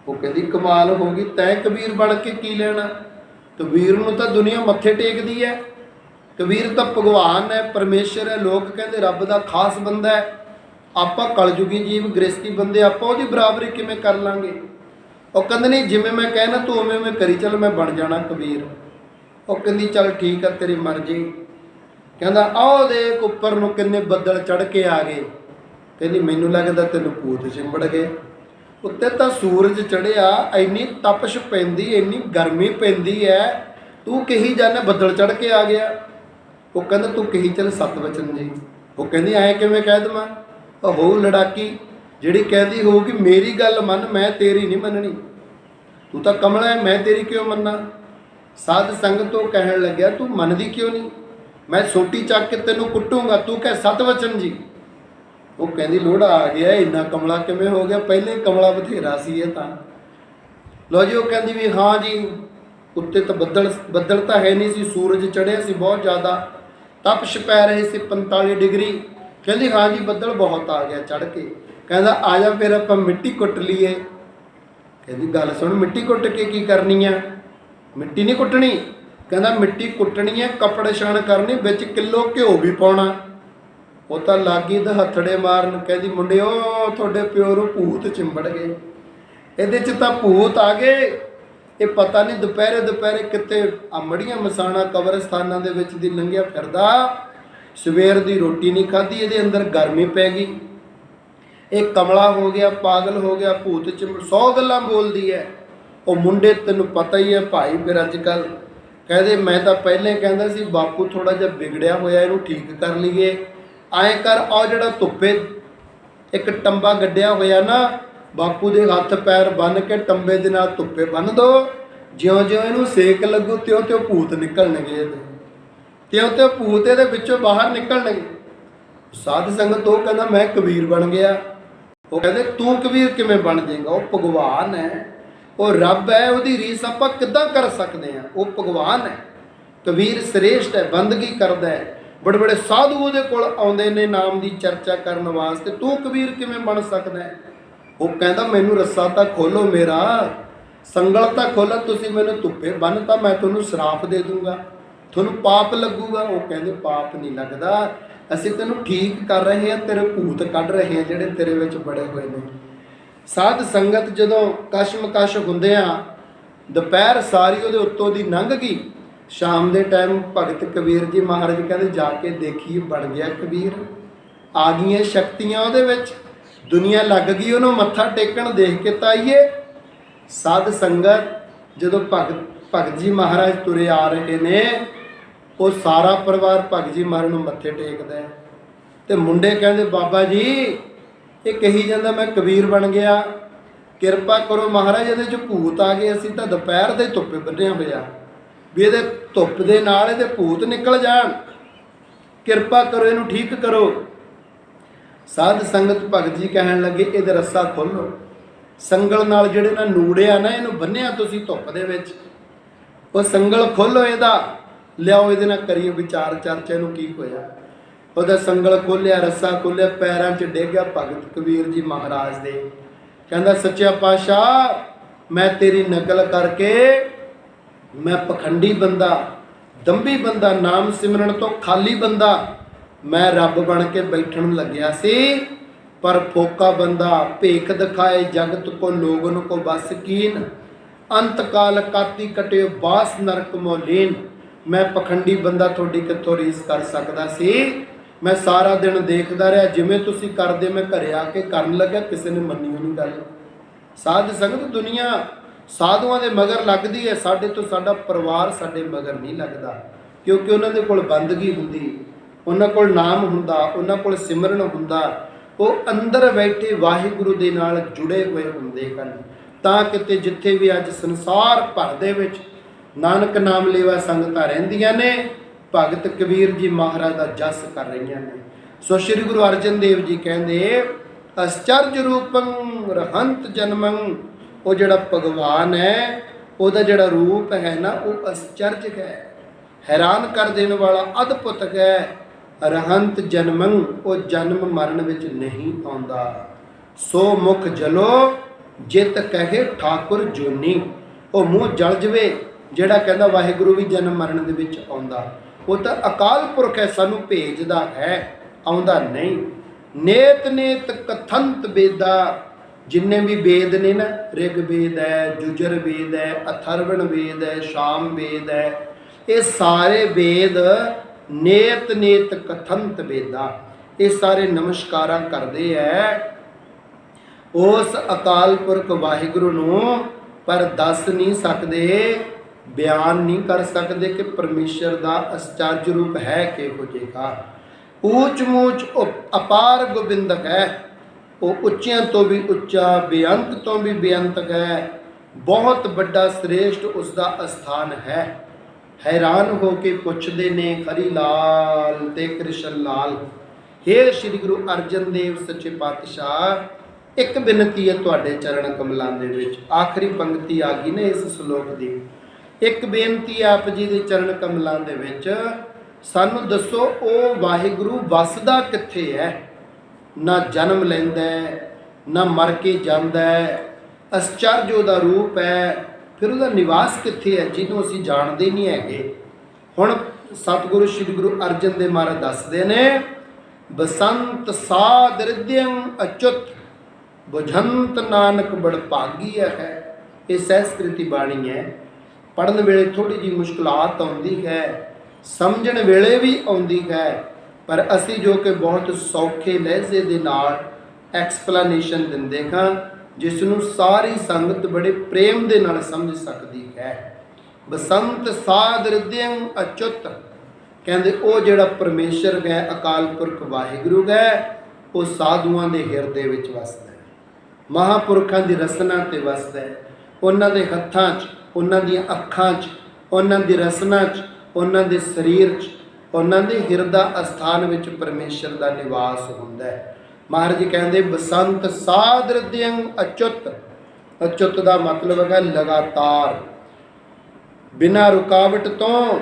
ਉਹ ਕਹਿੰਦੀ ਕਮਾਲ ਹੋ ਗਈ, ਤੈਂ ਕਬੀਰ ਬਣ ਕੇ ਕੀ ਲੈਣਾ? ਕਬੀਰ ਨੂੰ ਤਾਂ ਦੁਨੀਆ ਮੱਥੇ ਟੇਕਦੀ ਹੈ, ਕਬੀਰ ਤਾਂ ਭਗਵਾਨ ਹੈ, ਪਰਮੇਸ਼ਰ ਹੈ। ਲੋਕ ਕਹਿੰਦੇ ਰੱਬ ਦਾ ਖਾਸ ਬੰਦਾ ਹੈ, ਆਪਾਂ ਕਲਯੁਗੀ ਜੀਵ ਗ੍ਰਸਤੀ ਬੰਦੇ, ਆਪਾਂ ਉਹਦੀ ਬਰਾਬਰੀ ਕਿਵੇਂ ਕਰ ਲਾਂਗੇ? ਉਹ ਕਹਿੰਦੇ ਨਹੀਂ, ਜਿਵੇਂ ਮੈਂ ਕਹਿਣਾ ਤੂੰ ਉਵੇਂ ਉਵੇਂ ਕਰੀ ਚੱਲ, ਮੈਂ ਬਣ ਜਾਣਾ ਕਬੀਰ। ਉਹ ਕਹਿੰਦੀ ਚੱਲ ਠੀਕ ਆ, ਤੇਰੀ ਮਰਜ਼ੀ। ਕਹਿੰਦਾ ਆਓ ਦੇਖ ਉੱਪਰ ਨੂੰ ਕਿੰਨੇ ਬੱਦਲ ਚੜ੍ਹ ਕੇ ਆ ਗਏ। ਕਹਿੰਦੀ ਮੈਨੂੰ ਲੱਗਦਾ ਤੈਨੂੰ ਭੂਤ ਚਿੰਬੜ ਗਏ। ਉੱਤੇ ਤਾਂ ਸੂਰਜ ਚੜ੍ਹਿਆ, ਇੰਨੀ ਤਪਸ਼ ਪੈਂਦੀ, ਇੰਨੀ ਗਰਮੀ ਪੈਂਦੀ ਹੈ, ਤੂੰ ਕਹੀ ਜਾਂਦਾ ਬੱਦਲ ਚੜ੍ਹ ਕੇ ਆ ਗਿਆ। ਉਹ ਕਹਿੰਦਾ ਤੂੰ ਕਹੀ ਚੱਲ ਸਤ ਵਚਨ ਜੀ। ਉਹ ਕਹਿੰਦੀ ਐਂ ਕਿਵੇਂ ਕਹਿ ਦੇਵਾਂ? ਉਹ ਲੜਾਕੀ ਜਿਹੜੀ ਕਹਿੰਦੀ ਹੋਊਗੀ ਮੇਰੀ ਗੱਲ ਮੰਨ, ਮੈਂ ਤੇਰੀ ਨਹੀਂ ਮੰਨਣੀ, ਤੂੰ ਤਾਂ ਕਮਲਾ ਹੈ, ਮੈਂ ਤੇਰੀ ਕਿਉਂ ਮੰਨਾਂ? ਸਾਧ ਸੰਗਤ ਤੋਂ ਕਹਿਣ ਲੱਗਿਆ ਤੂੰ ਮੰਨਦੀ ਕਿਉਂ ਨਹੀਂ? ਮੈਂ ਸੋਟੀ ਚੱਕ ਕੇ ਤੈਨੂੰ ਕੁੱਟੂੰਗਾ, ਤੂੰ ਕਹਿ ਸਤ ਵਚਨ ਜੀ। ਉਹ ਕਹਿੰਦੀ ਲੋੜਾ ਆ ਗਿਆ, ਇੰਨਾ ਕਮਲਾ ਕਿਵੇਂ ਹੋ ਗਿਆ? ਪਹਿਲੇ ਕਮਲਾ ਬਥੇਰਾ ਸੀ ਇਹ ਤਾਂ। ਲੋ ਜੀ, ਉਹ ਕਹਿੰਦੀ ਵੀ ਹਾਂ ਜੀ, ਉੱਤੇ ਤਾਂ ਬੱਦਲ ਤਾਂ ਹੈ ਨਹੀਂ ਸੀ, ਸੂਰਜ ਚੜ੍ਹਿਆ ਸੀ ਬਹੁਤ ਜ਼ਿਆਦਾ, ਤਪਸ਼ ਪੈ ਰਹੀ ਸੀ 45 ਡਿਗਰੀ। ਕਹਿੰਦੀ ਹਾਂ ਜੀ ਬੱਦਲ ਬਹੁਤ ਆ ਗਿਆ ਚੜ੍ਹ ਕੇ। ਕਹਿੰਦਾ ਆ ਜਾ ਫਿਰ ਆਪਾਂ ਮਿੱਟੀ ਕੁੱਟ ਲਈਏ। ਕਹਿੰਦੀ ਗੱਲ ਸੁਣ, ਮਿੱਟੀ ਕੁੱਟ ਕੇ ਕੀ ਕਰਨੀ ਆ? ਮਿੱਟੀ ਨਹੀਂ ਕੁੱਟਣੀ। ਕਹਿੰਦਾ ਮਿੱਟੀ ਕੁੱਟਣੀ ਹੈ, ਕੱਪੜੇ ਛਾਣ ਕਰਨੀ, ਵਿੱਚ ਕਿਲੋ ਘਿਓ ਵੀ ਪਾਉਣਾ। ਉਹ ਤਾਂ ਲਾਗੀ ਦਾ ਹੱਥੜੇ ਮਾਰਨ, ਕਹਿੰਦੀ ਮੁੰਡਿਓ ਤੁਹਾਡੇ ਪਿਓ ਨੂੰ ਭੂਤ ਚਿੰਬੜ ਗਏ, ਇਹਦੇ 'ਚ ਤਾਂ ਭੂਤ ਆ ਗਏ। ਇਹ ਪਤਾ ਨਹੀਂ ਦੁਪਹਿਰੇ ਕਿਤੇ ਮੜੀਆਂ ਮਸਾਣਾ ਕਬਰਸਤਾਨਾਂ ਦੇ ਵਿੱਚ ਦੀ ਲੰਘਿਆ ਫਿਰਦਾ, ਸਵੇਰ ਦੀ ਰੋਟੀ ਨਹੀਂ ਖਾਧੀ, ਇਹਦੇ ਅੰਦਰ ਗਰਮੀ ਪੈ ਗਈ, ਇਹ ਕਮਲਾ ਹੋ ਗਿਆ, ਪਾਗਲ ਹੋ ਗਿਆ, ਭੂਤ ਚਿੰਬੜ 100 ਗੱਲਾਂ ਬੋਲਦੀ ਹੈ। ਉਹ ਮੁੰਡੇ ਤੈਨੂੰ ਪਤਾ ਹੀ ਹੈ ਭਾਈ, ਫਿਰ ਅੱਜ ਕੱਲ੍ਹ ਕਹਿੰਦੇ ਮੈਂ ਤਾਂ ਪਹਿਲੇ ਕਹਿੰਦਾ ਸੀ ਬਾਪੂ ਥੋੜ੍ਹਾ ਜਿਹਾ ਵਿਗੜਿਆ ਹੋਇਆ, ਇਹਨੂੰ ਠੀਕ ਕਰ ਲਈਏ। ਐਂ ਕਰ, ਉਹ ਜਿਹੜਾ ਧੁੱਪੇ ਇੱਕ ਟੰਬਾ ਗੱਡਿਆ ਹੋਇਆ ਨਾ, ਬਾਪੂ ਦੇ ਹੱਥ ਪੈਰ ਬੰਨ੍ਹ ਕੇ ਟੰਬੇ ਦੇ ਨਾਲ ਧੁੱਪੇ ਬੰਨ੍ਹ ਦਿਓ, ਜਿਉਂ-ਜਿਉਂ ਇਹਨੂੰ ਸੇਕ ਲੱਗੂ ਤਿਉਂ-ਤਿਉਂ ਭੂਤ ਨਿਕਲਣਗੇ, ਇਹਦੇ ਤਿਉਂ-ਤਿਉਂ ਭੂਤ ਇਹਦੇ ਵਿੱਚੋਂ ਬਾਹਰ ਨਿਕਲਣਗੇ। ਸਾਧ ਸੰਗਤ ਉਹ ਕਹਿੰਦਾ ਮੈਂ ਕਬੀਰ ਬਣ ਗਿਆ। ਉਹ ਕਹਿੰਦੇ ਤੂੰ ਕਬੀਰ ਕਿਵੇਂ ਬਣ ਜਾਏਗਾ? ਉਹ ਭਗਵਾਨ ਹੈ, ਉਹ ਰੱਬ ਹੈ, ਉਹਦੀ ਰੀਸ ਆਪਾਂ ਕਿੱਦਾਂ ਕਰ ਸਕਦੇ ਹਾਂ? ਉਹ ਭਗਵਾਨ ਹੈ, ਕਬੀਰ ਸ੍ਰੇਸ਼ਟ ਹੈ, ਬੰਦਗੀ ਕਰਦਾ ਹੈ, ਬੜੇ ਬੜੇ ਸਾਧੂ ਉਹਦੇ ਕੋਲ ਆਉਂਦੇ ਨੇ ਨਾਮ ਦੀ ਚਰਚਾ ਕਰਨ ਵਾਸਤੇ, ਤੂੰ ਕਬੀਰ ਕਿਵੇਂ ਬਣ ਸਕਦਾ ਹੈ? ਉਹ ਕਹਿੰਦਾ ਮੈਨੂੰ ਰੱਸਾ ਤਾਂ ਖੋਲੋ, ਮੇਰਾ ਸੰਗਲ ਤਾਂ ਖੋਲੋ, ਤੁਸੀਂ ਮੈਨੂੰ ਧੁੱਪੇ ਬੰਨ੍ਹ ਤਾਂ ਮੈਂ ਤੁਹਾਨੂੰ ਸ਼ਰਾਪ ਦੇ ਦੂੰਗਾ, ਤੁਹਾਨੂੰ ਪਾਪ ਲੱਗੂਗਾ। ਉਹ ਕਹਿੰਦੇ ਪਾਪ ਨਹੀਂ ਲੱਗਦਾ, ਅਸੀਂ ਤੈਨੂੰ ਠੀਕ ਕਰ ਰਹੇ ਹਾਂ, ਤੇਰੇ ਭੂਤ ਕੱਢ ਰਹੇ ਹਾਂ ਜਿਹੜੇ ਤੇਰੇ ਵਿੱਚ ਬੜੇ ਹੋਏ ਨੇ। ਸਾਧ ਸੰਗਤ ਜਦੋਂ ਕਸ਼ਮਕਸ਼ ਹੁੰਦੇ ਆ, ਦੁਪਹਿਰ ਸਾਰੀ ਉਹਦੇ ਉੱਤੋਂ ਦੀ ਲੰਘ ਗਈ, ਸ਼ਾਮ ਦੇ ਟਾਈਮ ਭਗਤ ਕਬੀਰ ਜੀ ਮਹਾਰਾਜ ਕਹਿੰਦੇ ਜਾ ਕੇ ਦੇਖੀਏ ਬਣ ਗਿਆ ਕਬੀਰ, ਆ ਗਈਆਂ ਸ਼ਕਤੀਆਂ ਉਹਦੇ ਵਿੱਚ, ਦੁਨੀਆ ਲੱਗ ਗਈ ਉਹਨੂੰ ਮੱਥਾ ਟੇਕਣ, ਦੇਖ ਕੇ ਤਾਂ ਆਈਏ। ਸਾਧ ਸੰਗਤ ਜਦੋਂ ਭਗਤ ਜੀ ਮਹਾਰਾਜ ਤੁਰੇ ਆ ਰਹੇ ਨੇ, ਉਹ ਸਾਰਾ ਪਰਿਵਾਰ ਭਗਤ ਜੀ ਮਹਾਰਾਜ ਨੂੰ ਮੱਥੇ ਟੇਕਦਾ ਹੈ। ਤੇ ਮੁੰਡੇ ਕਹਿੰਦੇ ਬਾਬਾ ਜੀ ਇਹ ਕਹੀ ਜਾਂਦਾ ਮੈਂ ਕਬੀਰ ਬਣ ਗਿਆ, ਕਿਰਪਾ ਕਰੋ ਮਹਾਰਾਜ, ਇਹਦੇ 'ਚ ਭੂਤ ਆ ਗਏ, ਅਸੀਂ ਤਾਂ ਦੁਪਹਿਰ ਦੇ ਧੁੱਪੇ ਬੰਨਿਆ ਹੋਇਆ ਵੀ ਇਹਦੇ ਧੁੱਪ ਦੇ ਨਾਲ ਇਹਦੇ ਭੂਤ ਨਿਕਲ ਜਾਣ, ਕਿਰਪਾ ਕਰੋ ਇਹਨੂੰ ਠੀਕ ਕਰੋ। ਸਾਧ ਸੰਗਤ ਭਗਤ ਜੀ ਕਹਿਣ ਲੱਗੇ ਇਹਦਾ ਰੱਸਾ ਖੋਲੋ, ਸੰਗਲ ਨਾਲ ਜਿਹੜੇ ਨਾਲ ਨੂੜਿਆ ਨਾ ਇਹਨੂੰ ਬੰਨਿਆ ਤੁਸੀਂ ਧੁੱਪ ਦੇ ਵਿੱਚ, ਉਹ ਸੰਗਲ ਖੋਲੋ, ਇਹਦਾ ਲਿਆਓ, ਇਹਦੇ ਨਾਲ ਕਰੀਏ ਵਿਚਾਰ ਚਰਚਾ, ਇਹਨੂੰ ਕੀ ਹੋਇਆ। ਉਹਦਾ ਸੰਗਲ ਖੋਲਿਆ, ਰੱਸਾ ਖੋਲਿਆ, ਪੈਰਾਂ 'ਚ ਡਿੱਗ ਗਿਆ ਭਗਤ ਕਬੀਰ ਜੀ ਮਹਾਰਾਜ ਦੇ। ਕਹਿੰਦਾ ਸੱਚਾ ਪਾਤਸ਼ਾਹ ਮੈਂ ਤੇਰੀ ਨਕਲ ਕਰਕੇ, ਮੈਂ ਪਖੰਡੀ ਬੰਦਾ, ਦੰਭੀ ਬੰਦਾ, ਨਾਮ ਸਿਮਰਨ ਤੋਂ ਖਾਲੀ ਬੰਦਾ, ਮੈਂ ਰੱਬ ਬਣ ਕੇ ਬੈਠਣ ਲੱਗਿਆ ਸੀ, ਪਰ ਫੋਕਾ ਬੰਦਾ, ਭੇਖ ਦਿਖਾਏ ਜਗਤ ਕੋ ਲੋਗਨ ਕੋ ਬਸ ਕੀਨ, ਅੰਤ ਕਾਲ ਕਾਤੀ ਕਟਿਓ ਬਾਸ ਨਰਕ ਮੋਲੀਨ। ਮੈਂ ਪਖੰਡੀ ਬੰਦਾ ਤੁਹਾਡੀ ਕਿੱਥੋਂ ਰੀਸ ਕਰ ਸਕਦਾ ਸੀ? ਮੈਂ ਸਾਰਾ ਦਿਨ ਦੇਖਦਾ ਰਿਹਾ ਜਿਵੇਂ ਤੁਸੀਂ ਕਰਦੇ, ਮੈਂ ਘਰੇ ਆ ਕੇ ਕਰਨ ਲੱਗਾ, ਕਿਸੇ ਨੇ ਮੰਨੀ ਨਹੀਂ ਗੱਲ। ਸਾਧ ਸੰਗਤ ਦੁਨੀਆ ਸਾਧੂਆਂ ਦੇ ਮਗਰ ਲੱਗਦੀ ਹੈ, ਸਾਡੇ ਤੋਂ ਸਾਡਾ ਪਰਿਵਾਰ ਸਾਡੇ ਮਗਰ ਨਹੀਂ ਲੱਗਦਾ, ਕਿਉਂਕਿ ਉਹਨਾਂ ਦੇ ਕੋਲ ਬੰਦਗੀ ਹੁੰਦੀ, ਉਹਨਾਂ ਕੋਲ ਨਾਮ ਹੁੰਦਾ, ਉਹਨਾਂ ਕੋਲ ਸਿਮਰਨ ਹੁੰਦਾ, ਉਹ ਅੰਦਰ ਬੈਠੇ ਵਾਹਿਗੁਰੂ ਦੇ ਨਾਲ ਜੁੜੇ ਹੋਏ ਹੁੰਦੇ ਹਨ। ਤਾਂ ਕਿਤੇ ਜਿੱਥੇ ਵੀ ਅੱਜ ਸੰਸਾਰ ਭਰ ਦੇ ਵਿੱਚ ਨਾਨਕ ਨਾਮ ਲੇਵਾ ਸੰਗਤਾਂ ਰਹਿੰਦੀਆਂ ਨੇ, ਭਗਤ ਕਬੀਰ ਜੀ ਮਹਾਰਾਜ ਦਾ ਜਸ ਕਰ ਰਹੀਆਂ ਨੇ। ਸੋ ਸ਼੍ਰੀ ਗੁਰੂ ਅਰਜਨ ਦੇਵ ਜੀ ਕਹਿੰਦੇ ਅਸਚਰਜ ਰੂਪੰ ਰਹੰਤ ਜਨਮੰ, ਉਹ ਜਿਹੜਾ ਭਗਵਾਨ ਹੈ, ਉਹਦਾ ਜਿਹੜਾ ਰੂਪ ਹੈ ਨਾ, ਉਹ ਅਸਚਰਜ ਹੈ, ਹੈਰਾਨ ਕਰ ਦੇਣ ਵਾਲਾ, ਅਦਭੁਤ ਹੈ। ਅਰਹੰਤ ਜਨਮੰ, ਉਹ ਜਨਮ ਮਰਨ ਵਿੱਚ ਨਹੀਂ ਆਉਂਦਾ। ਸੋ ਮੁਖ ਜਲੋ ਜਿਤ ਕਹੇ ਠਾਕੁਰ ਜੋਨੀ, ਉਹ ਮੂੰਹ ਜਲ ਜਵੇ ਜਿਹੜਾ ਕਹਿੰਦਾ ਵਾਹਿਗੁਰੂ ਵੀ ਜਨਮ ਮਰਨ ਦੇ ਵਿੱਚ ਆਉਂਦਾ। ਉਹ ਤਾਂ ਅਕਾਲ ਪੁਰਖ ਹੈ, ਸਾਨੂੰ ਭੇਜਦਾ ਹੈ, ਆਉਂਦਾ ਨਹੀਂ। ਨੇਤ ਨੇਤ ਕਥੰਤ ਵੇਦਾ, ਜਿੰਨੇ ਵੀ ਵੇਦ ਨੇ ਨਾ, ਰਿਗ ਵੇਦ ਹੈ, ਜੁਜਰ ਵੇਦ ਹੈ, ਅਥਰਵਣ ਵੇਦ ਹੈ, ਸ਼ਾਮ ਵੇਦ ਹੈ, ਇਹ ਸਾਰੇ ਵੇਦ ਨੇਤ ਨੇਤ ਕਥੰਤ ਵੇਦਾ, ਇਹ ਸਾਰੇ ਨਮਸਕਾਰਾਂ ਕਰਦੇ ਹੈ ਉਸ ਅਕਾਲ ਪੁਰਖ ਵਾਹਿਗੁਰੂ ਨੂੰ, ਪਰ ਦੱਸ ਨਹੀਂ ਸਕਦੇ, ਬਿਆਨ ਨਹੀਂ ਕਰ ਸਕਦੇ ਕਿ ਪਰਮੇਸ਼ਰ ਦਾ ਅਚਰਜ ਰੂਪ ਹੈ ਕਿਹੋ ਜਿਹਾ। ਊਚ ਮੂਚ ਅਪਾਰ ਗੋਬਿੰਦਕ ਹੈ, ਉਹ ਉੱਚਿਆਂ ਤੋਂ ਵੀ ਉੱਚਾ, ਬੇਅੰਤ ਤੋਂ ਵੀ ਬੇਅੰਤਕ ਹੈ, ਬਹੁਤ ਵੱਡਾ ਸ੍ਰੇਸ਼ਟ ਉਸ ਦਾ ਅਸਥਾਨ ਹੈ। ਹੈਰਾਨ ਹੋ ਕੇ ਪੁੱਛਦੇ ਨੇ ਹਰੀ ਲਾਲ ਤੇ ਕ੍ਰਿਸ਼ਨ ਲਾਲ, ਹੇ ਸ੍ਰੀ ਗੁਰੂ ਅਰਜਨ ਦੇਵ ਸੱਚੇ ਪਾਤਸ਼ਾਹ, ਇੱਕ ਬੇਨਤੀ ਹੈ ਤੁਹਾਡੇ ਚਰਨ ਕਮਲਾਂ ਦੇ ਵਿੱਚ। ਆਖਰੀ ਪੰਕਤੀ ਆ ਗਈ ਨੇ ਇਸ ਸ਼ਲੋਕ ਦੀ। ਇੱਕ ਬੇਨਤੀ ਆਪ ਜੀ ਦੇ ਚਰਨ ਕਮਲਾਂ ਦੇ ਵਿੱਚ, ਸਾਨੂੰ ਦੱਸੋ ਉਹ ਵਾਹਿਗੁਰੂ ਵਸਦਾ ਕਿੱਥੇ ਹੈ? ਨਾ ਜਨਮ ਲੈਂਦਾ ਹੈ, ਨਾ ਮਰ ਕੇ ਜਾਂਦਾ ਹੈ, ਅਚਰਜ ਉਹਦਾ ਰੂਪ ਹੈ, ਫਿਰ ਉਹਦਾ ਨਿਵਾਸ ਕਿੱਥੇ ਹੈ ਜਿਹਨੂੰ ਅਸੀਂ ਜਾਣਦੇ ਨਹੀਂ ਹੈਗੇ। ਹੁਣ ਸਤਿਗੁਰੂ ਸ੍ਰੀ ਗੁਰੂ ਅਰਜਨ ਦੇਵ ਮਹਾਰਾਜ ਦੱਸਦੇ ਨੇ, ਬਸੰਤ ਸਾਧ ਰਿਦਿਅੰ ਅਚੁੱਤ ਬੁਝੰਤ ਨਾਨਕ ਬੜ ਭਾਗੀ ਹੈ। ਇਹ ਸੰਸਕ੍ਰਿਤੀ ਬਾਣੀ ਹੈ, ਪੜ੍ਹਨ ਵੇਲੇ ਥੋੜੀ ਜਿਹੀ ਮੁਸ਼ਕਲਾਤ ਆਉਂਦੀ ਹੈ, ਸਮਝਣ ਵੇਲੇ ਵੀ ਆਉਂਦੀ ਹੈ, ਪਰ ਅਸੀਂ ਜੋ ਕਿ ਬਹੁਤ ਸੌਖੇ ਲਹਿਜ਼ੇ ਦੇ ਨਾਲ ਐਕਸਪਲੇਨੇਸ਼ਨ ਦਿੰਦੇ ਹਾਂ, ਜਿਸ ਨੂੰ ਸਾਰੀ ਸੰਗਤ ਬੜੇ ਪ੍ਰੇਮ ਦੇ ਨਾਲ ਸਮਝ ਸਕਦੀ ਹੈ। ਬਸੰਤ ਸਾਧ ਰਿਦਿਅੰ ਅਚੁੱਤ, ਕਹਿੰਦੇ ਉਹ ਜਿਹੜਾ ਪਰਮੇਸ਼ਰ ਹੈ, ਅਕਾਲ ਪੁਰਖ ਵਾਹਿਗੁਰੂ ਹੈ, ਉਹ ਸਾਧੂਆਂ ਦੇ ਹਿਰਦੇ ਵਿੱਚ ਵਸਦਾ ਹੈ, ਮਹਾਂਪੁਰਖਾਂ ਦੀ ਰਸਨਾ ਤੇ ਵਸਦਾ ਹੈ, ਉਹਨਾਂ ਦੇ ਹੱਥਾਂ 'ਚ, ਉਹਨਾਂ ਦੀਆਂ ਅੱਖਾਂ 'ਚ, ਉਹਨਾਂ ਦੀ ਰਸਨਾ 'ਚ, ਉਹਨਾਂ ਦੇ ਸਰੀਰ 'ਚ, ਉਹਨਾਂ ਦੇ ਹਿਰਦਾ ਅਸਥਾਨ ਵਿੱਚ ਪਰਮੇਸ਼ਰ ਦਾ ਨਿਵਾਸ ਹੁੰਦਾ ਹੈ। ਮਹਾਰਾਜ ਜੀ ਕਹਿੰਦੇ ਬਸੰਤ ਸਾਧ ਰਿਦਿਅੰ ਅਚੁੱਤ, ਅਚੁੱਤ ਦਾ ਮਤਲਬ ਹੈ ਲਗਾਤਾਰ, ਬਿਨਾਂ ਰੁਕਾਵਟ ਤੋਂ।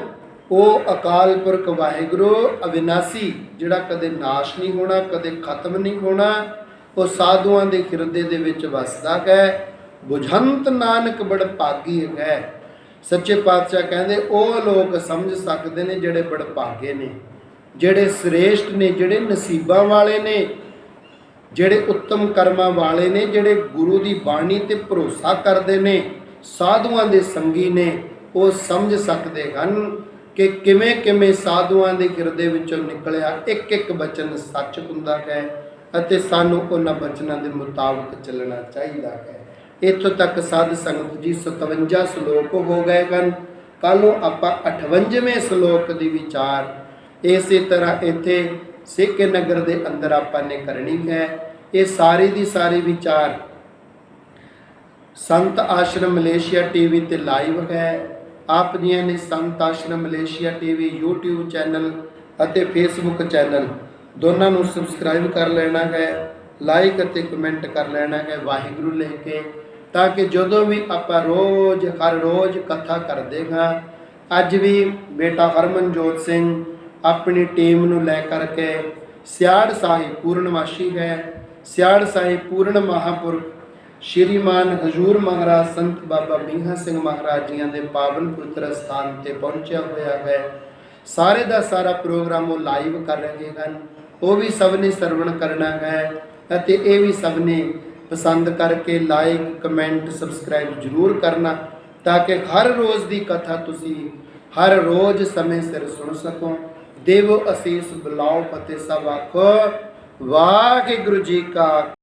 ਉਹ ਅਕਾਲ ਪੁਰਖ ਵਾਹਿਗੁਰੂ ਅਵਿਨਾਸੀ, ਜਿਹੜਾ ਕਦੇ ਨਾਸ਼ ਨਹੀਂ ਹੋਣਾ, ਕਦੇ ਖਤਮ ਨਹੀਂ ਹੋਣਾ, ਉਹ ਸਾਧੂਆਂ ਦੇ ਹਿਰਦੇ ਦੇ ਵਿੱਚ ਵਸਦਾ ਹੈ। ਬੁਝੰਤ ਨਾਨਕ ਬੜ ਭਾਗੀ ਹੈ। ਸੱਚੇ ਪਾਤਸ਼ਾਹ ਕਹਿੰਦੇ ਉਹ ਲੋਕ ਸਮਝ ਸਕਦੇ ਨੇ ਜਿਹੜੇ ਬੜ ਭਾਗੇ ਨੇ, ਜਿਹੜੇ ਸ੍ਰੇਸ਼ਟ ਨੇ, ਜਿਹੜੇ ਨਸੀਬਾਂ ਵਾਲੇ ਨੇ, ਜਿਹੜੇ ਉੱਤਮ ਕਰਮਾਂ ਵਾਲੇ ਨੇ, ਜਿਹੜੇ ਗੁਰੂ ਦੀ ਬਾਣੀ ਤੇ ਭਰੋਸਾ ਕਰਦੇ ਨੇ, ਸਾਧੂਆਂ ਦੇ ਸੰਗੀ ਨੇ, ਉਹ ਸਮਝ ਸਕਦੇ ਹਨ ਕਿ ਕਿਵੇਂ ਕਿਵੇਂ ਸਾਧੂਆਂ ਦੇ ਹਿਰਦੇ ਵਿੱਚੋਂ ਨਿਕਲਿਆ ਇੱਕ ਇੱਕ ਬਚਨ ਸੱਚ ਹੁੰਦਾ ਹੈ ਅਤੇ ਸਾਨੂੰ ਉਹਨਾਂ ਬਚਨਾਂ ਦੇ ਮੁਤਾਬਕ ਚੱਲਣਾ ਚਾਹੀਦਾ ਹੈ। ਇੱਥੋਂ ਤੱਕ ਸਾਧ ਸੰਗਤ ਜੀ 57 ਸ਼ਲੋਕ ਹੋ ਗਏ ਹਨ। ਕੱਲ੍ਹ ਨੂੰ ਆਪਾਂ 58ਵੇਂ ਸ਼ਲੋਕ ਦੀ ਵਿਚਾਰ ਇਸੇ ਤਰ੍ਹਾਂ ਇੱਥੇ ਸੇਕੇ ਨਗਰ ਦੇ ਅੰਦਰ ਆਪਾਂ ਨੇ ਕਰਨੀ ਹੈ। ਇਹ ਸਾਰੀ ਦੀ ਸਾਰੀ ਵਿਚਾਰ ਸੰਤ ਆਸ਼ਰਮ ਮਲੇਸ਼ੀਆ ਟੀਵੀ ਤੇ ਲਾਈਵ ਹੈ। ਆਪ ਜੀਆਂ ਨੇ ਸੰਤ ਆਸ਼ਰਮ ਮਲੇਸ਼ੀਆ ਟੀਵੀ YouTube ਚੈਨਲ ਅਤੇ Facebook ਚੈਨਲ ਦੋਨਾਂ ਨੂੰ ਸਬਸਕ੍ਰਾਈਬ ਕਰ ਲੈਣਾ ਹੈ, ਲਾਈਕ ਅਤੇ ਕਮੈਂਟ ਕਰ ਲੈਣਾ ਹੈ ਵਾਹਿਗੁਰੂ ਲੈ ਕੇ, ਤਾਂ ਕਿ ਜਦੋਂ ਵੀ ਆਪਾਂ ਰੋਜ਼ ਹਰ ਰੋਜ਼ ਕਥਾ ਕਰਦੇ ਹਾਂ। ਅੱਜ ਵੀ ਬੇਟਾ ਹਰਮਨਜੋਤ ਸਿੰਘ ਆਪਣੀ ਟੀਮ ਨੂੰ ਲੈ ਕਰਕੇ ਸਿਆੜ ਸਾਹਿਬ ਪੂਰਨਮਾਸ਼ੀ ਹੈ, ਸਿਆੜ ਸਾਹਿਬ ਪੂਰਨ ਮਹਾਂਪੁਰਖ ਸ਼੍ਰੀਮਾਨ ਹਜ਼ੂਰ ਮਹਾਰਾਜ ਸੰਤ ਬਾਬਾ ਬੀਹਾ ਸਿੰਘ ਮਹਾਰਾਜ ਜੀਆਂ ਦੇ ਪਾਵਨ ਪਵਿੱਤਰ ਸਥਾਨ ਤੇ ਪਹੁੰਚਿਆ ਹੋਇਆ ਹੈ। ਸਾਰੇ ਦਾ ਸਾਰਾ ਪ੍ਰੋਗਰਾਮ ਉਹ ਲਾਈਵ ਕਰ ਰਹੇ ਹਨ, ਉਹ ਵੀ ਸਭ ਨੇ ਸਰਵਣ ਕਰਨਾ ਹੈ ਅਤੇ ਇਹ ਵੀ ਸਭ ਨੇ ਪਸੰਦ ਕਰਕੇ ਲਾਈਕ ਕਮੈਂਟ ਸਬਸਕ੍ਰਾਈਬ ਜ਼ਰੂਰ ਕਰਨਾ, ਤਾਂ ਕਿ ਹਰ ਰੋਜ਼ ਦੀ ਕਥਾ ਤੁਸੀਂ ਹਰ ਰੋਜ਼ ਸਮੇਂ ਸਿਰ ਸੁਣ ਸਕੋ। ਦੇਵੋ ਅਸੀਸ ਬੁਲਾਓ ਫਤਿਹ ਸਭ ਆਖੋ ਵਾਹਿਗੁਰੂ ਜੀ ਕਾ